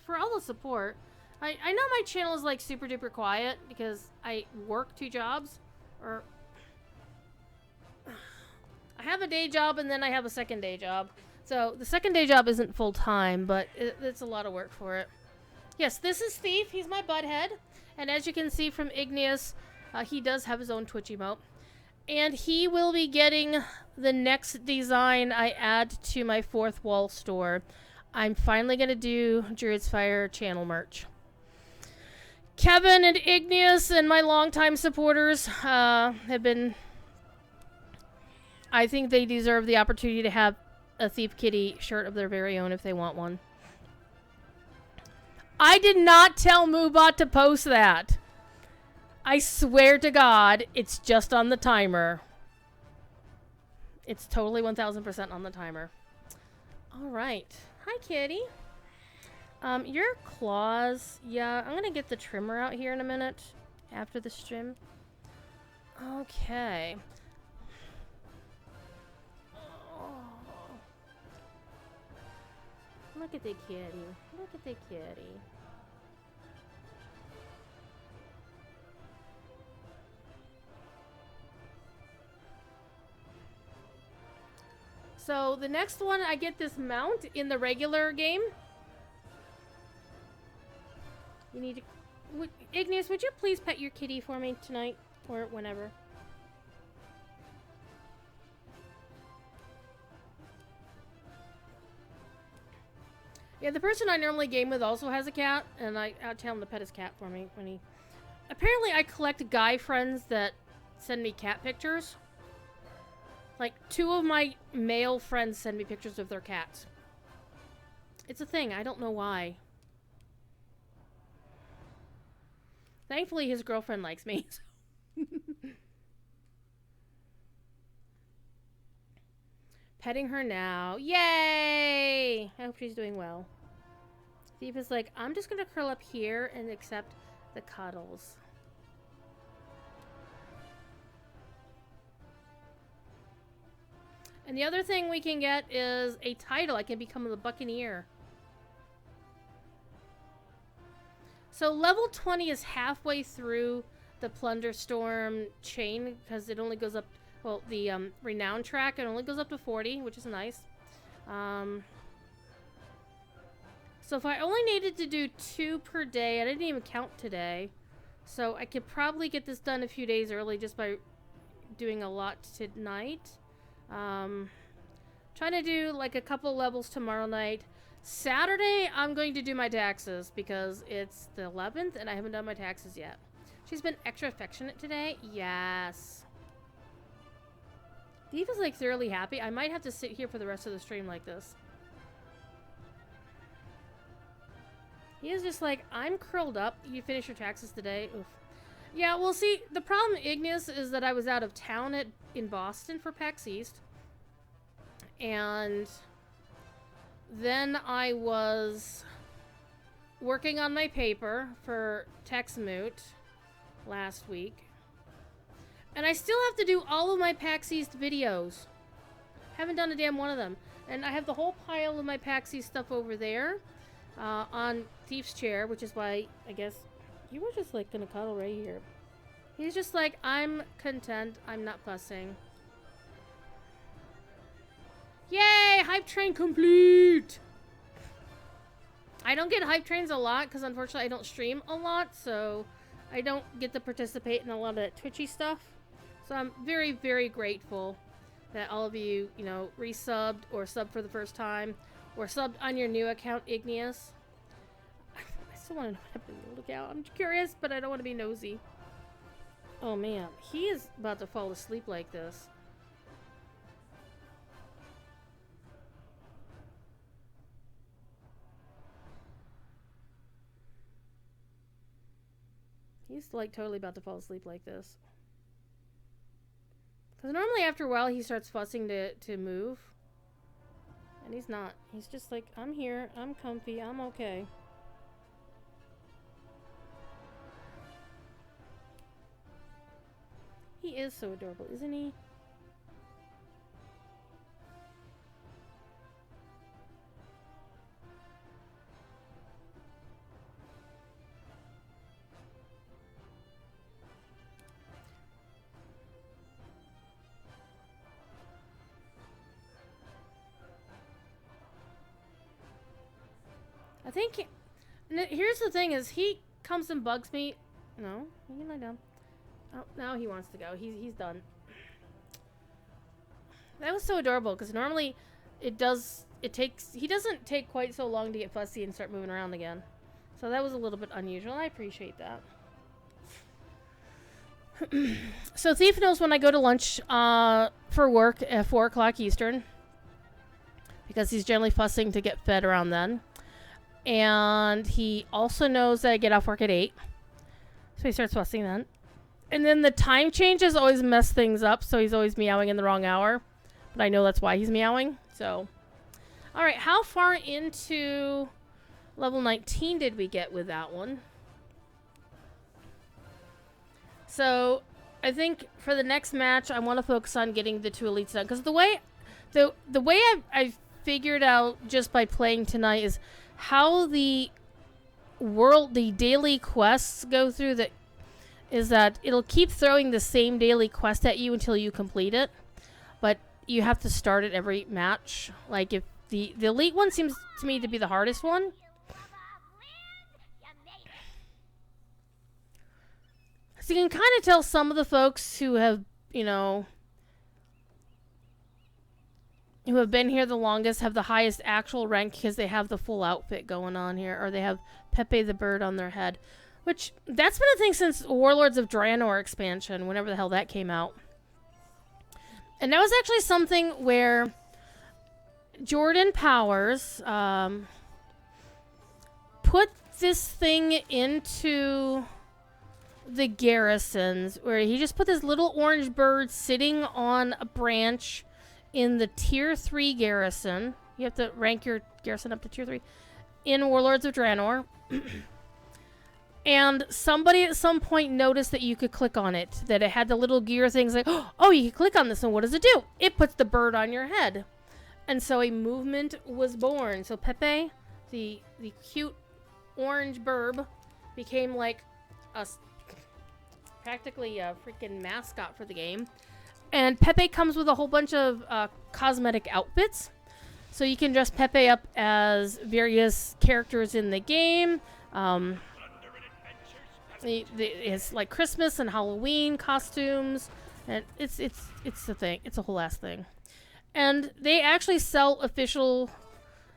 for all the support. I know my channel is like super duper quiet because I work 2 jobs, or I have a day job and then I have a second day job. So the second day job isn't full time, but it's a lot of work for it. Yes, this is Thief. He's my butthead. And as you can see from Igneous, he does have his own Twitch emote. And he will be getting the next design I add to my Fourth Wall store. I'm finally going to do Druid's Fire channel merch. Kevin and Igneous and my longtime supporters have been... I think they deserve the opportunity to have a Thief Kitty shirt of their very own if they want one. I did not tell Moobot to post that. I swear to God, it's just on the timer. It's totally 1000% on the timer. Alright. Hi, kitty. Your claws. Yeah, I'm gonna get the trimmer out here in a minute. After the stream. Okay. Look at the kitty. Look at the kitty. So the next one, I get this mount in the regular game. You need to... Igneous, would you please pet your kitty for me tonight? Or whenever? Yeah, the person I normally game with also has a cat, and I tell him to pet his cat for me when he... Apparently I collect guy friends that send me cat pictures. Like, 2 of my male friends send me pictures of their cats. It's a thing, I don't know why. Thankfully his girlfriend likes me. Petting her now. Yay! I hope she's doing well. Thief is like, I'm just gonna curl up here and accept the cuddles. And the other thing we can get is a title. I can become the Buccaneer. So level 20 is halfway through the Plunder Storm chain because it only goes up... Well, the Renown track, it only goes up to 40, which is nice. So if I only needed to do 2 per day, I didn't even count today. So I could probably get this done a few days early just by doing a lot tonight. Trying to do like a couple levels tomorrow night. Saturday, I'm going to do my taxes because it's the 11th and I haven't done my taxes yet. She's been extra affectionate today. Yes. Thief is like thoroughly happy. I might have to sit here for the rest of the stream like this. He is just like, I'm curled up. You finish your taxes today. Oof. Yeah, well, see, the problem, Igneous, is that I was out of town in Boston for PAX East. And then I was working on my paper for TextMoot last week. And I still have to do all of my PAX East videos. Haven't done a damn one of them. And I have the whole pile of my PAX East stuff over there on Thief's chair, which is why, I guess, you were just like gonna cuddle right here. He's just like, I'm content. I'm not fussing. Yay! Hype train complete! I don't get hype trains a lot because unfortunately I don't stream a lot, so I don't get to participate in a lot of that Twitchy stuff. So I'm very, very grateful that all of you, you know, resubbed or subbed for the first time or subbed on your new account, Igneous. I still want to know what happened to Lookout. I'm curious, but I don't want to be nosy. Oh man, he is about to fall asleep like this. He's like totally about to fall asleep like this. Because normally after a while he starts fussing to move. And he's not. He's just like, I'm here, I'm comfy, I'm okay. He is so adorable, isn't he? I think... Here's the thing is, he comes and bugs me No, he can lie down. Oh, now he wants to go. He's done. That was so adorable because normally he doesn't take quite so long to get fussy and start moving around again. So that was a little bit unusual. I appreciate that. So Thief knows when I go to lunch for work at 4 o'clock Eastern because he's generally fussing to get fed around then. And he also knows that I get off work at 8. So he starts fussing then. And then the time changes always mess things up, so he's always meowing in the wrong hour. But I know that's why he's meowing. So, all right, how far into level 19 did we get with that one? So, I think for the next match, I want to focus on getting the 2 elites done. Because the way I've figured out just by playing tonight is how the daily quests go through. That is that it'll keep throwing the same daily quest at you until you complete it. But you have to start it every match. Like, if the elite one seems to me to be the hardest one. So you can kind of tell some of the folks who have, who have been here the longest have the highest actual rank because they have the full outfit going on here, or they have Pepe the Bird on their head. Which, that's been a thing since Warlords of Draenor expansion, whenever the hell that came out. And that was actually something where Jordan Powers put this thing into the garrisons, where he just put this little orange bird sitting on a branch in the tier 3 garrison. You have to rank your garrison up to tier 3 in Warlords of Draenor. And somebody at some point noticed that you could click on it, that it had the little gear things like, oh, you can click on this, and what does it do? It puts the bird on your head. And so a movement was born. So Pepe, the cute orange burb, became like practically a freaking mascot for the game. And Pepe comes with a whole bunch of cosmetic outfits. So you can dress Pepe up as various characters in the game. It's like Christmas and Halloween costumes. And it's the thing. It's a whole ass thing. And they actually sell official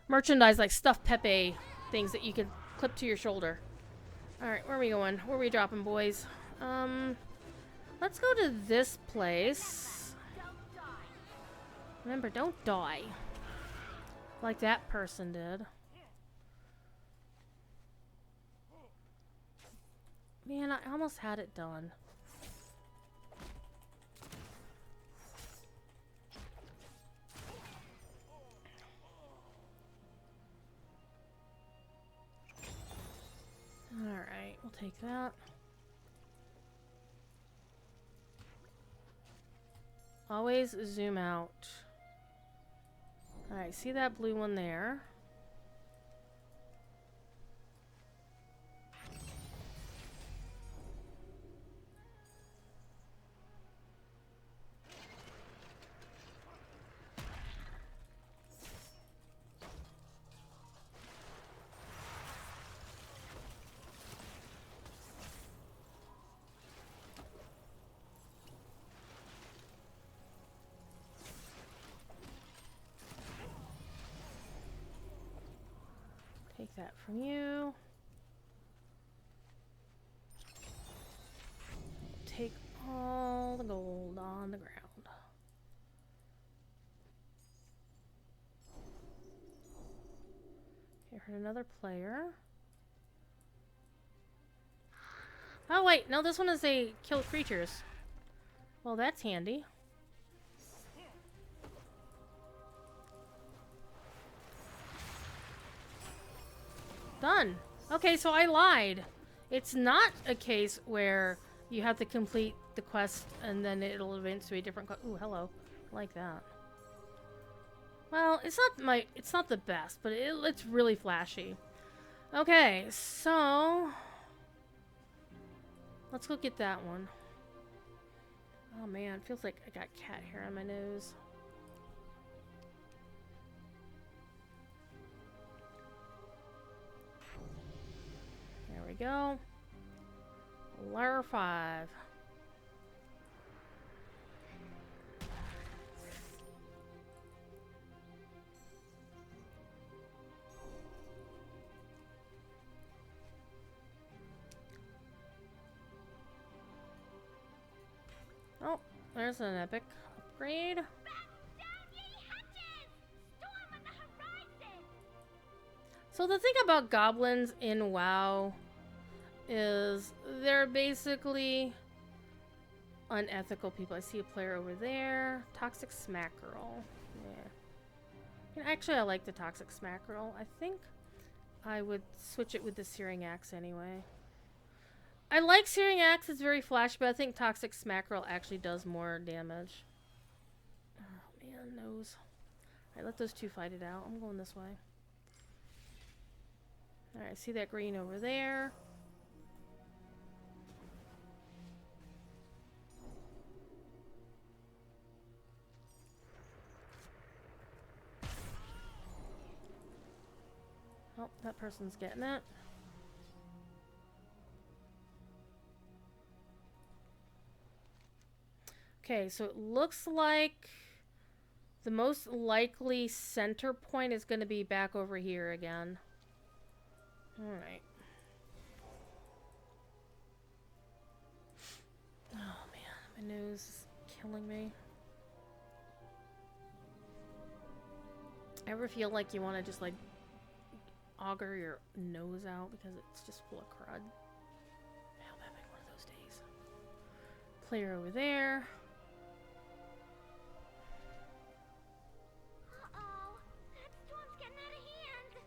merchandise, like stuffed Pepe things that you can clip to your shoulder. Alright, where are we going? Where are we dropping, boys? Let's go to this place. Remember, don't die. Like that person did. Man, I almost had it done. Alright, we'll take that. Always zoom out. Alright, see that blue one there? Take that from you. Take all the gold on the ground. Okay, heard another player. Oh wait, no, this one is a kill creatures. Well, that's handy. Done. Okay, so I lied. It's not a case where you have to complete the quest and then it'll advance to a different quest. Ooh, hello. I like that. Well, it's not the best, but it's really flashy. Okay, so let's go get that one. Oh man, it feels like I got cat hair on my nose. There we go. number 5. Oh, there's an epic upgrade. Back down, ye hatches! Storm on the horizon! So the thing about goblins in WoW is they're basically unethical people. I see a player over there. Toxic Smack Girl. Yeah. Actually, I like the Toxic Smack Girl. I think I would switch it with the Searing Axe anyway. I like Searing Axe. It's very flash, but I think Toxic Smack Girl actually does more damage. Oh, man, nose. Alright, let those two fight it out. I'm going this way. Alright, see that green over there. Oh, that person's getting it. Okay, so it looks like the most likely center point is going to be back over here again. Alright. Oh man, my nose is killing me. Ever feel like you want to just like auger your nose out because it's just full of crud? I'm having one of those days. Player over there. Uh-oh. That storm's getting out of hand.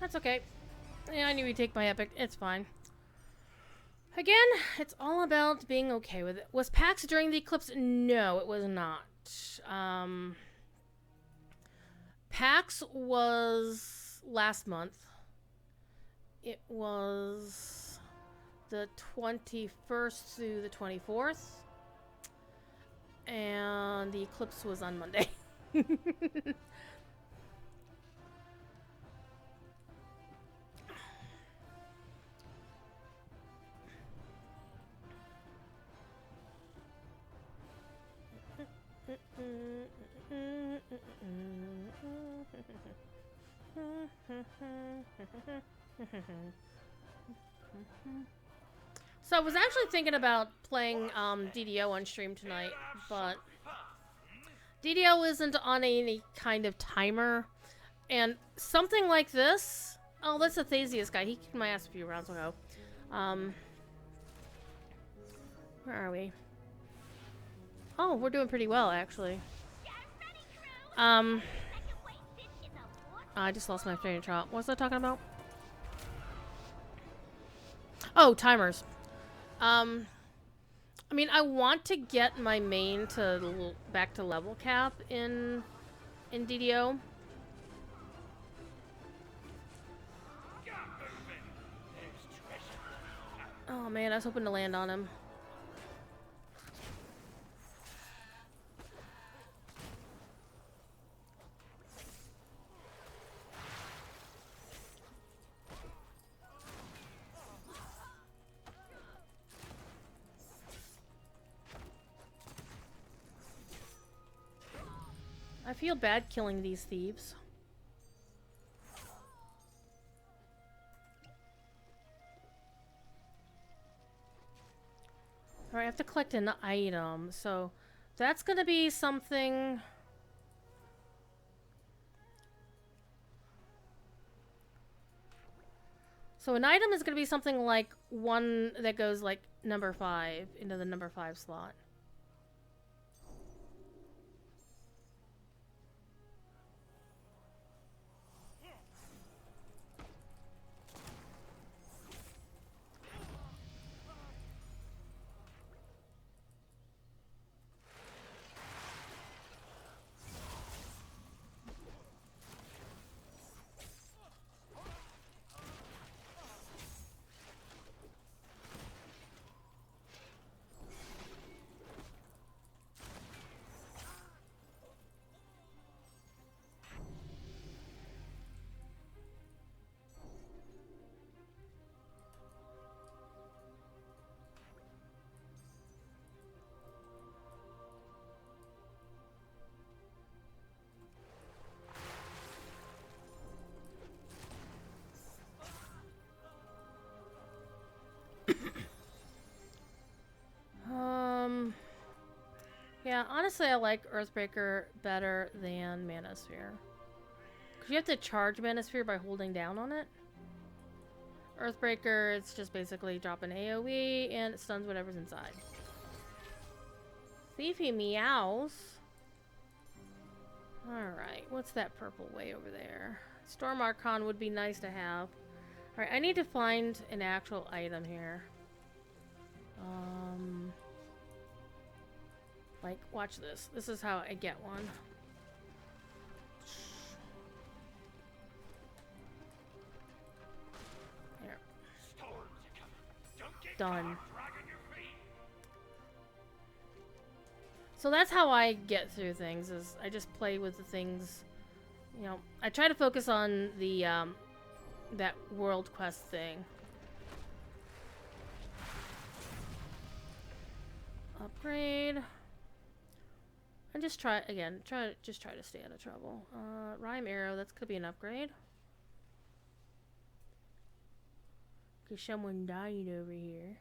That's okay. Yeah, I knew he'd take my epic. It's fine. Again, it's all about being okay with it. Was PAX during the eclipse? No, it was not. PAX was last month. It was the 21st through the 24th. And the eclipse was on Monday. So I was actually thinking about playing DDO on stream tonight, but DDO isn't on any kind of timer, and something like this. Oh, that's the Thasius guy. He kicked my ass a few rounds ago. Where are we? Oh, we're doing pretty well, actually. I just lost my train of thought. What was I talking about? Oh, timers. I mean, I want to get my main to back to level cap in DDO. Oh man, I was hoping to land on him. I feel bad killing these thieves. Alright, I have to collect an item, so that's gonna be something. So an item is gonna be something like one that goes like number 5 into the number 5 slot. Yeah, honestly, I like Earthbreaker better than Manosphere. Because you have to charge Manosphere by holding down on it. Earthbreaker, it's just basically drop an AoE and it stuns whatever's inside. Thiefy meows. Alright, what's that purple way over there? Storm Archon would be nice to have. Alright, I need to find an actual item here. Like, watch this. This is how I get one. Here. Storms are coming. Don't get Done. caught dragging your feet. So that's how I get through things, is I just play with the things, you know, I try to focus on the, that world quest thing. Upgrade. And just try, again, just try to stay out of trouble. Rhyme Arrow, that's could be an upgrade. Okay, someone died over here.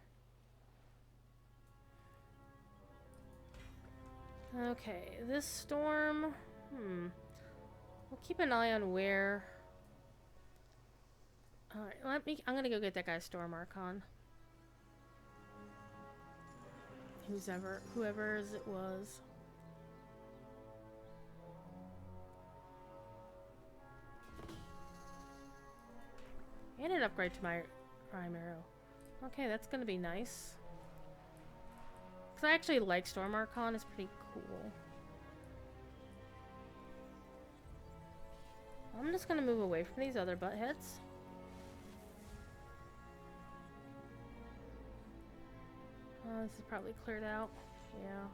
Okay, this storm, we'll keep an eye on where. Alright, I'm gonna go get that guy's Storm Archon. Whoever's it was. And an upgrade to my Rhyme Arrow. Okay, that's gonna be nice. Because I actually like Storm Archon, it's pretty cool. I'm just gonna move away from these other butt heads. This is probably cleared out. Yeah.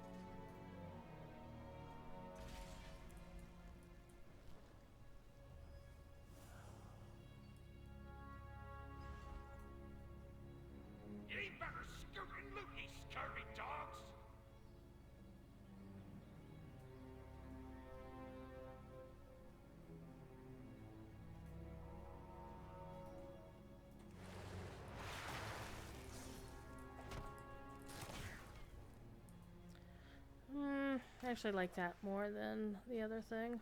You ain't better scoot and loot, ye scurvy dogs. I actually like that more than the other thing.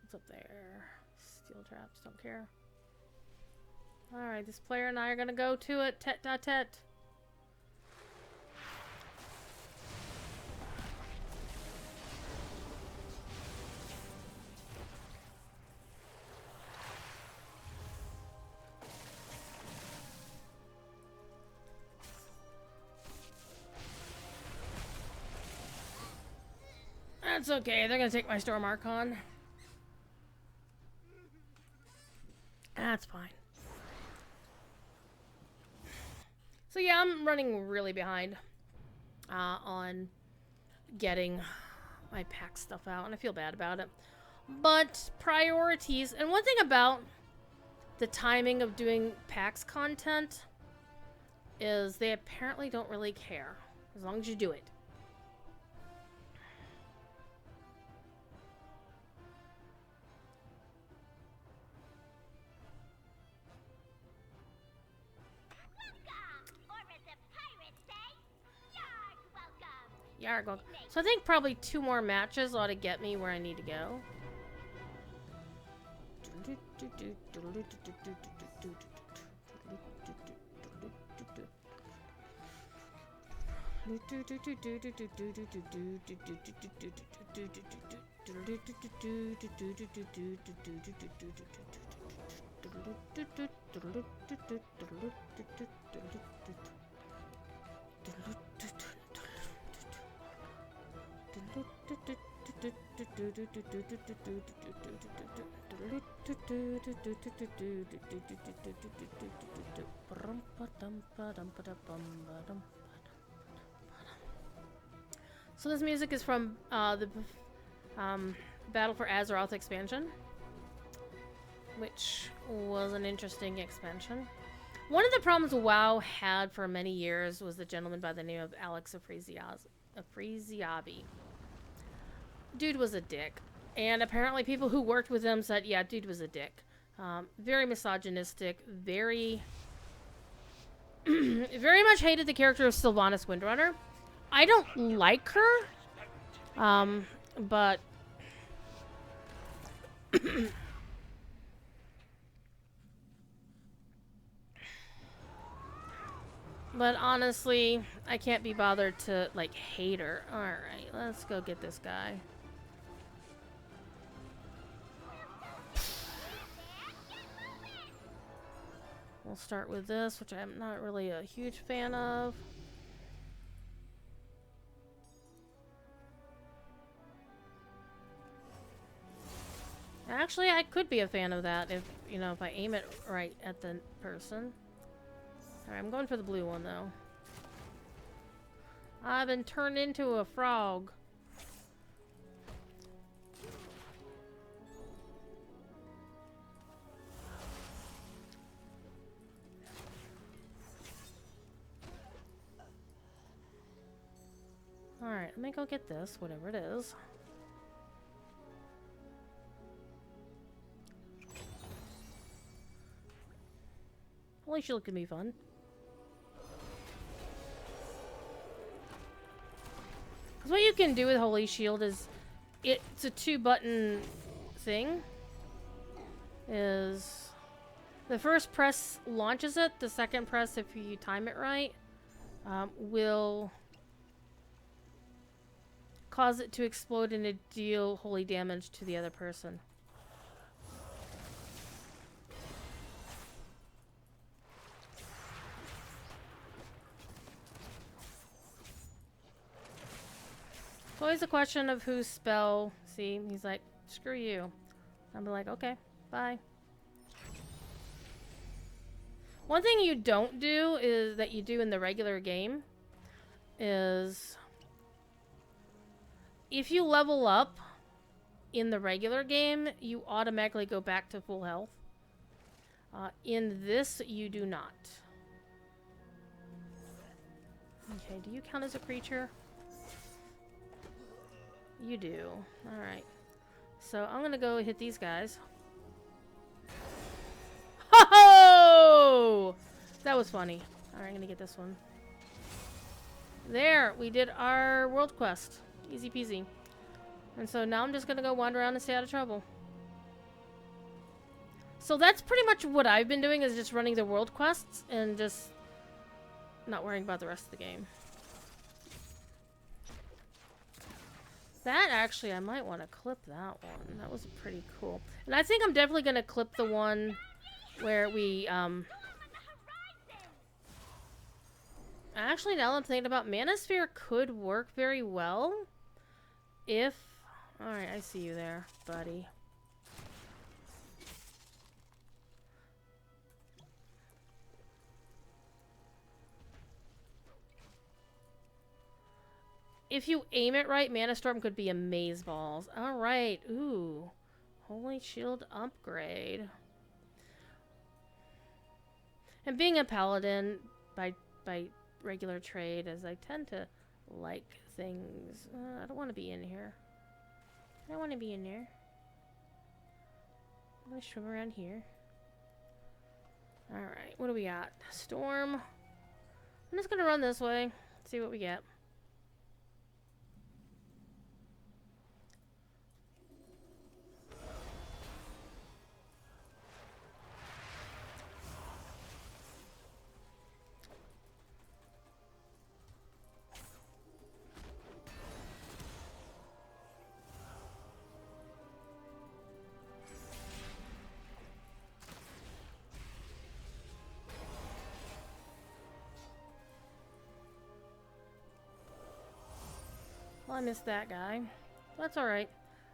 What's up there? Steel traps, don't care. Alright, this player and I are gonna go to it. Tete-a-tete. That's okay, they're gonna take my Storm Archon. That's fine. So yeah, I'm running really behind on getting my pack stuff out, and I feel bad about it. But priorities, and one thing about the timing of doing PAX content is they apparently don't really care, as long as you do it. Yarg. So I think probably 2 more matches ought to get me where I need to go. So this music is from the Battle for Azeroth expansion, which was an interesting expansion. One of the problems WoW had for many years was the gentleman by the name of Alex Afrasiabi. Dude was a dick. And apparently people who worked with him said, yeah, dude was a dick. Very misogynistic, very very much hated the character of Sylvanas Windrunner. I don't like her, but but honestly, I can't be bothered to like hate her. All right, let's go get this guy. We'll start with this, which I'm not really a huge fan of. Actually, I could be a fan of that if, you know, if I aim it right at the person. Alright, I'm going for the blue one, though. I've been turned into a frog. Alright, let me go get this, whatever it is. Holy shield can be fun. Because what you can do with Holy Shield is, it's a 2-button thing. Is the first press launches it, the second press, if you time it right, will cause it to explode and to deal holy damage to the other person. It's always a question of whose spell. See, he's like, screw you. I'll be like, okay, bye. One thing you don't do is that you do in the regular game is if you level up in the regular game, you automatically go back to full health. In this, you do not. Okay, do you count as a creature? You do. Alright. So I'm gonna go hit these guys. Ho-ho! That was funny. Alright, I'm gonna get this one. There! We did our world quest. Easy peasy. And so now I'm just gonna go wander around and stay out of trouble. So that's pretty much what I've been doing, is just running the world quests and just not worrying about the rest of the game. That actually, I might want to clip that one. That was pretty cool. And I think I'm definitely going to clip the one where we, actually, now that I'm thinking about, Manosphere could work very well if... Alright, I see you there, buddy. If you aim it right, Mana Storm could be amazeballs. Alright, ooh. Holy Shield upgrade. And being a paladin by regular trade, as I tend to like things. I don't want to be in here. I don't want to be in there. I'm going to swim around here. Alright, what do we got? Storm. I'm just going to run this way. See what we get. Well, I missed that guy. That's alright.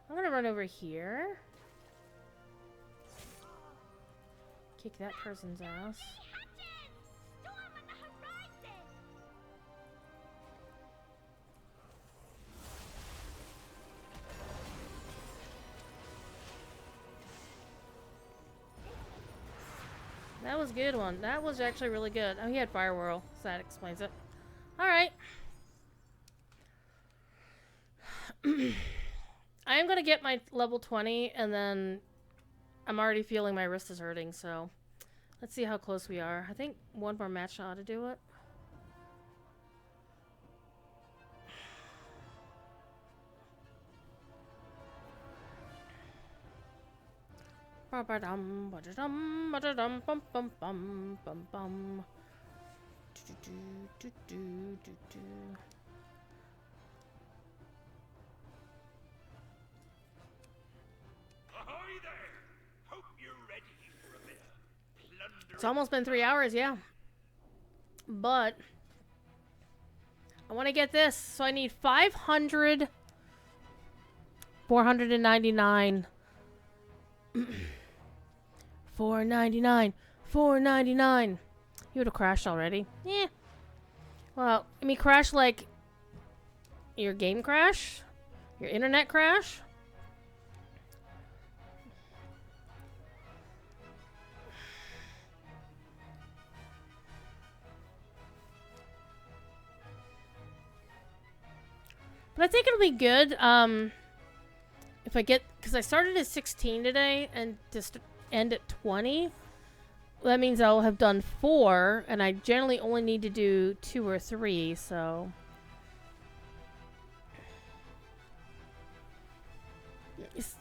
I'm gonna run over here. Kick that person's ass. That was a good one. That was actually really good. Oh, he had Fire Whirl, so that explains it. Alright. I'm gonna get my level 20, and then I'm already feeling my wrist is hurting, so Let's see how close we are. I think one more match ought to do it. Ba-ba-dum, ba-da-dum, ba-da-dum, bum, bum, bum, bum, bum. Do-do-do-do-do-do-do. Ahoy there! Hope you're ready for a bit of plunder. It's almost been 3 hours, yeah. But I want to get this, so I need 500, 499, 499, 499. You would have crashed already. Yeah. Well, I mean, crash like your game crash, your internet crash. But I think it'll be good, if I get, because I started at 16 today, and just end at 20. That means I'll have done 4, and I generally only need to do 2 or 3, so.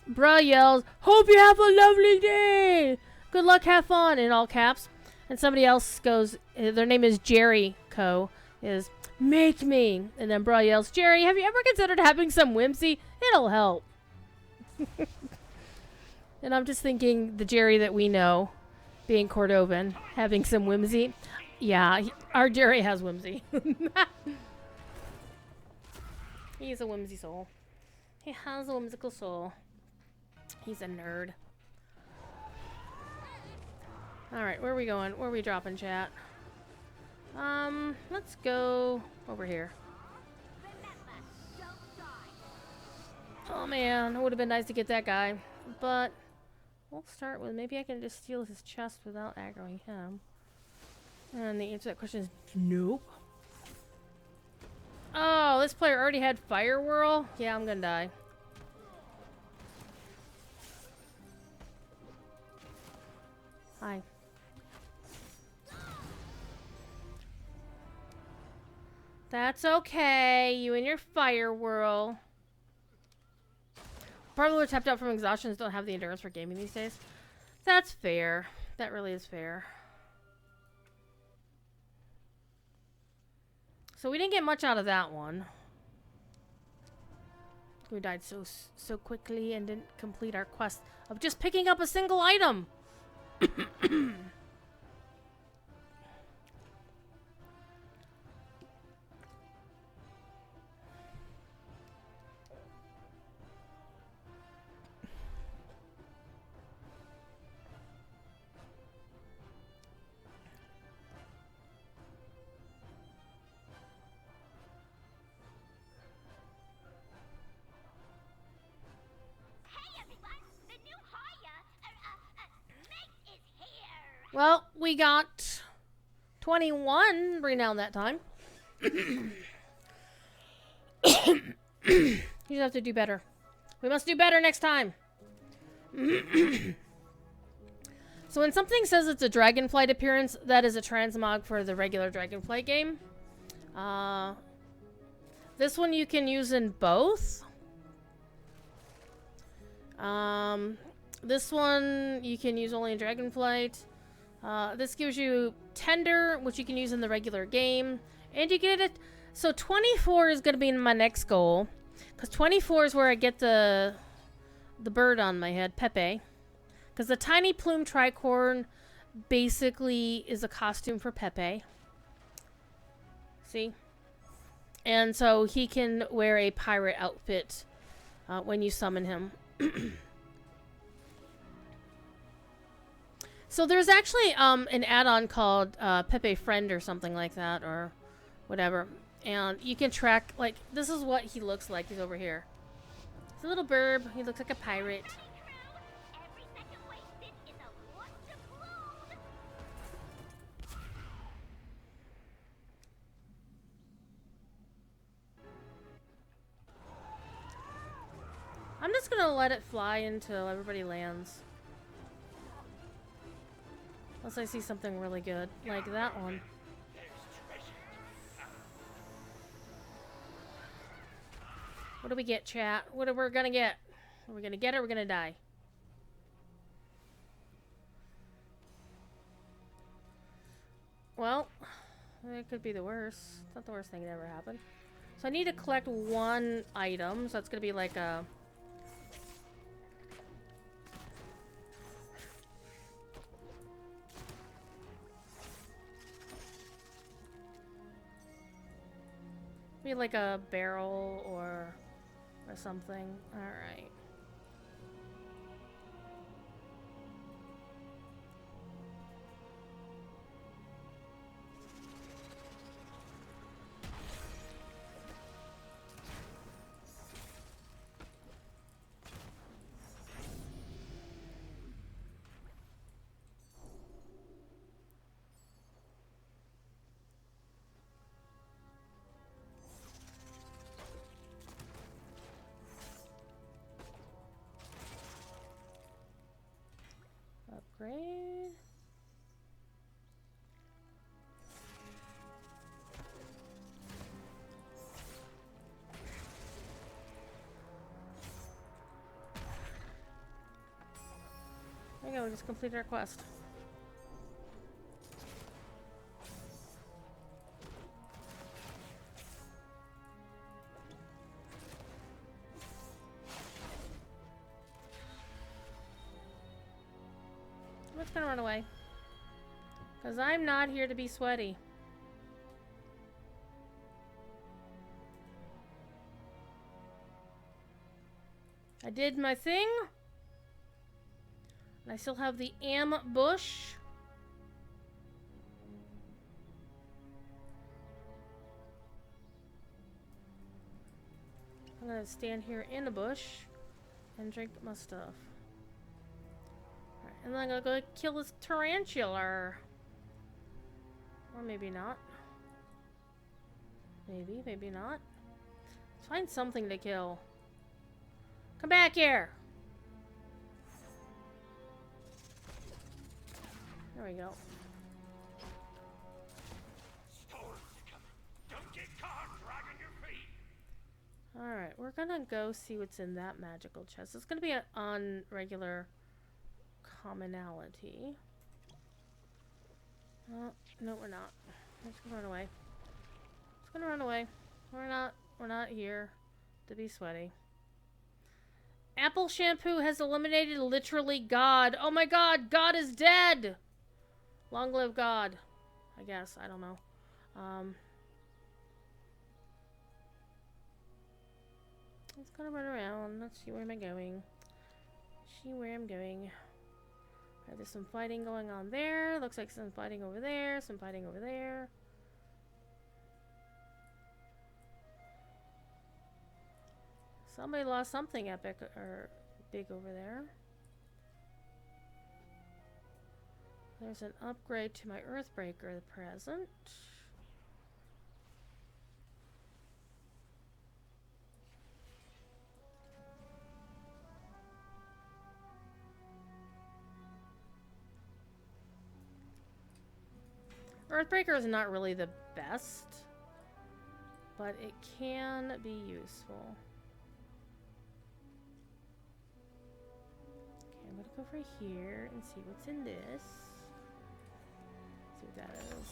Bruh yells, "Hope you have a lovely day! Good luck, have fun," in all caps. And somebody else goes, their name is Jerry Co. is, "Make me." And then Bruh yells, "Jerry, have you ever considered having some whimsy? It'll help." And I'm just thinking the Jerry that we know, being Cordovan, having some whimsy. Yeah, our Jerry has whimsy. He's a whimsy soul. He has a whimsical soul. He's a nerd. Alright, where are we going? Where are we dropping, chat? Let's go over here. Oh man, it would have been nice to get that guy. But we'll start with, maybe I can just steal his chest without aggroing him. And the answer to that question is nope. Oh, this player already had Fire Whirl? Yeah, I'm gonna die. Hi. That's okay. You and your Fire Whirl. Probably tapped out from exhaustion, don't have the endurance for gaming these days. That's fair. That really is fair. So we didn't get much out of that one. We died so quickly and didn't complete our quest of just picking up a single item. Well, we got 21 renown that time. You just have to do better. We must do better next time. So when something says it's a Dragonflight appearance, that is a transmog for the regular Dragonflight game. This one you can use in both. This one you can use only in Dragonflight. This gives you Tender, which you can use in the regular game. And you get it. So 24 is going to be my next goal. Because 24 is where I get the bird on my head, Pepe. Because the tiny plume tricorn basically is a costume for Pepe. See? And so he can wear a pirate outfit when you summon him. So there's actually an add-on called Pepe Friend or something like that, or whatever. And you can track, like, this is what he looks like. He's over here. He's a little burb. He looks like a pirate. I'm just gonna let it fly until everybody lands. Unless I see something really good, like that one. There's treasure to be found. What do we get, chat? What are we gonna get? Are we gonna get it or we're gonna die? Well, it could be the worst. It's not the worst thing that ever happened. So I need to collect one item. So that's gonna be like a... Be like a barrel or something. Alright. Upgrade. There you go, we just completed our quest. I'm just gonna run away. Because I'm not here to be sweaty. I did my thing. And I still have the ambush. I'm gonna stand here in the bush and drink my stuff. Alright, and then I'm gonna go kill this tarantula. Or maybe not. Maybe, maybe not. Let's find something to kill. Come back here! There we go. Storms are coming. Don't get caught dragging your feet. Alright, we're gonna go see what's in that magical chest. It's gonna be on regular commonality. No, we're not. We're just gonna run away. Just gonna run away. We're not here to be sweaty. Apple shampoo has eliminated literally God. Oh my God, God is dead! Long live God. I guess, I don't know. Let's kind of run around. Let's see where am I going. See where I'm going. Alright, there's some fighting going on there. Looks like some fighting over there. Some fighting over there. Somebody lost something epic or big over there. There's an upgrade to my Earthbreaker present. Earthbreaker is not really the best, but it can be useful. Okay, I'm gonna go over here and see what's in this. See what that is.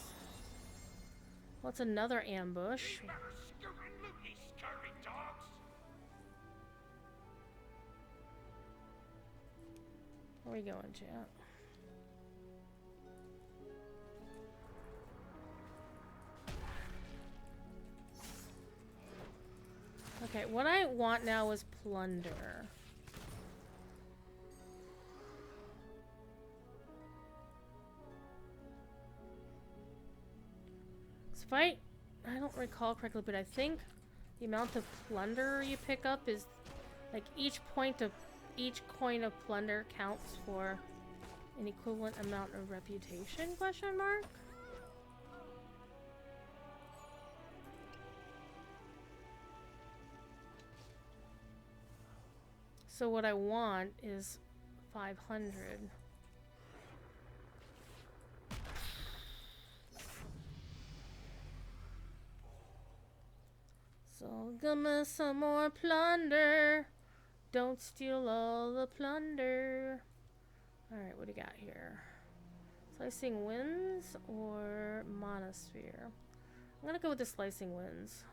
Well, it's another ambush. Better scoot and loot, ye scurry dogs. Where are we going, chat? Okay, what I want now is Plunder. So if I don't recall correctly, but I think the amount of Plunder you pick up is like each coin of Plunder counts for an equivalent amount of reputation, question mark? So what I want is 500. So give me some more plunder. Don't steal all the plunder. Alright, what do you got here? Slicing winds or monosphere? I'm gonna go with the slicing winds.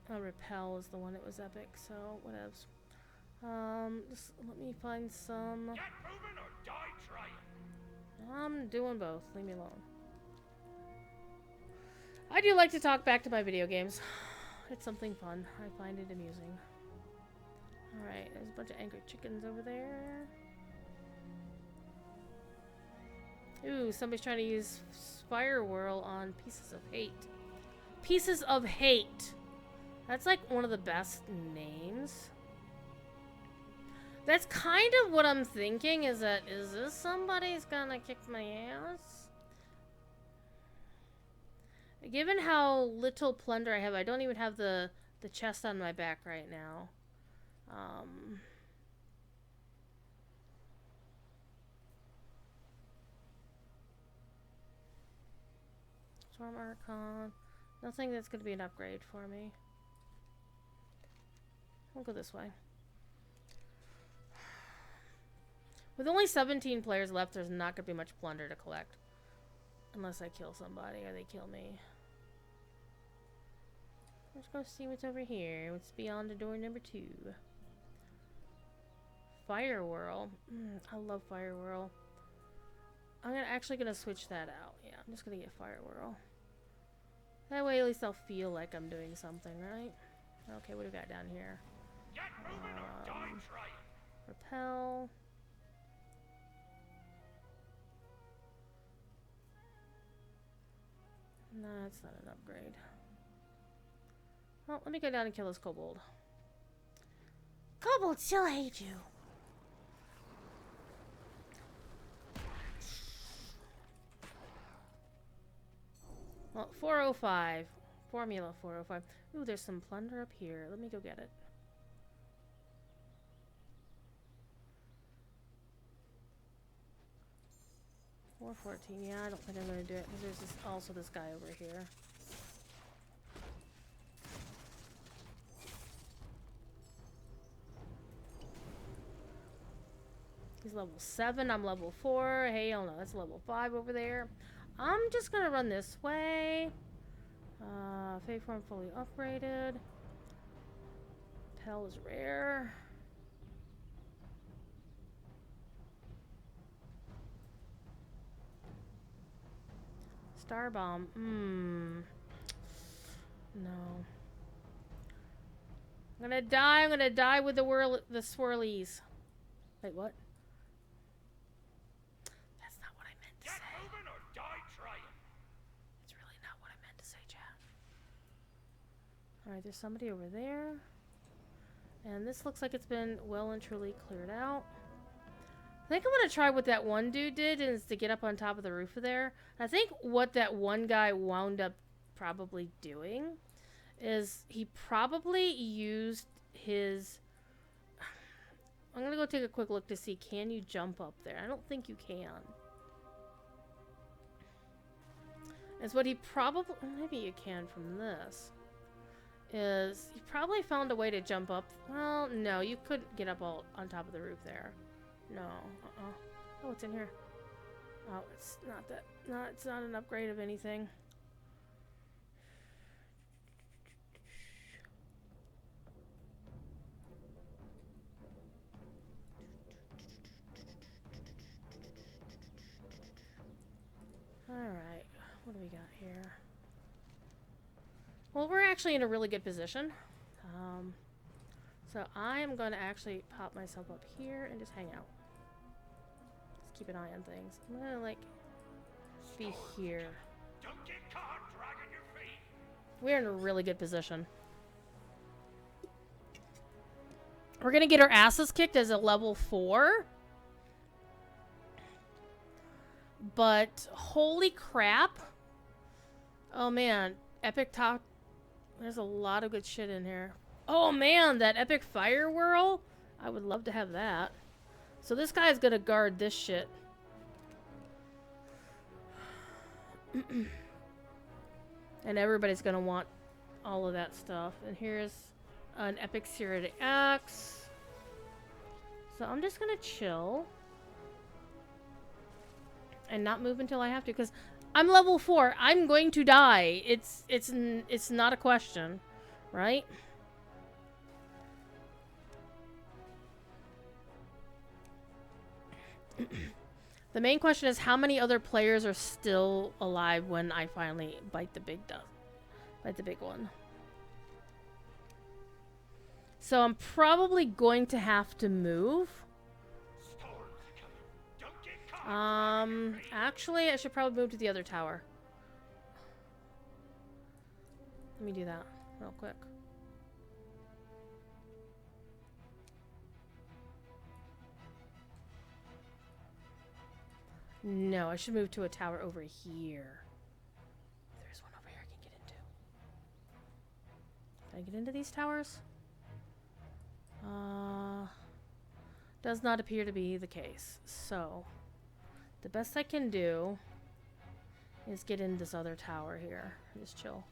Oh, repel is the one that was epic, so whatevs. Just let me find some. Get moving or die trying. I'm doing both. Leave me alone. I do like to talk back to my video games. It's something fun. I find it amusing. Alright, there's a bunch of anchored chickens over there. Ooh, somebody's trying to use Fire Whirl on Pieces of Hate. Pieces of Hate! That's like one of the best names. That's kind of what I'm thinking, is that, is this somebody's gonna kick my ass? Given how little plunder I have, I don't even have the chest on my back right now. Storm Archon. Nothing that's going to be an upgrade for me. I'll go this way. With only 17 players left, there's not going to be much plunder to collect. Unless I kill somebody or they kill me. Let's go see what's over here. What's beyond the door number 2. Fire Whirl. I love Fire Whirl. I'm actually gonna switch that out. Yeah, I'm just gonna get Fire Whirl. That way at least I'll feel like I'm doing something, right? Okay, what do we got down here? Get moving or die trying. Repel. No, that's not an upgrade. Well, let me go down and kill this kobold. Kobolds still hate you. Well, 405. Formula 405. Ooh, there's some plunder up here. Let me go get it. $414. Yeah, I don't think I'm going to do it because there's also this guy over here. He's level 7. I'm level 4. Hey, oh no, that's level 5 over there. I'm just going to run this way. Fate form fully upgraded. Pell is rare. Star bomb. No. I'm gonna die. I'm gonna die with the swirlies. Wait, what? That's not what I meant to say. Get moving or die trying. It's really not what I meant to say, chat. Alright, there's somebody over there. And this looks like it's been well and truly cleared out. I think I'm going to try what that one dude did, is to get up on top of the roof of there. I think what that one guy wound up probably doing is he probably used his... I'm going to go take a quick look to see, can you jump up there? I don't think you can. Is what he probably... Maybe you can from this. Is he probably found a way to jump up. Well, no, you couldn't get up all on top of the roof there. No. Oh, what's in here? Oh, it's not that. No, it's not an upgrade of anything. Alright, what do we got here? Well, we're actually in a really good position. So I am going to actually pop myself up here and just hang out. Just keep an eye on things. I'm going to, like, be here. Don't get caught dragging your feet. We're in a really good position. We're going to get our asses kicked as a level 4. But, holy crap. Oh, man. Epic top. There's a lot of good shit in here. Oh, man. That epic fire whirl. I would love to have that. So this guy's gonna guard this shit. And everybody's gonna want all of that stuff. And here's an epic serrated axe. So I'm just gonna chill. And not move until I have to, because I'm level 4. I'm going to die. It's not a question, right? The main question is how many other players are still alive when I finally bite the big one. So I'm probably going to have to move. Actually, I should probably move to the other tower. Let me do that real quick. No, I should move to a tower over here. There's one over here I can get into. Can I get into these towers? Does not appear to be the case. So, the best I can do is get in this other tower here. Just chill.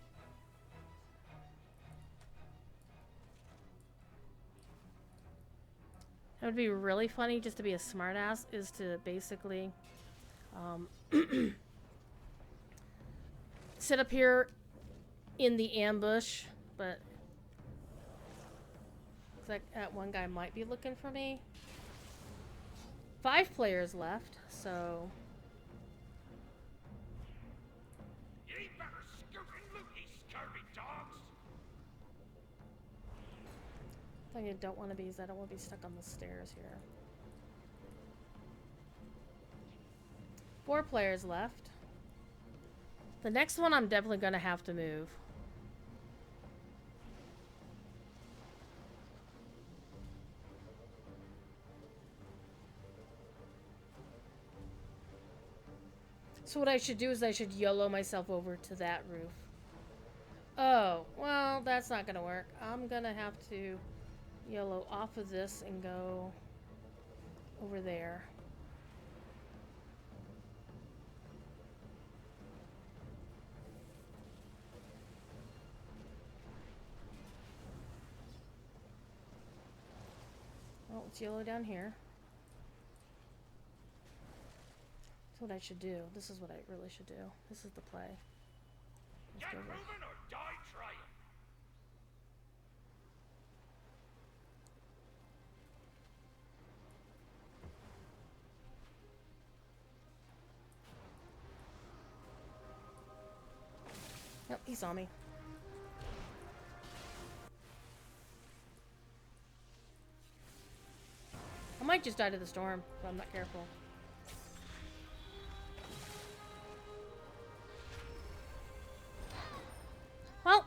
It would be really funny just to be a smartass is to basically sit up here in the ambush, but looks like that one guy might be looking for me. 5 players left, so You better scoot and loot, you scurvy dogs! the thing I don't want to be is I don't want to be stuck on the stairs here. 4 players left. The next one I'm definitely gonna have to move. So what I should do is I should YOLO myself over to that roof. Oh, well, that's not gonna work. I'm gonna have to YOLO off of this and go over there. Well, it's YOLO down here. That's what I should do. This is what I really should do. This is the play. Let's Get go moving there. or die trying! Yep, he saw me. I might just die to the storm if I'm not careful. Well,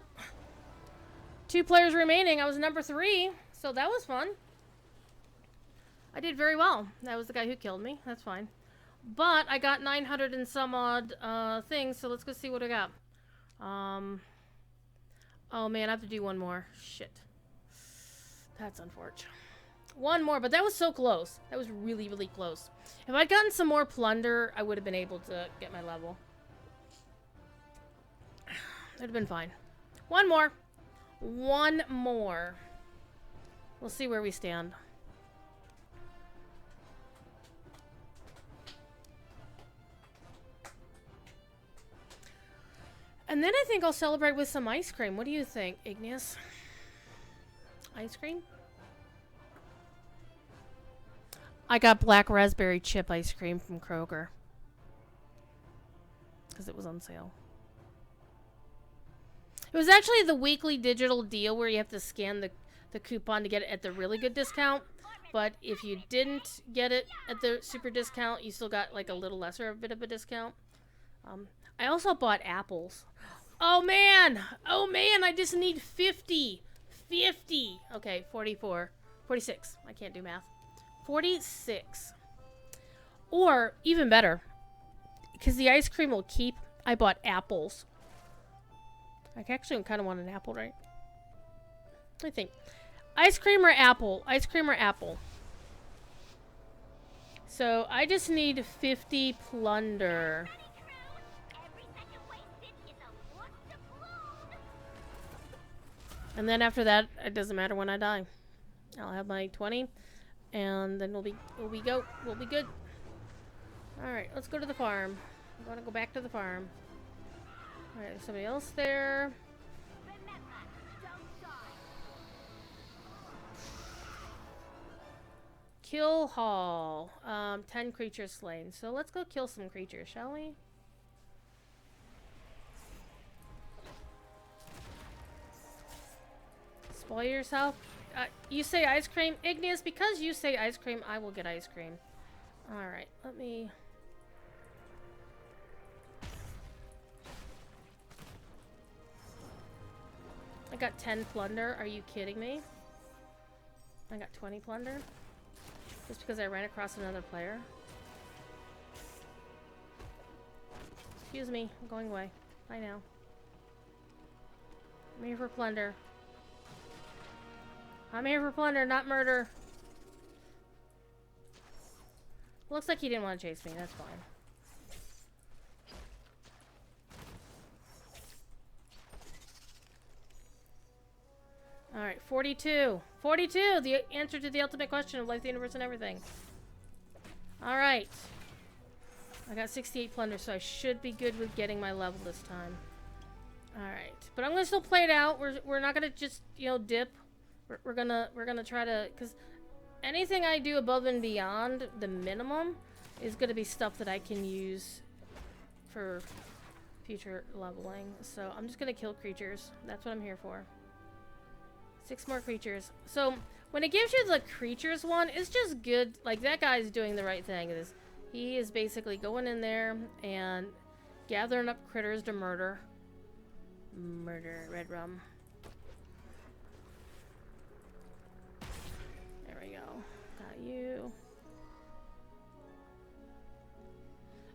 2 players remaining. I was number 3, so that was fun. I did very well. That was the guy who killed me. That's fine. But I got 900 and some odd things, so let's go see what I got. Oh man, I have to do one more. Shit. That's unfortunate. One more, but that was so close. That was really, really close. If I'd gotten some more plunder, I would have been able to get my level. It'd have been fine. One more. One more. We'll see where we stand. And then I think I'll celebrate with some ice cream. What do you think, Igneous? Ice cream? I got black raspberry chip ice cream from Kroger. Because it was on sale. It was actually the weekly digital deal where you have to scan the coupon to get it at the really good discount. But if you didn't get it at the super discount, you still got like a little lesser bit of a discount. I also bought apples. Oh man! Oh man, I just need 50. 50! Okay, 44. 46. I can't do math. 46. Or, even better, because the ice cream will keep, I bought apples. I actually kind of want an apple, right? I think. Ice cream or apple? Ice cream or apple? So I just need 50 plunder. Every second wasted is a lost doubloon. And then after that, it doesn't matter when I die. I'll have my 20, and then we'll be good. All right, let's go to the farm. I'm gonna go back to the farm. All right, there's somebody else there. Remember, don't die. Kill haul. 10 creatures slain. So let's go kill some creatures, shall we? Spoil yourself. You say ice cream, Igneous. Because you say ice cream, I will get ice cream. All right, let me. I got 10 plunder. Are you kidding me? I got 20 plunder. Just because I ran across another player. Excuse me, I'm going away. Bye now. I'm here for plunder. I'm here for plunder, not murder. Looks like he didn't want to chase me, that's fine. Alright, 42. 42! The answer to the ultimate question of life, the universe, and everything. Alright. I got 68 plunder, so I should be good with getting my level this time. Alright. But I'm gonna still play it out. We're not gonna just, you know, dip. We're gonna try to... Because anything I do above and beyond the minimum is gonna be stuff that I can use for future leveling. So I'm just gonna kill creatures. That's what I'm here for. 6 more creatures. So when it gives you the creatures one, it's just good. Like, that guy's doing the right thing. He is basically going in there and gathering up critters to murder. Murder, red rum. There we go. Got you.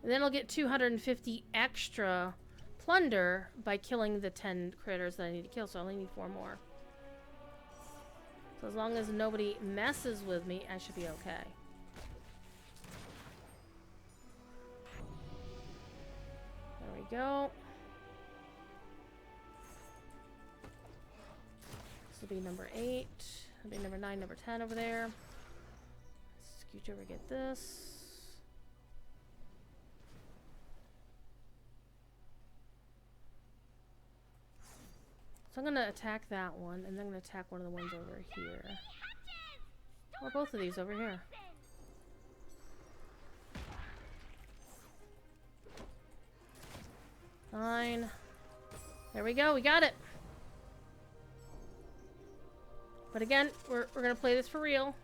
And then I'll get 250 extra plunder by killing the 10 critters that I need to kill. So I only need 4 more. So as long as nobody messes with me, I should be okay. There we go. This will be number 8. That'll be number 9, number 10 over there. Scooch over, get this. So I'm gonna attack that one, and then I'm gonna attack one of the ones over here. Or both of these over here. Fine. There we go, we got it! But again, we're gonna play this for real.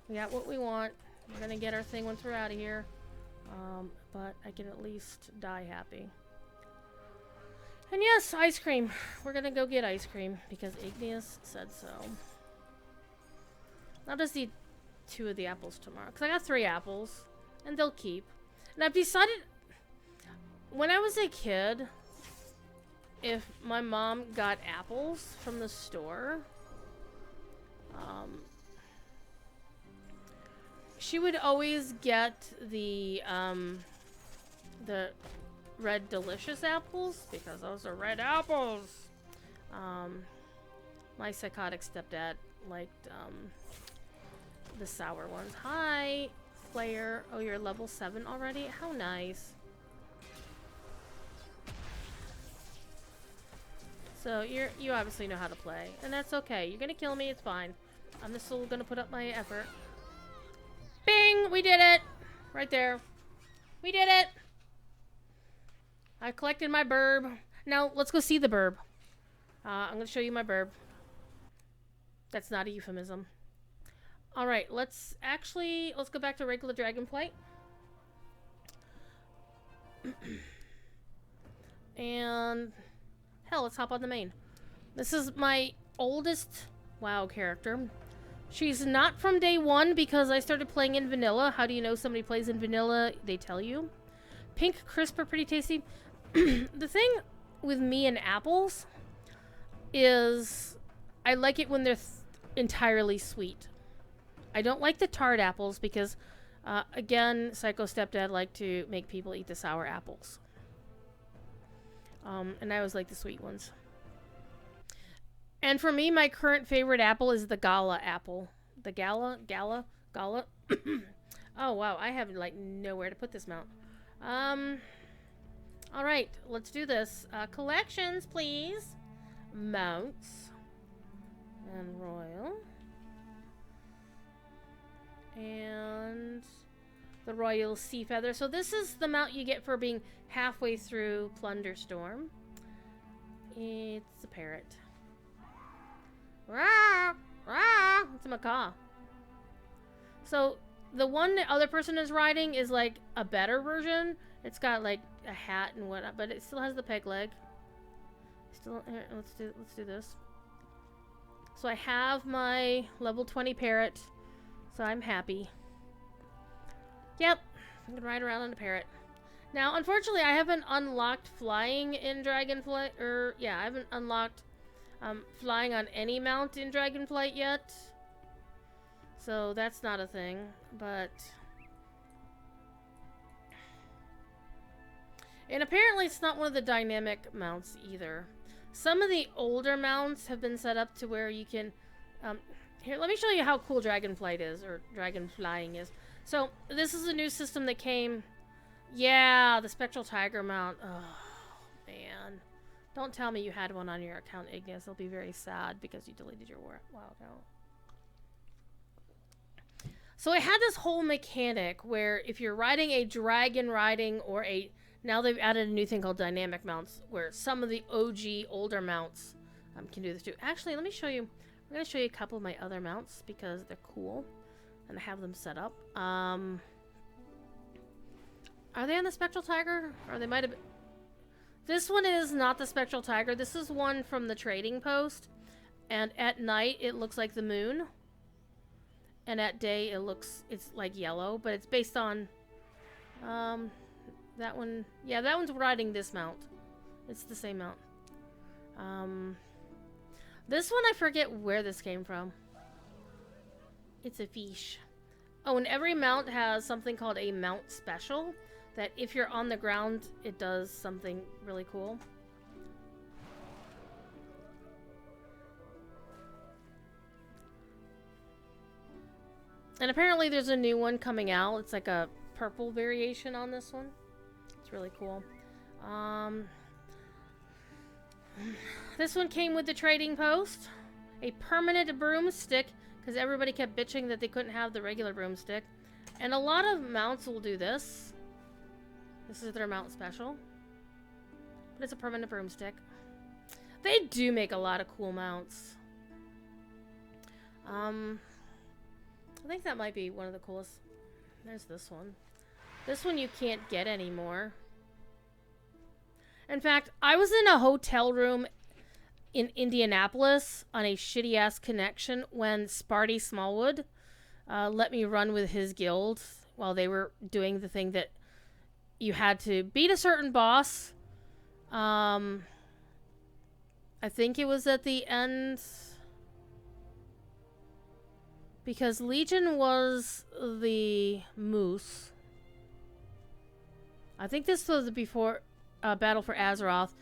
We got what we want. We're gonna get our thing once we're out of here. But I can at least die happy. And yes, ice cream. We're gonna go get ice cream because Igneous said so. I'll just eat 2 of the apples tomorrow because I got 3 apples and they'll keep. And I've decided when I was a kid, if my mom got apples from the store, she would always get the red delicious apples because those are red apples. My psychotic stepdad liked the sour ones. Hi, player. Oh, you're level 7 already? How nice. So you obviously know how to play, and that's okay. You're gonna kill me, it's fine. I'm just still gonna put up my effort. Bing! We did it! Right there. We did it! I collected my burb. Now, let's go see the burb. I'm gonna show you my burb. That's not a euphemism. Alright, let's go back to regular Dragonflight. And... hell, let's hop on the main. This is my oldest WoW character. She's not from day 1 because I started playing in vanilla. How do you know somebody plays in vanilla? They tell you. Pink, crisp, are pretty tasty. The thing with me and apples is I like it when they're entirely sweet. I don't like the tart apples because Again, Psycho Stepdad liked to make people eat the sour apples. And I always like the sweet ones. And for me, my current favorite apple is the Gala apple. The Gala. Oh, wow. I have, like, nowhere to put this mount. Alright. Let's do this. Collections, please. Mounts. And Royal. And the Royal Sea Feather. So this is the mount you get for being halfway through Plunder Storm. It's a parrot. Rah! Rah! It's a macaw. So the one the other person is riding is like a better version. It's got like a hat and whatnot, but it still has the peg leg. Still, here, let's do this. So I have my level 20 parrot. So I'm happy. Yep, I can ride around on a parrot. Now, unfortunately, I haven't unlocked flying in Dragonflight, I haven't unlocked flying on any mount in Dragonflight yet. So that's not a thing, but... And apparently it's not one of the dynamic mounts either. Some of the older mounts have been set up to where you can... here, let me show you how cool Dragonflight is, or Dragon Flying is. So, this is a new system that came... Yeah, the Spectral Tiger mount. Oh, man. Don't tell me you had one on your account, Ignis. I'll be very sad because you deleted your WoW account. So I had this whole mechanic where if you're riding a dragon riding or a... Now they've added a new thing called dynamic mounts where some of the OG older mounts can do this too. Actually, let me show you... I'm going to show you a couple of my other mounts because they're cool. And I have them set up. Are they on the Spectral Tiger? Or they might have been... This one is not the Spectral Tiger. This is one from the trading post. And at night, it looks like the moon. And at day, it's like yellow. But it's based on... that one... Yeah, that one's riding this mount. It's the same mount. This one, I forget where this came from. It's a fish. Oh, and every mount has something called a mount special. That if you're on the ground, it does something really cool. And apparently there's a new one coming out. It's like a purple variation on this one. It's really cool. This one came with the trading post. A permanent broomstick, because everybody kept bitching that they couldn't have the regular broomstick. And a lot of mounts will do this. This is their mount special. But it's a permanent broomstick. They do make a lot of cool mounts. I think that might be one of the coolest. There's this one. This one you can't get anymore. In fact, I was in a hotel room in Indianapolis on a shitty-ass connection when Sparty Smallwood let me run with his guild while they were doing the thing that you had to beat a certain boss. I think it was at the end... Because Legion was the moose. I think this was before Battle for Azeroth.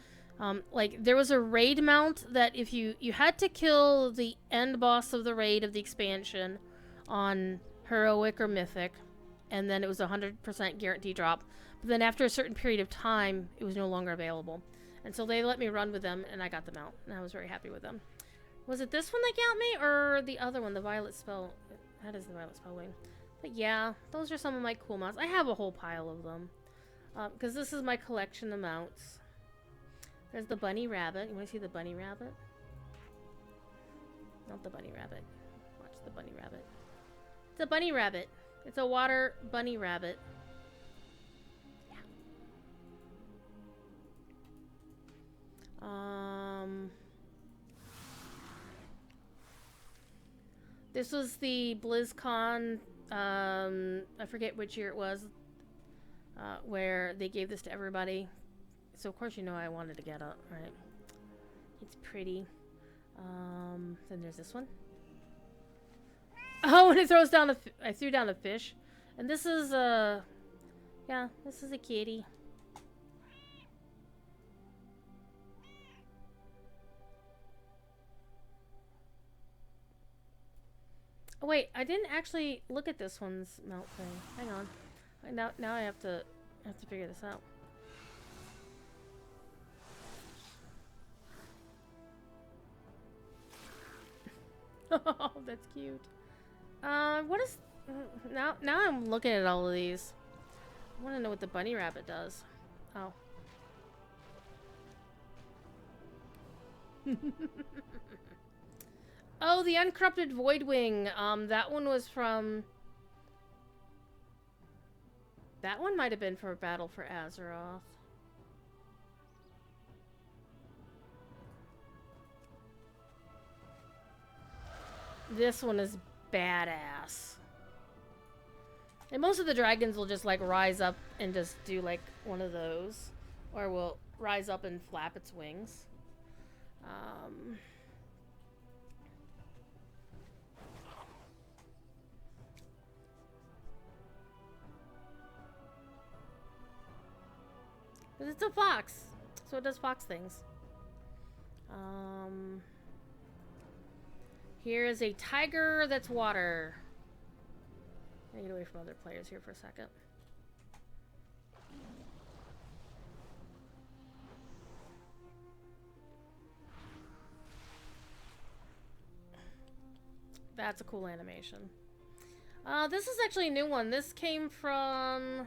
Like, there was a raid mount that if you had to kill the end boss of the raid of the expansion on Heroic or Mythic, and then it was a 100% guarantee drop. But then after a certain period of time, it was no longer available. And so they let me run with them, and I got them out. And I was very happy with them. Was it this one that got me, or the other one, the Violet Spell? That is the Violet Spellwing. But yeah, those are some of my cool mounts. I have a whole pile of them. Because this is my collection of mounts. There's the bunny rabbit. You want to see the bunny rabbit? Not the bunny rabbit. Watch the bunny rabbit. It's a bunny rabbit. It's a water bunny rabbit. Yeah. This was the BlizzCon, I forget which year it was, where they gave this to everybody. So of course you know I wanted to get it, right? It's pretty. Then there's this one. Oh, and it throws down I threw down a fish. And this is yeah, this is a kitty. Oh wait, I didn't actually look at this one's mount thing. Hang on. Now I have to figure this out. Oh, that's cute. What is... Now I'm looking at all of these. I want to know what the bunny rabbit does. Oh. Oh, the Uncorrupted Voidwing. That one was from... That one might have been for Battle for Azeroth. This one is badass. And most of the dragons will just like rise up and just do like one of those. Or will rise up and flap its wings. But it's a fox. So it does fox things. Here is a tiger that's water. I get away from other players here for a second. That's a cool animation. This is actually a new one. This came from...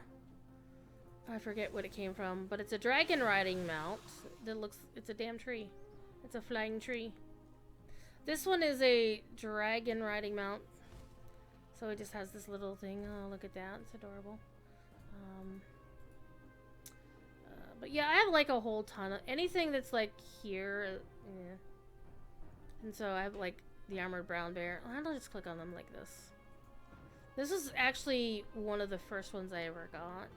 I forget what it came from, but it's a dragon riding mount that looks... It's a damn tree. It's a flying tree. This one is a dragon riding mount. So it just has this little thing. Oh, look at that. It's adorable. But yeah, I have like a whole ton of... Anything that's like here... Yeah. And so I have like the armored brown bear. I'll just click on them like this. This is actually one of the first ones I ever got.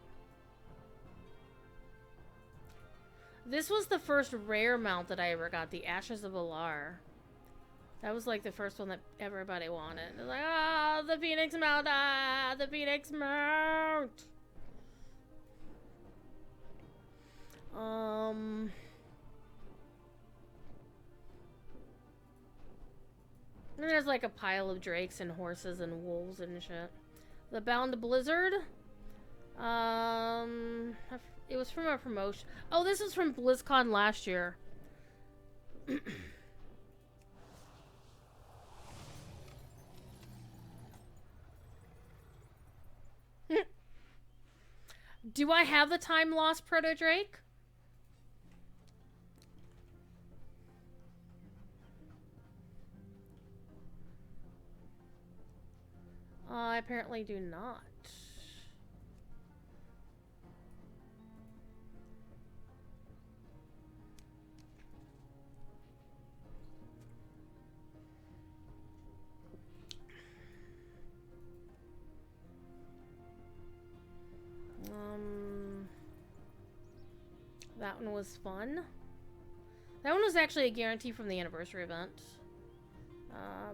This was the first rare mount that I ever got, the Ashes of Alar. That was like the first one that everybody wanted. It was like, ah, the Phoenix Mount, ah, the Phoenix Mount. And there's like a pile of drakes and horses and wolves and shit. The Bound Blizzard. It was from a promotion. Oh, this is from BlizzCon last year. Do I have the Time Lost Proto Drake? I apparently do not. That one was fun. That one was actually a guarantee from the anniversary event.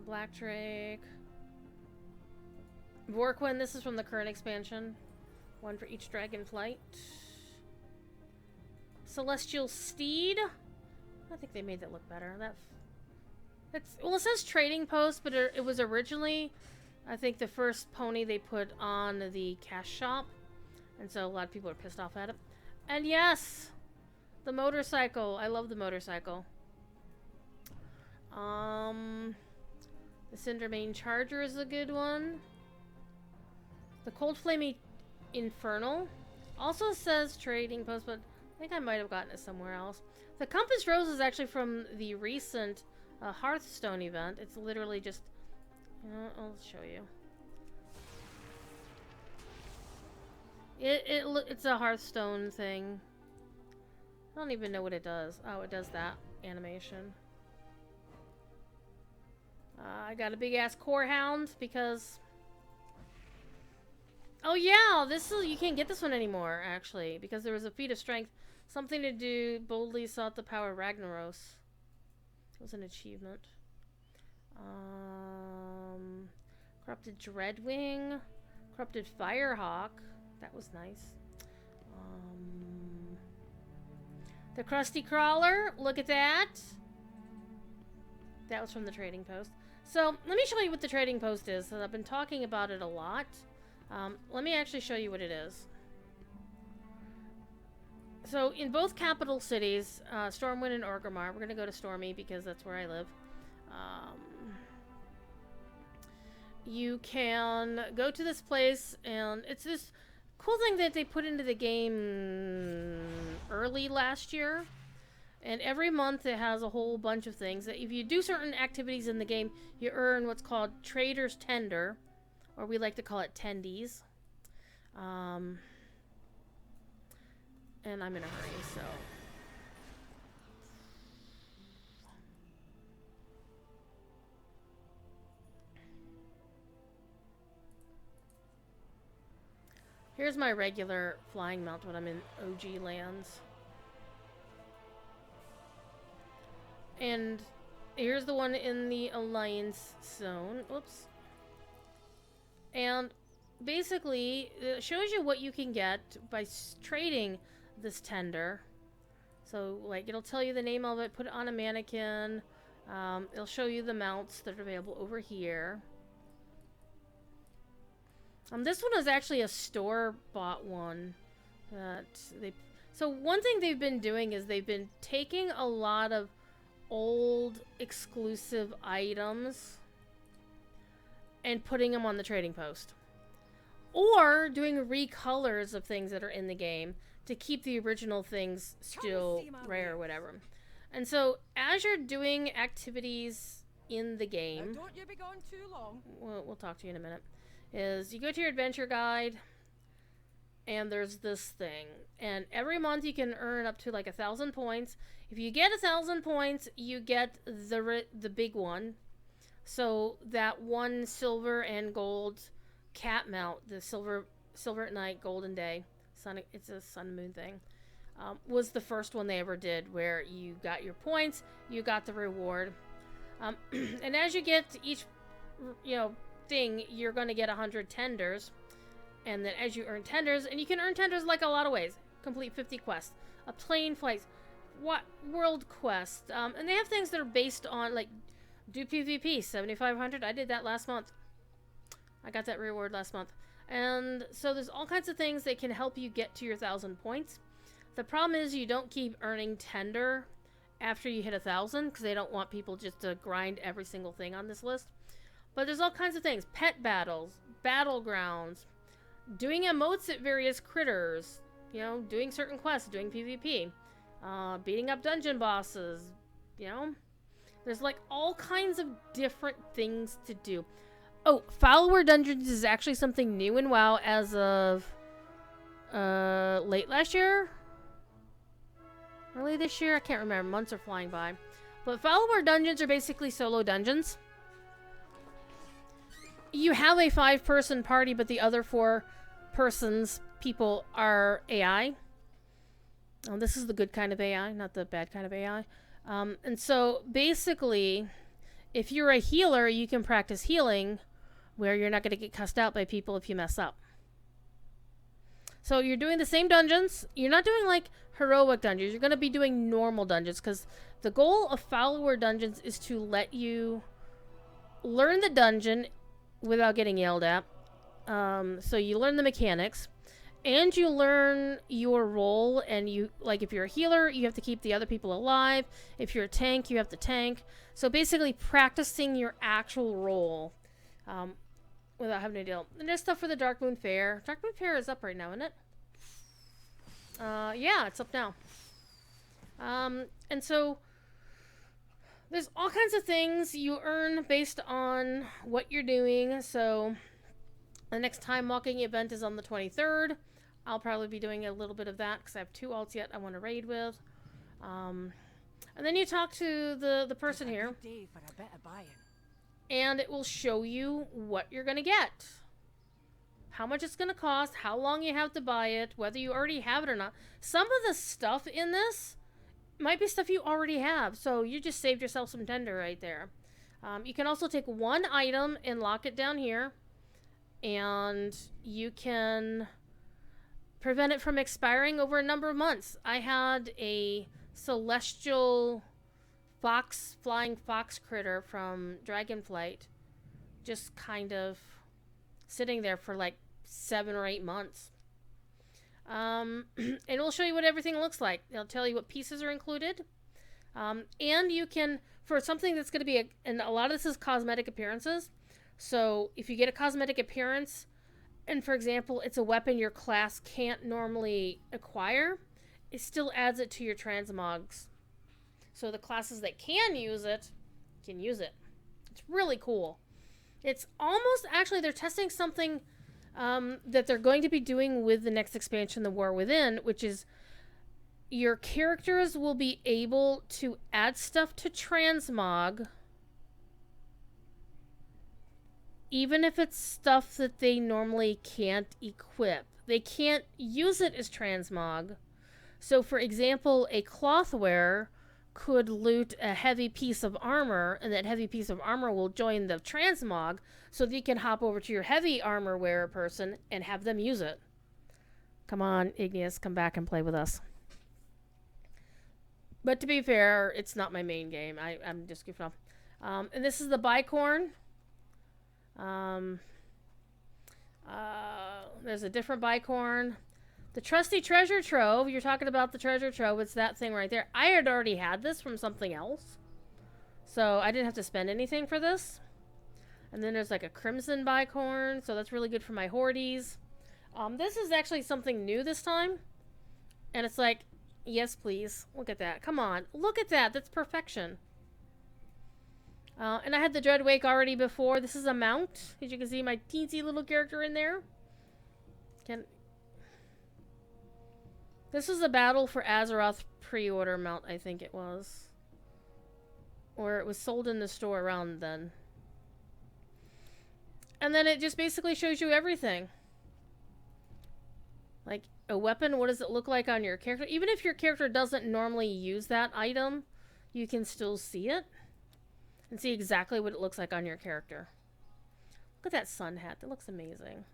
Black Drake. Vorquin, this is from the current expansion. One for each dragon flight. Celestial Steed. I think they made that look better. That's well, it says trading post, but it was originally, I think, the first pony they put on the cash shop, and so a lot of people are pissed off at it. And yes, the motorcycle. I love the motorcycle. The Cindermane Charger is a good one. The Cold Flame Infernal also says trading post, but I think I might have gotten it somewhere else. The Compass Rose is actually from the recent Hearthstone event. It's literally just... I'll show you. It's a Hearthstone thing. I don't even know what it does. Oh, it does that animation. I got a big ass core hound because... Oh yeah, this is, you can't get this one anymore actually because there was a feat of strength, something to do. Boldly sought the power of Ragnaros. It was an achievement. Corrupted Dreadwing, Corrupted Firehawk. That was nice. The Krusty Crawler. Look at that. That was from the trading post. So, let me show you what the trading post is. I've been talking about it a lot. Let me actually show you what it is. So, in both capital cities, Stormwind and Orgrimmar, we're going to go to Stormy because that's where I live. You can go to this place, and it's this cool thing that they put into the game early last year. And every month it has a whole bunch of things that if you do certain activities in the game, you earn what's called Trader's Tender, or we like to call it tendies. And I'm in a hurry, so... Here's my regular flying mount when I'm in OG lands. And here's the one in the Alliance zone. Oops. And basically, it shows you what you can get by trading this tender. So, like, it'll tell you the name of it, put it on a mannequin. It'll show you the mounts that are available over here. This one is actually a store-bought one. So one thing they've been doing is they've been taking a lot of old exclusive items and putting them on the trading post. Or doing recolors of things that are in the game to keep the original things still rare or whatever. And so as you're doing activities in the game... Now don't you be gone too long. We'll talk to you in a minute. Is you go to your adventure guide and there's this thing, and every month you can earn up to like 1,000 points. If you get 1,000 points, you get the big one. So that one silver and gold cat mount, the silver at night, golden day, it's a sun moon thing, was the first one they ever did, where you got your points, you got the reward, and as you get to each thing, you're going to get 100 tenders, and then as you earn tenders, and you can earn tenders like a lot of ways. Complete 50 quests, a plane flight, world quest, and they have things that are based on, like, do PvP 7,500. I did that last month. I got that reward last month. And so there's all kinds of things that can help you get to your 1,000 points. The problem is you don't keep earning tender after you hit 1,000, because they don't want people just to grind every single thing on this list. But there's all kinds of things. Pet battles, battlegrounds, doing emotes at various critters, doing certain quests, doing PvP, beating up dungeon bosses, There's like all kinds of different things to do. Oh, follower dungeons is actually something new in WoW as of late last year? Early this year? I can't remember. Months are flying by. But follower dungeons are basically solo dungeons. You have a 5-person party, but the other 4 people are AI. This is the good kind of AI, not the bad kind of AI. And so basically, if you're a healer, you can practice healing where you're not going to get cussed out by people if you mess up. So you're doing the same dungeons. You're not doing like heroic dungeons. You're going to be doing normal dungeons, because the goal of follower dungeons is to let you learn the dungeon without getting yelled at. So you learn the mechanics, and you learn your role, and you, like, if you're a healer, you have to keep the other people alive. If you're a tank, you have to tank. So basically practicing your actual role without having to deal. And there's stuff for the Dark Moon Fair. Dark Moon Fair is up right now, isn't it? Yeah, it's up now. And so there's all kinds of things you earn based on what you're doing. So the next time walking event is on the 23rd. I'll probably be doing a little bit of that because I have 2 alts yet I want to raid with. And then you talk to the person here, Day for a bit of buying. and it will show you what you're going to get. How much it's going to cost, how long you have to buy it, whether you already have it or not. Some of the stuff in this might be stuff you already have, so you just saved yourself some tender right there. You can also take one item and lock it down here, and you can prevent it from expiring over a number of months. I had a celestial flying fox critter from Dragonflight just kind of sitting there for like 7 or 8 months. And it'll show you what everything looks like. It'll tell you what pieces are included. And you can, for something that's going to be, and a lot of this is cosmetic appearances. So if you get a cosmetic appearance, and for example, it's a weapon your class can't normally acquire, it still adds it to your transmogs. So the classes that can use it, can use it. It's really cool. It's almost, actually, they're testing something that they're going to be doing with the next expansion, The War Within, which is your characters will be able to add stuff to transmog, even if it's stuff that they normally can't equip. They can't use it as transmog. So, for example, a cloth wearer could loot a heavy piece of armor, and that heavy piece of armor will join the transmog, so that you can hop over to your heavy armor wearer person and have them use it. Come on, Igneous, come back and play with us. But to be fair, it's not my main game. I'm just goofing off. And this is the bicorn. There's a different bicorn. The trusty treasure trove. You're talking about the treasure trove. It's that thing right there. I had already had this from something else, so I didn't have to spend anything for this. And then there's like a crimson bicorn, so that's really good for my hordes. This is actually something new this time, and it's like, yes, please. Look at that. Come on. Look at that. That's perfection. And I had the Dreadwake already before. This is a mount. As you can see, my teensy little character in there. This is a Battle for Azeroth pre-order mount, I think it was. Or it was sold in the store around then. And then it just basically shows you everything. Like, a weapon, what does it look like on your character? Even if your character doesn't normally use that item, you can still see it. And see exactly what it looks like on your character. Look at that sun hat. That looks amazing.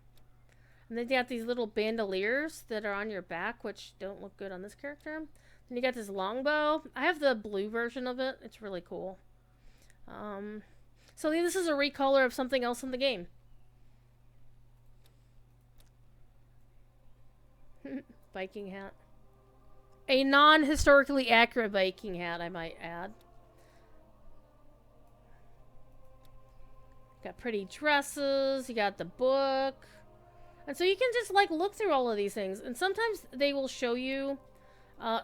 And then you got these little bandoliers that are on your back, which don't look good on this character. Then you got this longbow. I have the blue version of it. It's really cool. So this is a recolor of something else in the game. Viking hat. A non-historically accurate Viking hat, I might add. Got pretty dresses. You got the book. And so you can just, like, look through all of these things. And sometimes they will show you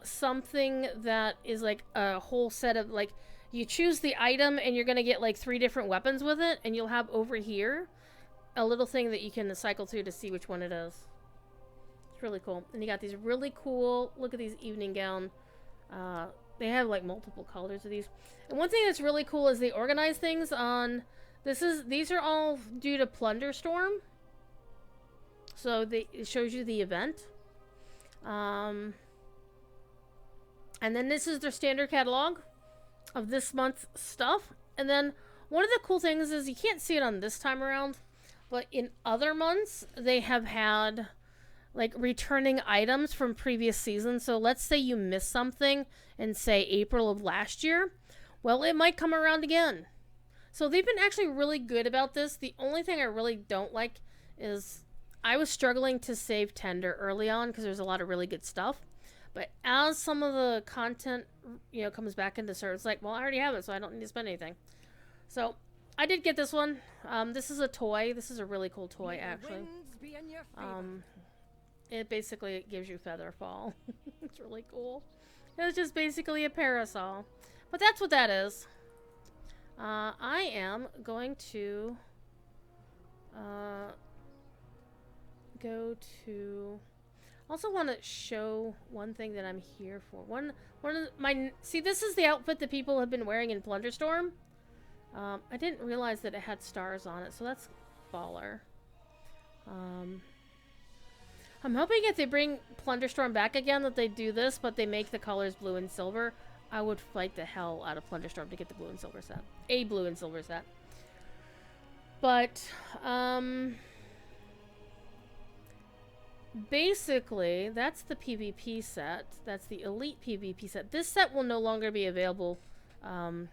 something that is, like, a whole set of, like, you choose the item and you're going to get, like, 3 different weapons with it. And you'll have over here a little thing that you can cycle through to see which one it is. It's really cool. And you got these really cool, look at these evening gown. They have, like, multiple colors of these. And one thing that's really cool is they organize things on... These are all due to Plunder Storm. So it shows you the event. And then this is their standard catalog of this month's stuff. And then one of the cool things is you can't see it on this time around, but in other months they have had like returning items from previous seasons. So let's say you missed something in say April of last year. Well, it might come around again. So they've been actually really good about this. The only thing I really don't like is I was struggling to save Tender early on because there's a lot of really good stuff. But as some of the content, you know, comes back into service, it's like, well, I already have it, so I don't need to spend anything. So I did get this one. This is a toy. This is a really cool toy, actually. It basically gives you feather fall. It's really cool. It's just basically a parasol. But that's what that is. I am going to go to... Also want to show one thing that I'm here for. One of my... See, this is the outfit that people have been wearing in Plunderstorm. I didn't realize that it had stars on it, so that's baller. I'm hoping if they bring Plunderstorm back again that they do this, but they make the colors blue and silver. I would fight the hell out of Plunderstorm to get the blue and silver set. A blue and silver set. But, basically, that's the PvP set. That's the Elite PvP set. This set will no longer be available. I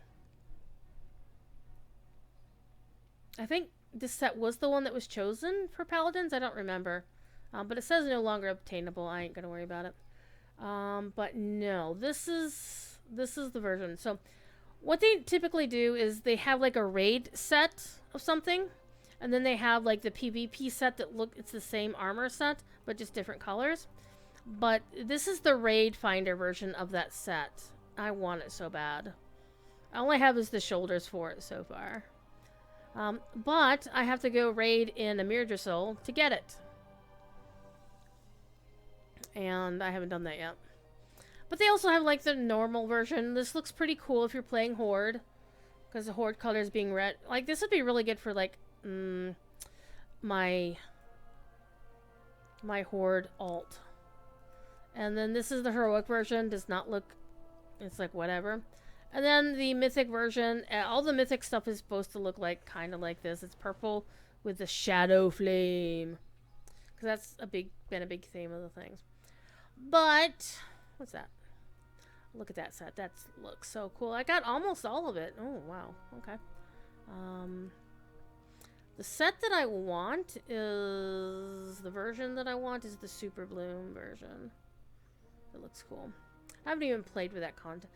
think this set was the one that was chosen for Paladins. I don't remember. But it says no longer obtainable. I ain't gonna worry about it. But no, this is the version. So what they typically do is they have like a raid set of something, and then they have like the PvP set that it's the same armor set, but just different colors. But this is the raid finder version of that set. I want it so bad. All I have is the shoulders for it so far. But I have to go raid in Amirdrasil to get it. And I haven't done that yet. But they also have like the normal version. This looks pretty cool if you're playing Horde, because the Horde color is being red. Like, this would be really good for like my Horde alt. And then this is the heroic version. Does not look, it's like whatever. And then the mythic version, all the mythic stuff is supposed to look like kind of like this. It's purple with the shadow flame, because that's been a big theme of the things. But what's that? Look at that set. That looks so cool. I got almost all of it. Oh wow. Okay. The set that I want is the version that I want is the Super Bloom version. It looks cool. I haven't even played with that content.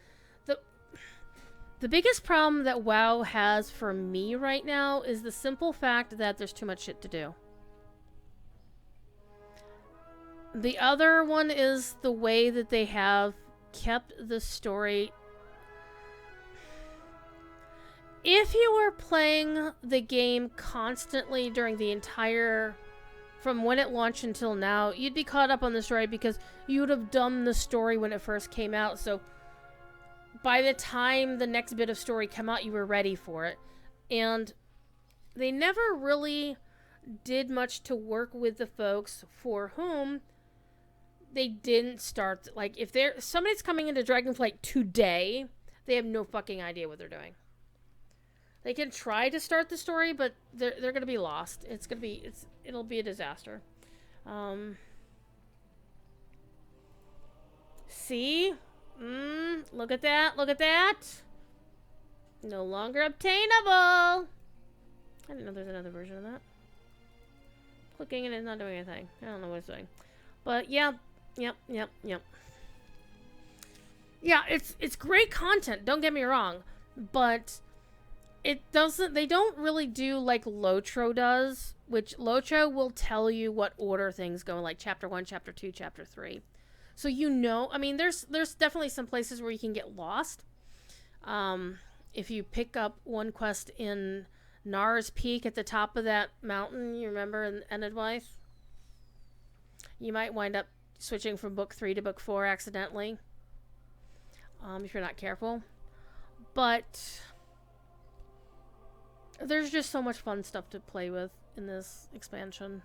The biggest problem that WoW has for me right now is the simple fact that there's too much shit to do. The other one is the way that they have kept the story. If you were playing the game constantly during the entire, from when it launched until now, you'd be caught up on the story because you would have done the story when it first came out. So by the time the next bit of story came out, you were ready for it. And they never really did much to work with the folks for whom they didn't start. Like, if somebody's coming into Dragonflight today, they have no fucking idea what they're doing. They can try to start the story, but they're gonna be lost. It'll be a disaster. See? Look at that. Look at that. No longer obtainable. I didn't know there's another version of that. Clicking and it's not doing anything. I don't know what it's doing. But yeah. Yep. Yeah, it's great content, don't get me wrong. But they don't really do like Lotro does, which Lotro will tell you what order things go in, like chapter 1, chapter 2, chapter 3. So I mean, there's definitely some places where you can get lost. If you pick up one quest in Nars Peak at the top of that mountain, you remember, in Enedwythe? You might wind up switching from book 3 to book 4 accidentally. If you're not careful. But there's just so much fun stuff to play with in this expansion.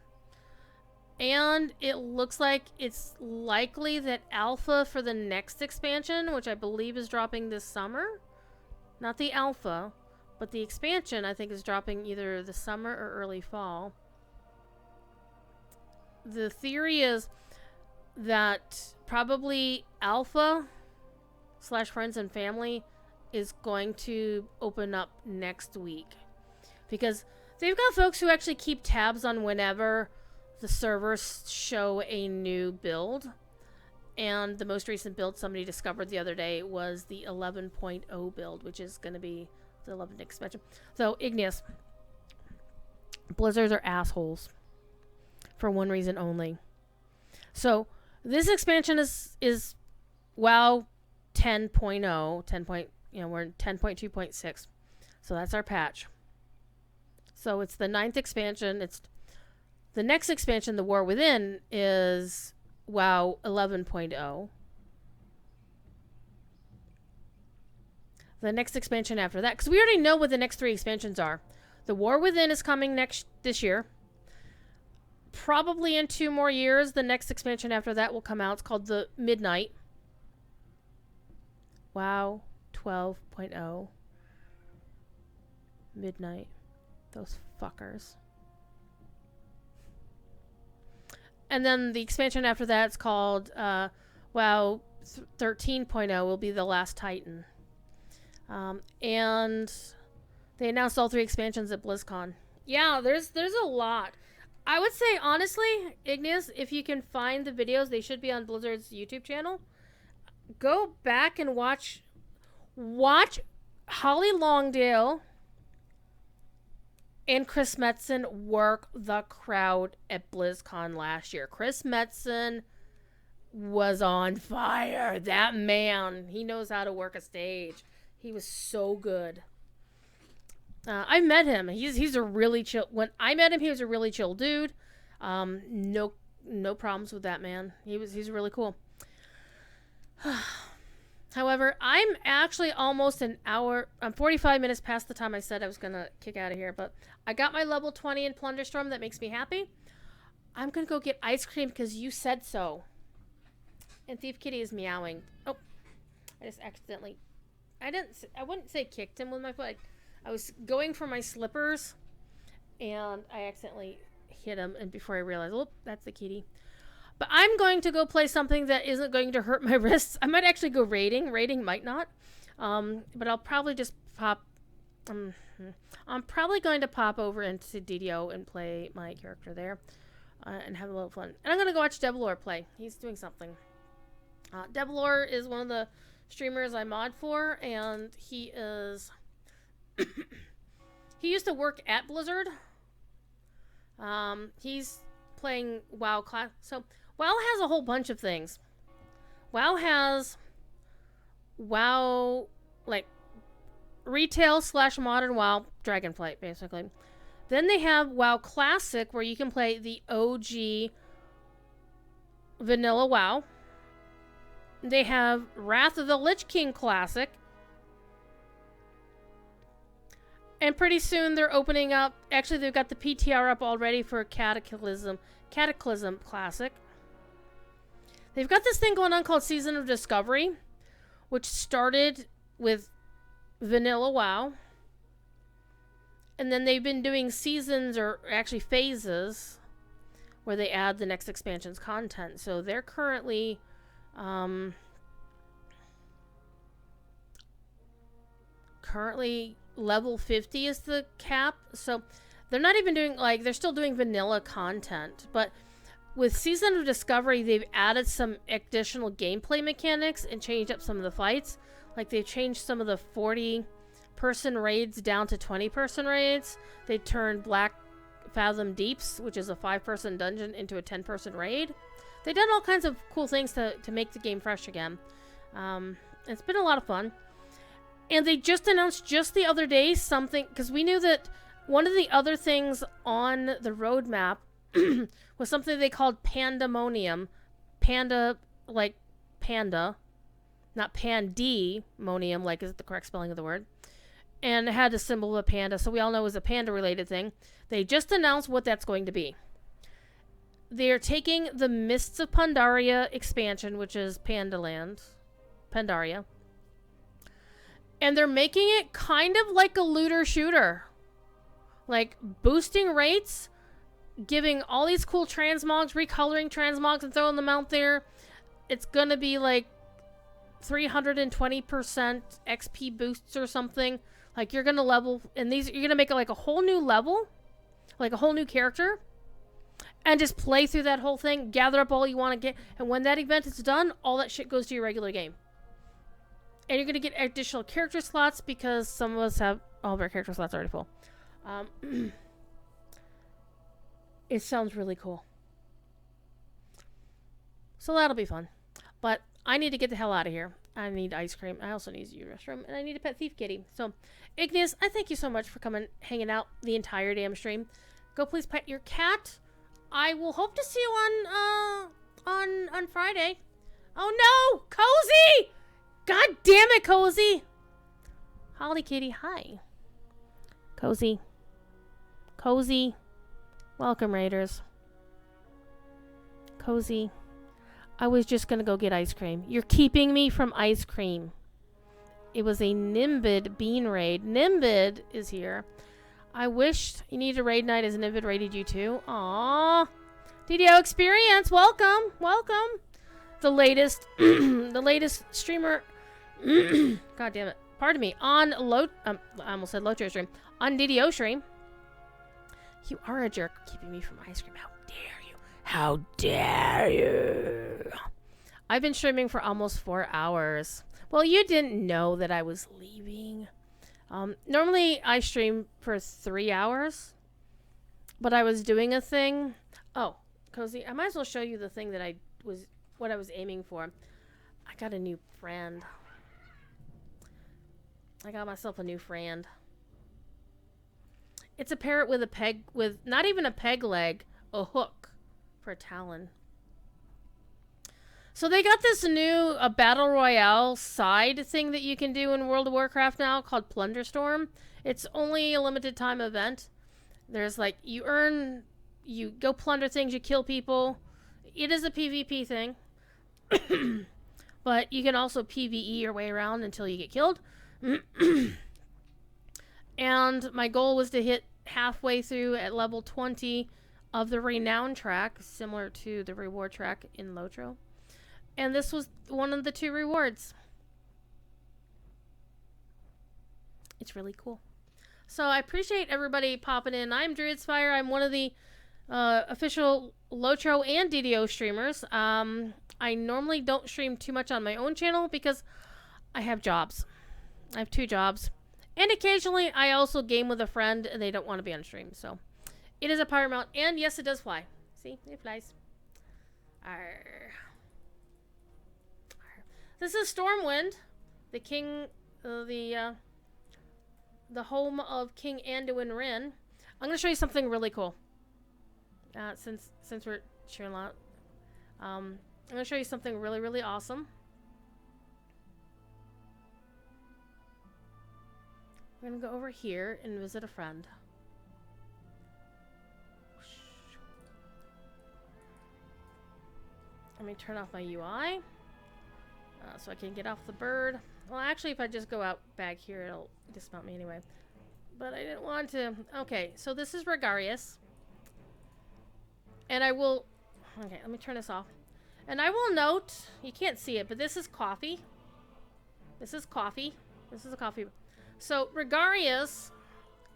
And it looks like it's likely that alpha for the next expansion, which I believe is dropping this summer, not the alpha, but the expansion, I think, is dropping either the summer or early fall. The theory is that probably alpha / friends and family is going to open up next week, because they've got folks who actually keep tabs on whenever the servers show a new build. And the most recent build somebody discovered the other day was the 11.0 build, which is going to be the 11th expansion. So, Igneous, Blizzards are assholes for one reason only. So, this expansion is WoW 10.0, we're in 10.2.6. So that's our patch. So it's the 9th expansion. It's the next expansion, the War Within, is WoW 11.0. The next expansion after that, because we already know what the next 3 expansions are. The War Within is coming this year. Probably in 2 more years, the next expansion after that will come out. It's called the Midnight. WoW 12.0. Midnight. Those fuckers. And then the expansion after that's called WoW 13.0 will be the Last Titan. And they announced all 3 expansions at BlizzCon. Yeah, there's a lot. I would say, honestly, Igneous, if you can find the videos, they should be on Blizzard's YouTube channel. Go back and watch Holly Longdale and Chris Metzen work the crowd at BlizzCon last year. Chris Metzen was on fire. That man, he knows how to work a stage. He was so good. I met him. He's a really chill. When I met him, he was a really chill dude. No problems with that man. He's really cool. However, I'm actually almost an hour. I'm 45 minutes past the time I said I was gonna kick out of here. But I got my level 20 in Plunder Storm. That makes me happy. I'm gonna go get ice cream because you said so. And Thief Kitty is meowing. Oh, I just accidentally. I wouldn't say kicked him with my foot. I was going for my slippers, and I accidentally hit him. And before I realized, oh, that's the kitty. But I'm going to go play something that isn't going to hurt my wrists. I might actually go raiding. Raiding might not. But I'll probably just pop. I'm probably going to pop over into DDO and play my character there, and have a little fun. And I'm going to go watch Devilor play. He's doing something. Devilor is one of the streamers I mod for, and he is. He used to work at Blizzard. He's playing WoW class. So WoW has a whole bunch of things. WoW has WoW like retail / modern WoW Dragonflight basically. Then they have WoW Classic where you can play the OG vanilla WoW. They have Wrath of the Lich King Classic. And pretty soon they're opening up. Actually, they've got the PTR up already for Cataclysm Classic. They've got this thing going on called Season of Discovery, which started with vanilla WoW. And then they've been doing seasons, or actually phases, where they add the next expansion's content. So they're currently level 50 is the cap. So they're not even doing, like, they're still doing vanilla content. But with Season of Discovery, they've added some additional gameplay mechanics and changed up some of the fights. Like, they've changed some of the 40-person raids down to 20-person raids. They turned Black Fathom Deeps, which is a 5-person dungeon, into a 10-person raid. They've done all kinds of cool things to make the game fresh again. It's been a lot of fun. And they just announced just the other day something, because we knew that one of the other things on the roadmap was something they called Pandemonium. Panda, like panda. Not pandemonium, like is it the correct spelling of the word. And it had a symbol of a panda, so we all know it was a panda-related thing. They just announced what that's going to be. They're taking the Mists of Pandaria expansion, which is Pandaria, and they're making it kind of like a looter shooter. Like, boosting rates, giving all these cool transmogs, recoloring transmogs and throwing them out there. It's going to be like 320% XP boosts or something. Like, you're going to level, and these, you're going to make it like a whole new level, like a whole new character, and just play through that whole thing, gather up all you want to get, and when that event is done, all that shit goes to your regular game. And you're going to get additional character slots because some of us have all of our character slots already full. It sounds really cool. So that'll be fun. But I need to get the hell out of here. I need ice cream. I also need to use the restroom. And I need a pet thief kitty. So, Igneous, I thank you so much for coming, hanging out the entire damn stream. Go please pet your cat. I will hope to see you on Friday. Oh no! Cozy! God damn it, Cozy! Holly Kitty, hi. Cozy. Cozy. Welcome, Raiders. Cozy. I was just gonna go get ice cream. You're keeping me from ice cream. It was a Nimbid bean raid. Nimbid is here. I wished you needed a raid night as Nimbid raided you too. Aww. DDO Experience, welcome, welcome. The latest, the latest streamer. God damn it! Pardon me. On I almost said Locho stream. On DDO stream. You are a jerk, keeping me from ice cream. How dare you? How dare you? I've been streaming for almost 4 hours. Well, you didn't know that I was leaving. Normally I stream for 3 hours, but I was doing a thing. Oh, Cozy, I might as well show you the thing that what I was aiming for. I got a new friend. I got myself a new friend. It's a parrot with a peg, with not even a peg leg, a hook for a talon. So they got this new Battle Royale side thing that you can do in World of Warcraft now called Plunder Storm. It's only a limited time event. There's like, you go plunder things, you kill people. It is a PvP thing. But you can also PvE your way around until you get killed. And my goal was to hit halfway through at level 20 of the Renown track, similar to the reward track in Lotro. And this was one of the 2 rewards. It's really cool. So I appreciate everybody popping in. I'm Druidspire. I'm one of the official Lotro and DDO streamers. I normally don't stream too much on my own channel because I have jobs. I have 2 jobs. And occasionally I also game with a friend and they don't want to be on stream. So it is a pirate mount. And yes, it does fly. See? It flies. Arr. This is Stormwind, the king, the home of King Anduin Wrynn. I'm gonna show you something really cool. Since we're cheering out, I'm gonna show you something really, really awesome. We're gonna go over here and visit a friend. Let me turn off my UI. So I can get off the bird. Well, actually, if I just go out back here, it'll dismount me anyway. But I didn't want to. Okay, so this is Regarius. And I will... Okay, let me turn this off. And I will note, you can't see it, but this is coffee. This is coffee. This is a coffee. So Regarius,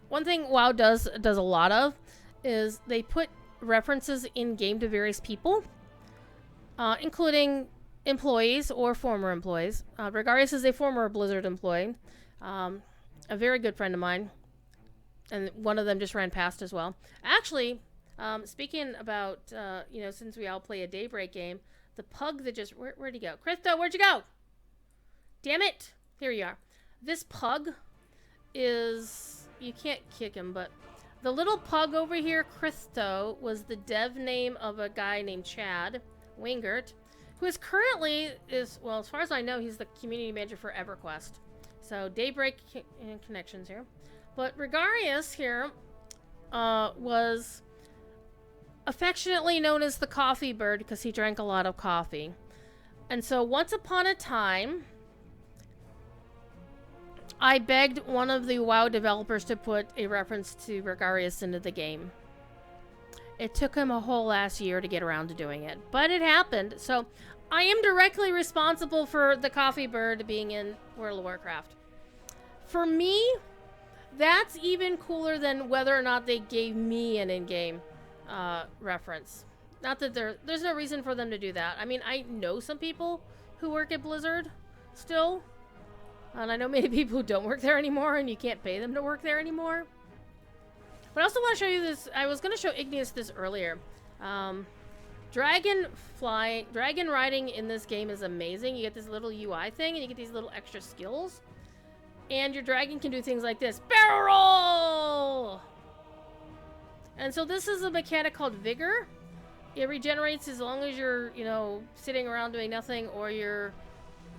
one thing WoW does a lot of is they put references in game to various people, including employees or former employees. Regarius is a former Blizzard employee, a very good friend of mine, and one of them just ran past as well. Actually, speaking about, since we all play a Daybreak game, the pug that just... Where'd he go? Christo, where'd you go? Damn it! Here you are. This pug is... You can't kick him, but... The little pug over here, Christo, was the dev name of a guy named Chad Wingert, who is currently, well, as far as I know, he's the community manager for EverQuest. So, Daybreak connections here. But Regarius here was affectionately known as the coffee bird because he drank a lot of coffee. And so, once upon a time, I begged one of the WoW developers to put a reference to Regarius into the game. It took him a whole last year to get around to doing it, but it happened. So I am directly responsible for the coffee bird being in World of Warcraft. For me, that's even cooler than whether or not they gave me an in-game reference. Not that there's no reason for them to do that. I mean, I know some people who work at Blizzard still, and I know many people who don't work there anymore, and you can't pay them to work there anymore. But I also want to show you this. I was going to show Igneous this earlier. Dragon riding in this game is amazing. You get this little UI thing, and you get these little extra skills. And your dragon can do things like this. Barrel roll! And so this is a mechanic called Vigor. It regenerates as long as you're, sitting around doing nothing, or you're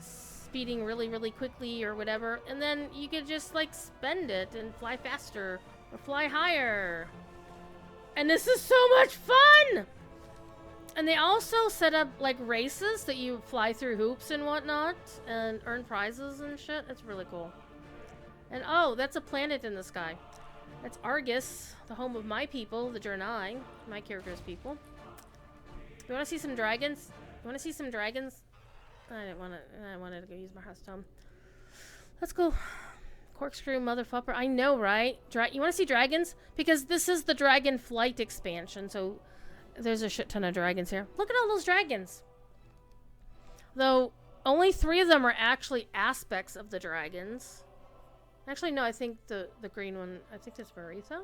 speeding really, really quickly or whatever. And then you can just, spend it and fly faster. Or fly higher. And this is so much fun! And they also set up, races that you fly through hoops and whatnot. And earn prizes and shit. It's really cool. And, oh, that's a planet in the sky. That's Argus, the home of my people, the Jernai. My character's people. You want to see some dragons? You want to see some dragons? I didn't want to. I wanted to go use my hearth stone. Let's go. Corkscrew motherfucker. I know, right? You want to see dragons? Because this is the Dragon Flight expansion, so there's a shit ton of dragons here. Look at all those dragons. Though, only 3 of them are actually aspects of the dragons. Actually, no, I think the green one, I think that's Maritha.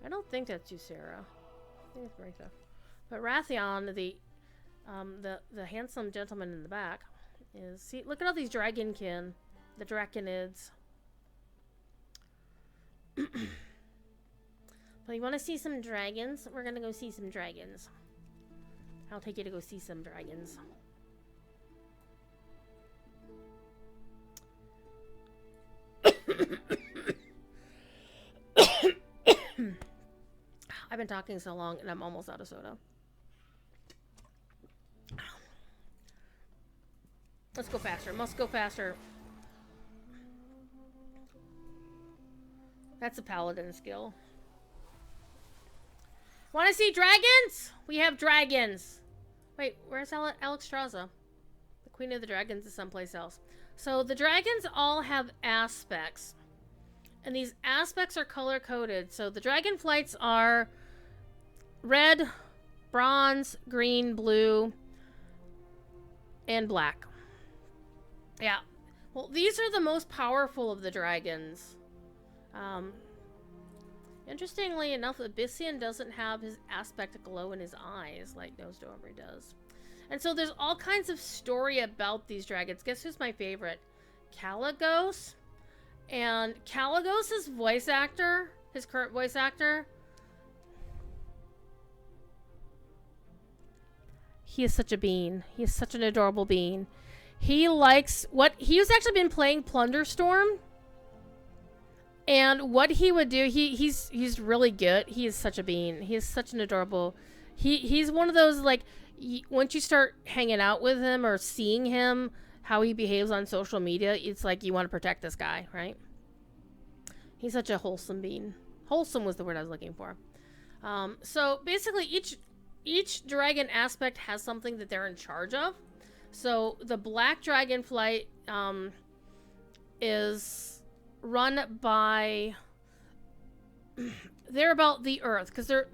I don't think that's Ysera. I think it's Maritha. But Rathion, the handsome gentleman in the back, is... See, look at all these dragonkin. The draconids. But you want to see some dragons? We're gonna go see some dragons. I'll take you to go see some dragons. I've been talking so long and I'm almost out of soda. Let's go faster. Must go faster. That's a paladin skill. Want to see dragons? We have dragons. Wait, where's Alexstrasza? The queen of the dragons is someplace else. So the dragons all have aspects. And these aspects are color-coded. So the dragon flights are red, bronze, green, blue, and black. Yeah. Well, these are the most powerful of the dragons. Interestingly enough, Abyssian doesn't have his aspect glow in his eyes like Nozdormri does. And so there's all kinds of story about these dragons. Guess who's my favorite? Caligos. And Caligos' voice actor, his current voice actor, he is such a bean. He is such an adorable bean. He likes he's actually been playing Plunderstorm. And what he would do, he's really good. He is such a bean. He is such an adorable. He's one of those, like, once you start hanging out with him or seeing him, how he behaves on social media, it's like you want to protect this guy, right? He's such a wholesome bean. Wholesome was the word I was looking for. So basically, each dragon aspect has something that they're in charge of. So the black dragon flight is run by... they're about the earth, because they're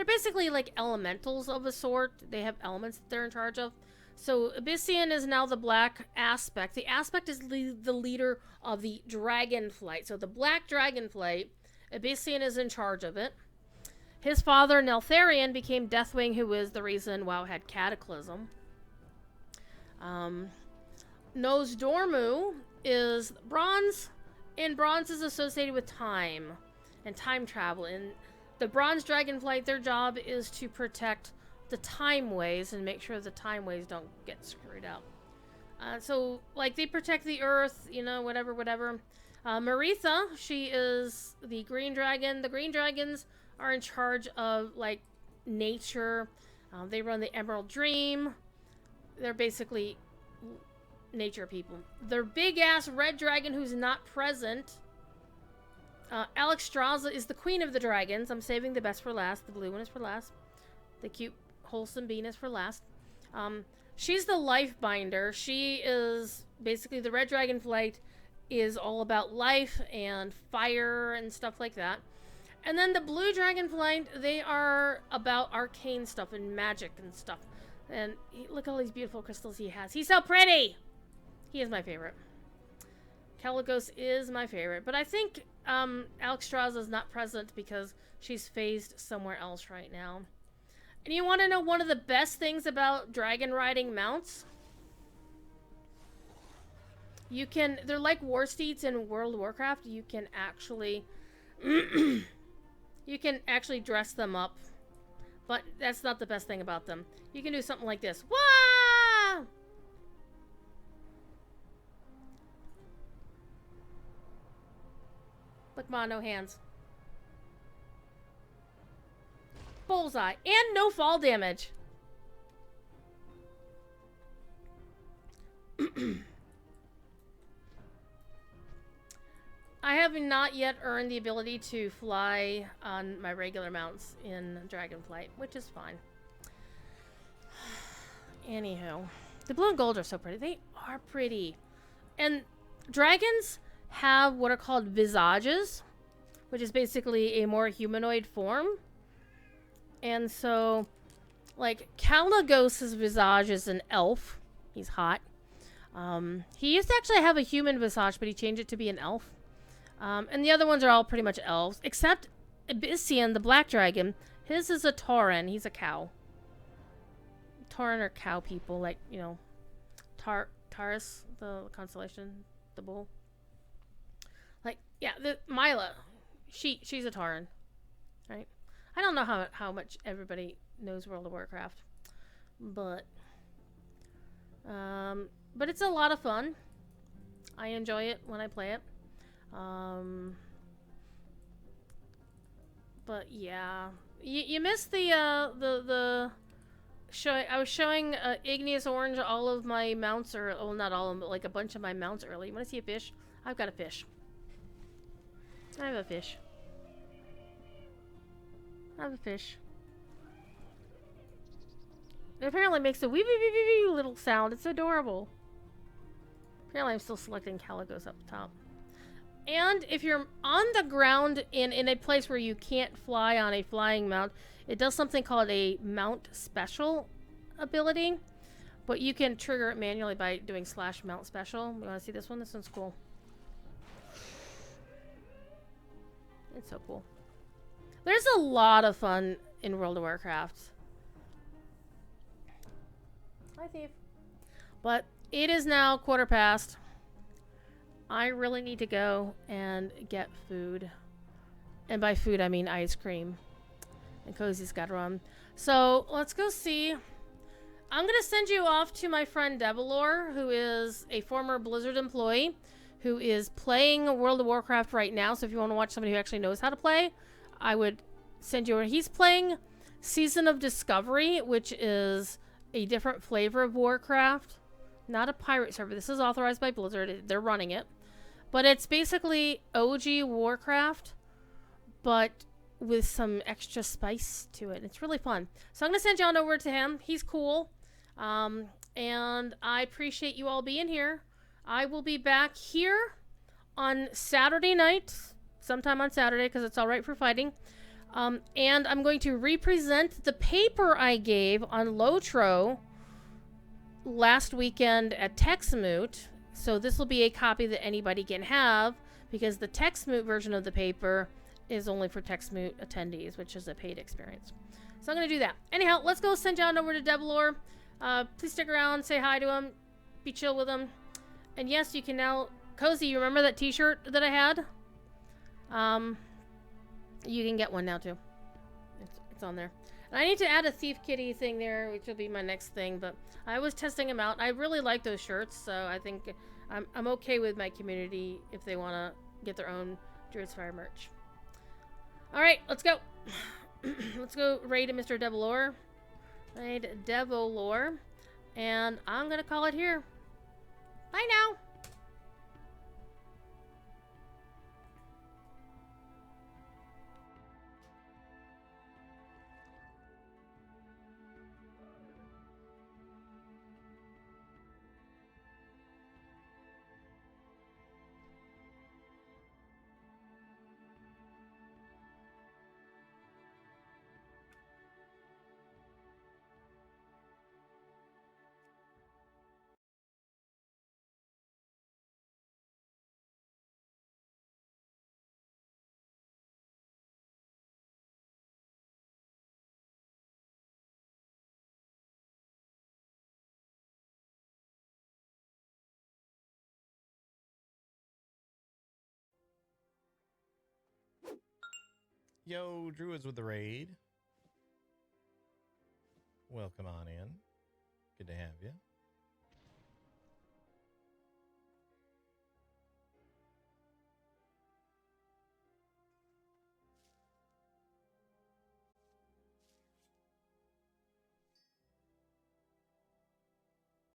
basically like elementals of a sort. They have elements that they're in charge of. So Abyssian is now the black aspect. The aspect is the leader of the dragon flight. So the black dragon flight, Abyssian is in charge of it. His father, Neltharion, became Deathwing, who is the reason WoW had Cataclysm. Nozdormu is bronze, and bronze is associated with time and time travel. And the bronze dragonflight, their job is to protect the time ways and make sure the time ways don't get screwed up. So, like, they protect the earth, you know, whatever. Maritha, she is the green dragon. The green dragons are in charge of, like, nature. They run the Emerald Dream. They're basically nature people. Their big-ass red dragon who's not present, Alexstrasza, is the queen of the dragons. I'm saving the best for last. The blue one is for last. The cute, wholesome bean is for last. She's the life binder. She is basically the red dragon flight is all about life and fire and stuff like that. And then the blue dragon flight, they are about arcane stuff and magic and stuff. And look at all these beautiful crystals he has. He's so pretty! He is my favorite. Caligos is my favorite. But I think Alexstrasza is not present because she's phased somewhere else right now. And you want to know one of the best things about dragon riding mounts? You can... They're like war steeds in World of Warcraft. You can actually... you can actually dress them up. But that's not the best thing about them. You can do something like this. Wah! Look, Ma, no hands. Bullseye. And no fall damage. I have not yet earned the ability to fly on my regular mounts in Dragonflight, which is fine. Anywho, the blue and gold are so pretty. They are pretty. And dragons have what are called visages, which is basically a more humanoid form. And so, like, Kalagos' visage is an elf. He's hot. He used to actually have a human visage, but he changed it to be an elf. And the other ones are all pretty much elves, except Abyssian, the black dragon. His is a Tauren. He's a cow. Tauren are cow people, like, you know, Taurus, the constellation, the bull. Like, yeah, the Mila, she's a Tauren, right? I don't know how much everybody knows World of Warcraft, but it's a lot of fun. I enjoy it when I play it. But yeah, you missed the show. I was showing Igneous Orange all of my mounts, or well, not all of them, but like a bunch of my mounts early. You want to see a fish? I've got a fish. I have a fish. I have a fish. It apparently makes a wee wee wee wee wee little sound. It's adorable. Apparently I'm still selecting Kalagos up top. And if you're on the ground in a place where you can't fly on a flying mount, it does something called a mount special ability. But you can trigger it manually by doing /mount special. You want to see this one? This one's cool. It's so cool. There's a lot of fun in World of Warcraft. Hi, Thief. But it is now 1:15. I really need to go and get food. And by food, I mean ice cream. And Cozy's got to run. So, let's go see. I'm going to send you off to my friend Devilor, who is a former Blizzard employee, who is playing World of Warcraft right now. So if you want to watch somebody who actually knows how to play, I would send you over. He's playing Season of Discovery, which is a different flavor of Warcraft. Not a pirate server. This is authorized by Blizzard. They're running it. But it's basically OG Warcraft, but with some extra spice to it. It's really fun. So I'm going to send you on over to him. He's cool. And I appreciate you all being here. I will be back here on Saturday night, sometime on Saturday, because it's all right for fighting. And I'm going to represent the paper I gave on Lotro last weekend at Texmoot. So this will be a copy that anybody can have, because the Texmoot version of the paper is only for Texmoot attendees, which is a paid experience. So I'm going to do that. Anyhow, let's go send John over to Devilor. Please stick around, say hi to him, be chill with him. And yes, you can now... Cozy, you remember that t-shirt that I had? You can get one now, too. It's on there. And I need to add a Thief Kitty thing there, which will be my next thing, but I was testing them out. I really like those shirts, so I think I'm okay with my community if they want to get their own Druid's Fire merch. Alright, let's go. Let's go raid Mr. Devilor. Raid Devilor. And I'm going to call it here. Bye now. Yo, Druids with the raid. Welcome on in. Good to have you.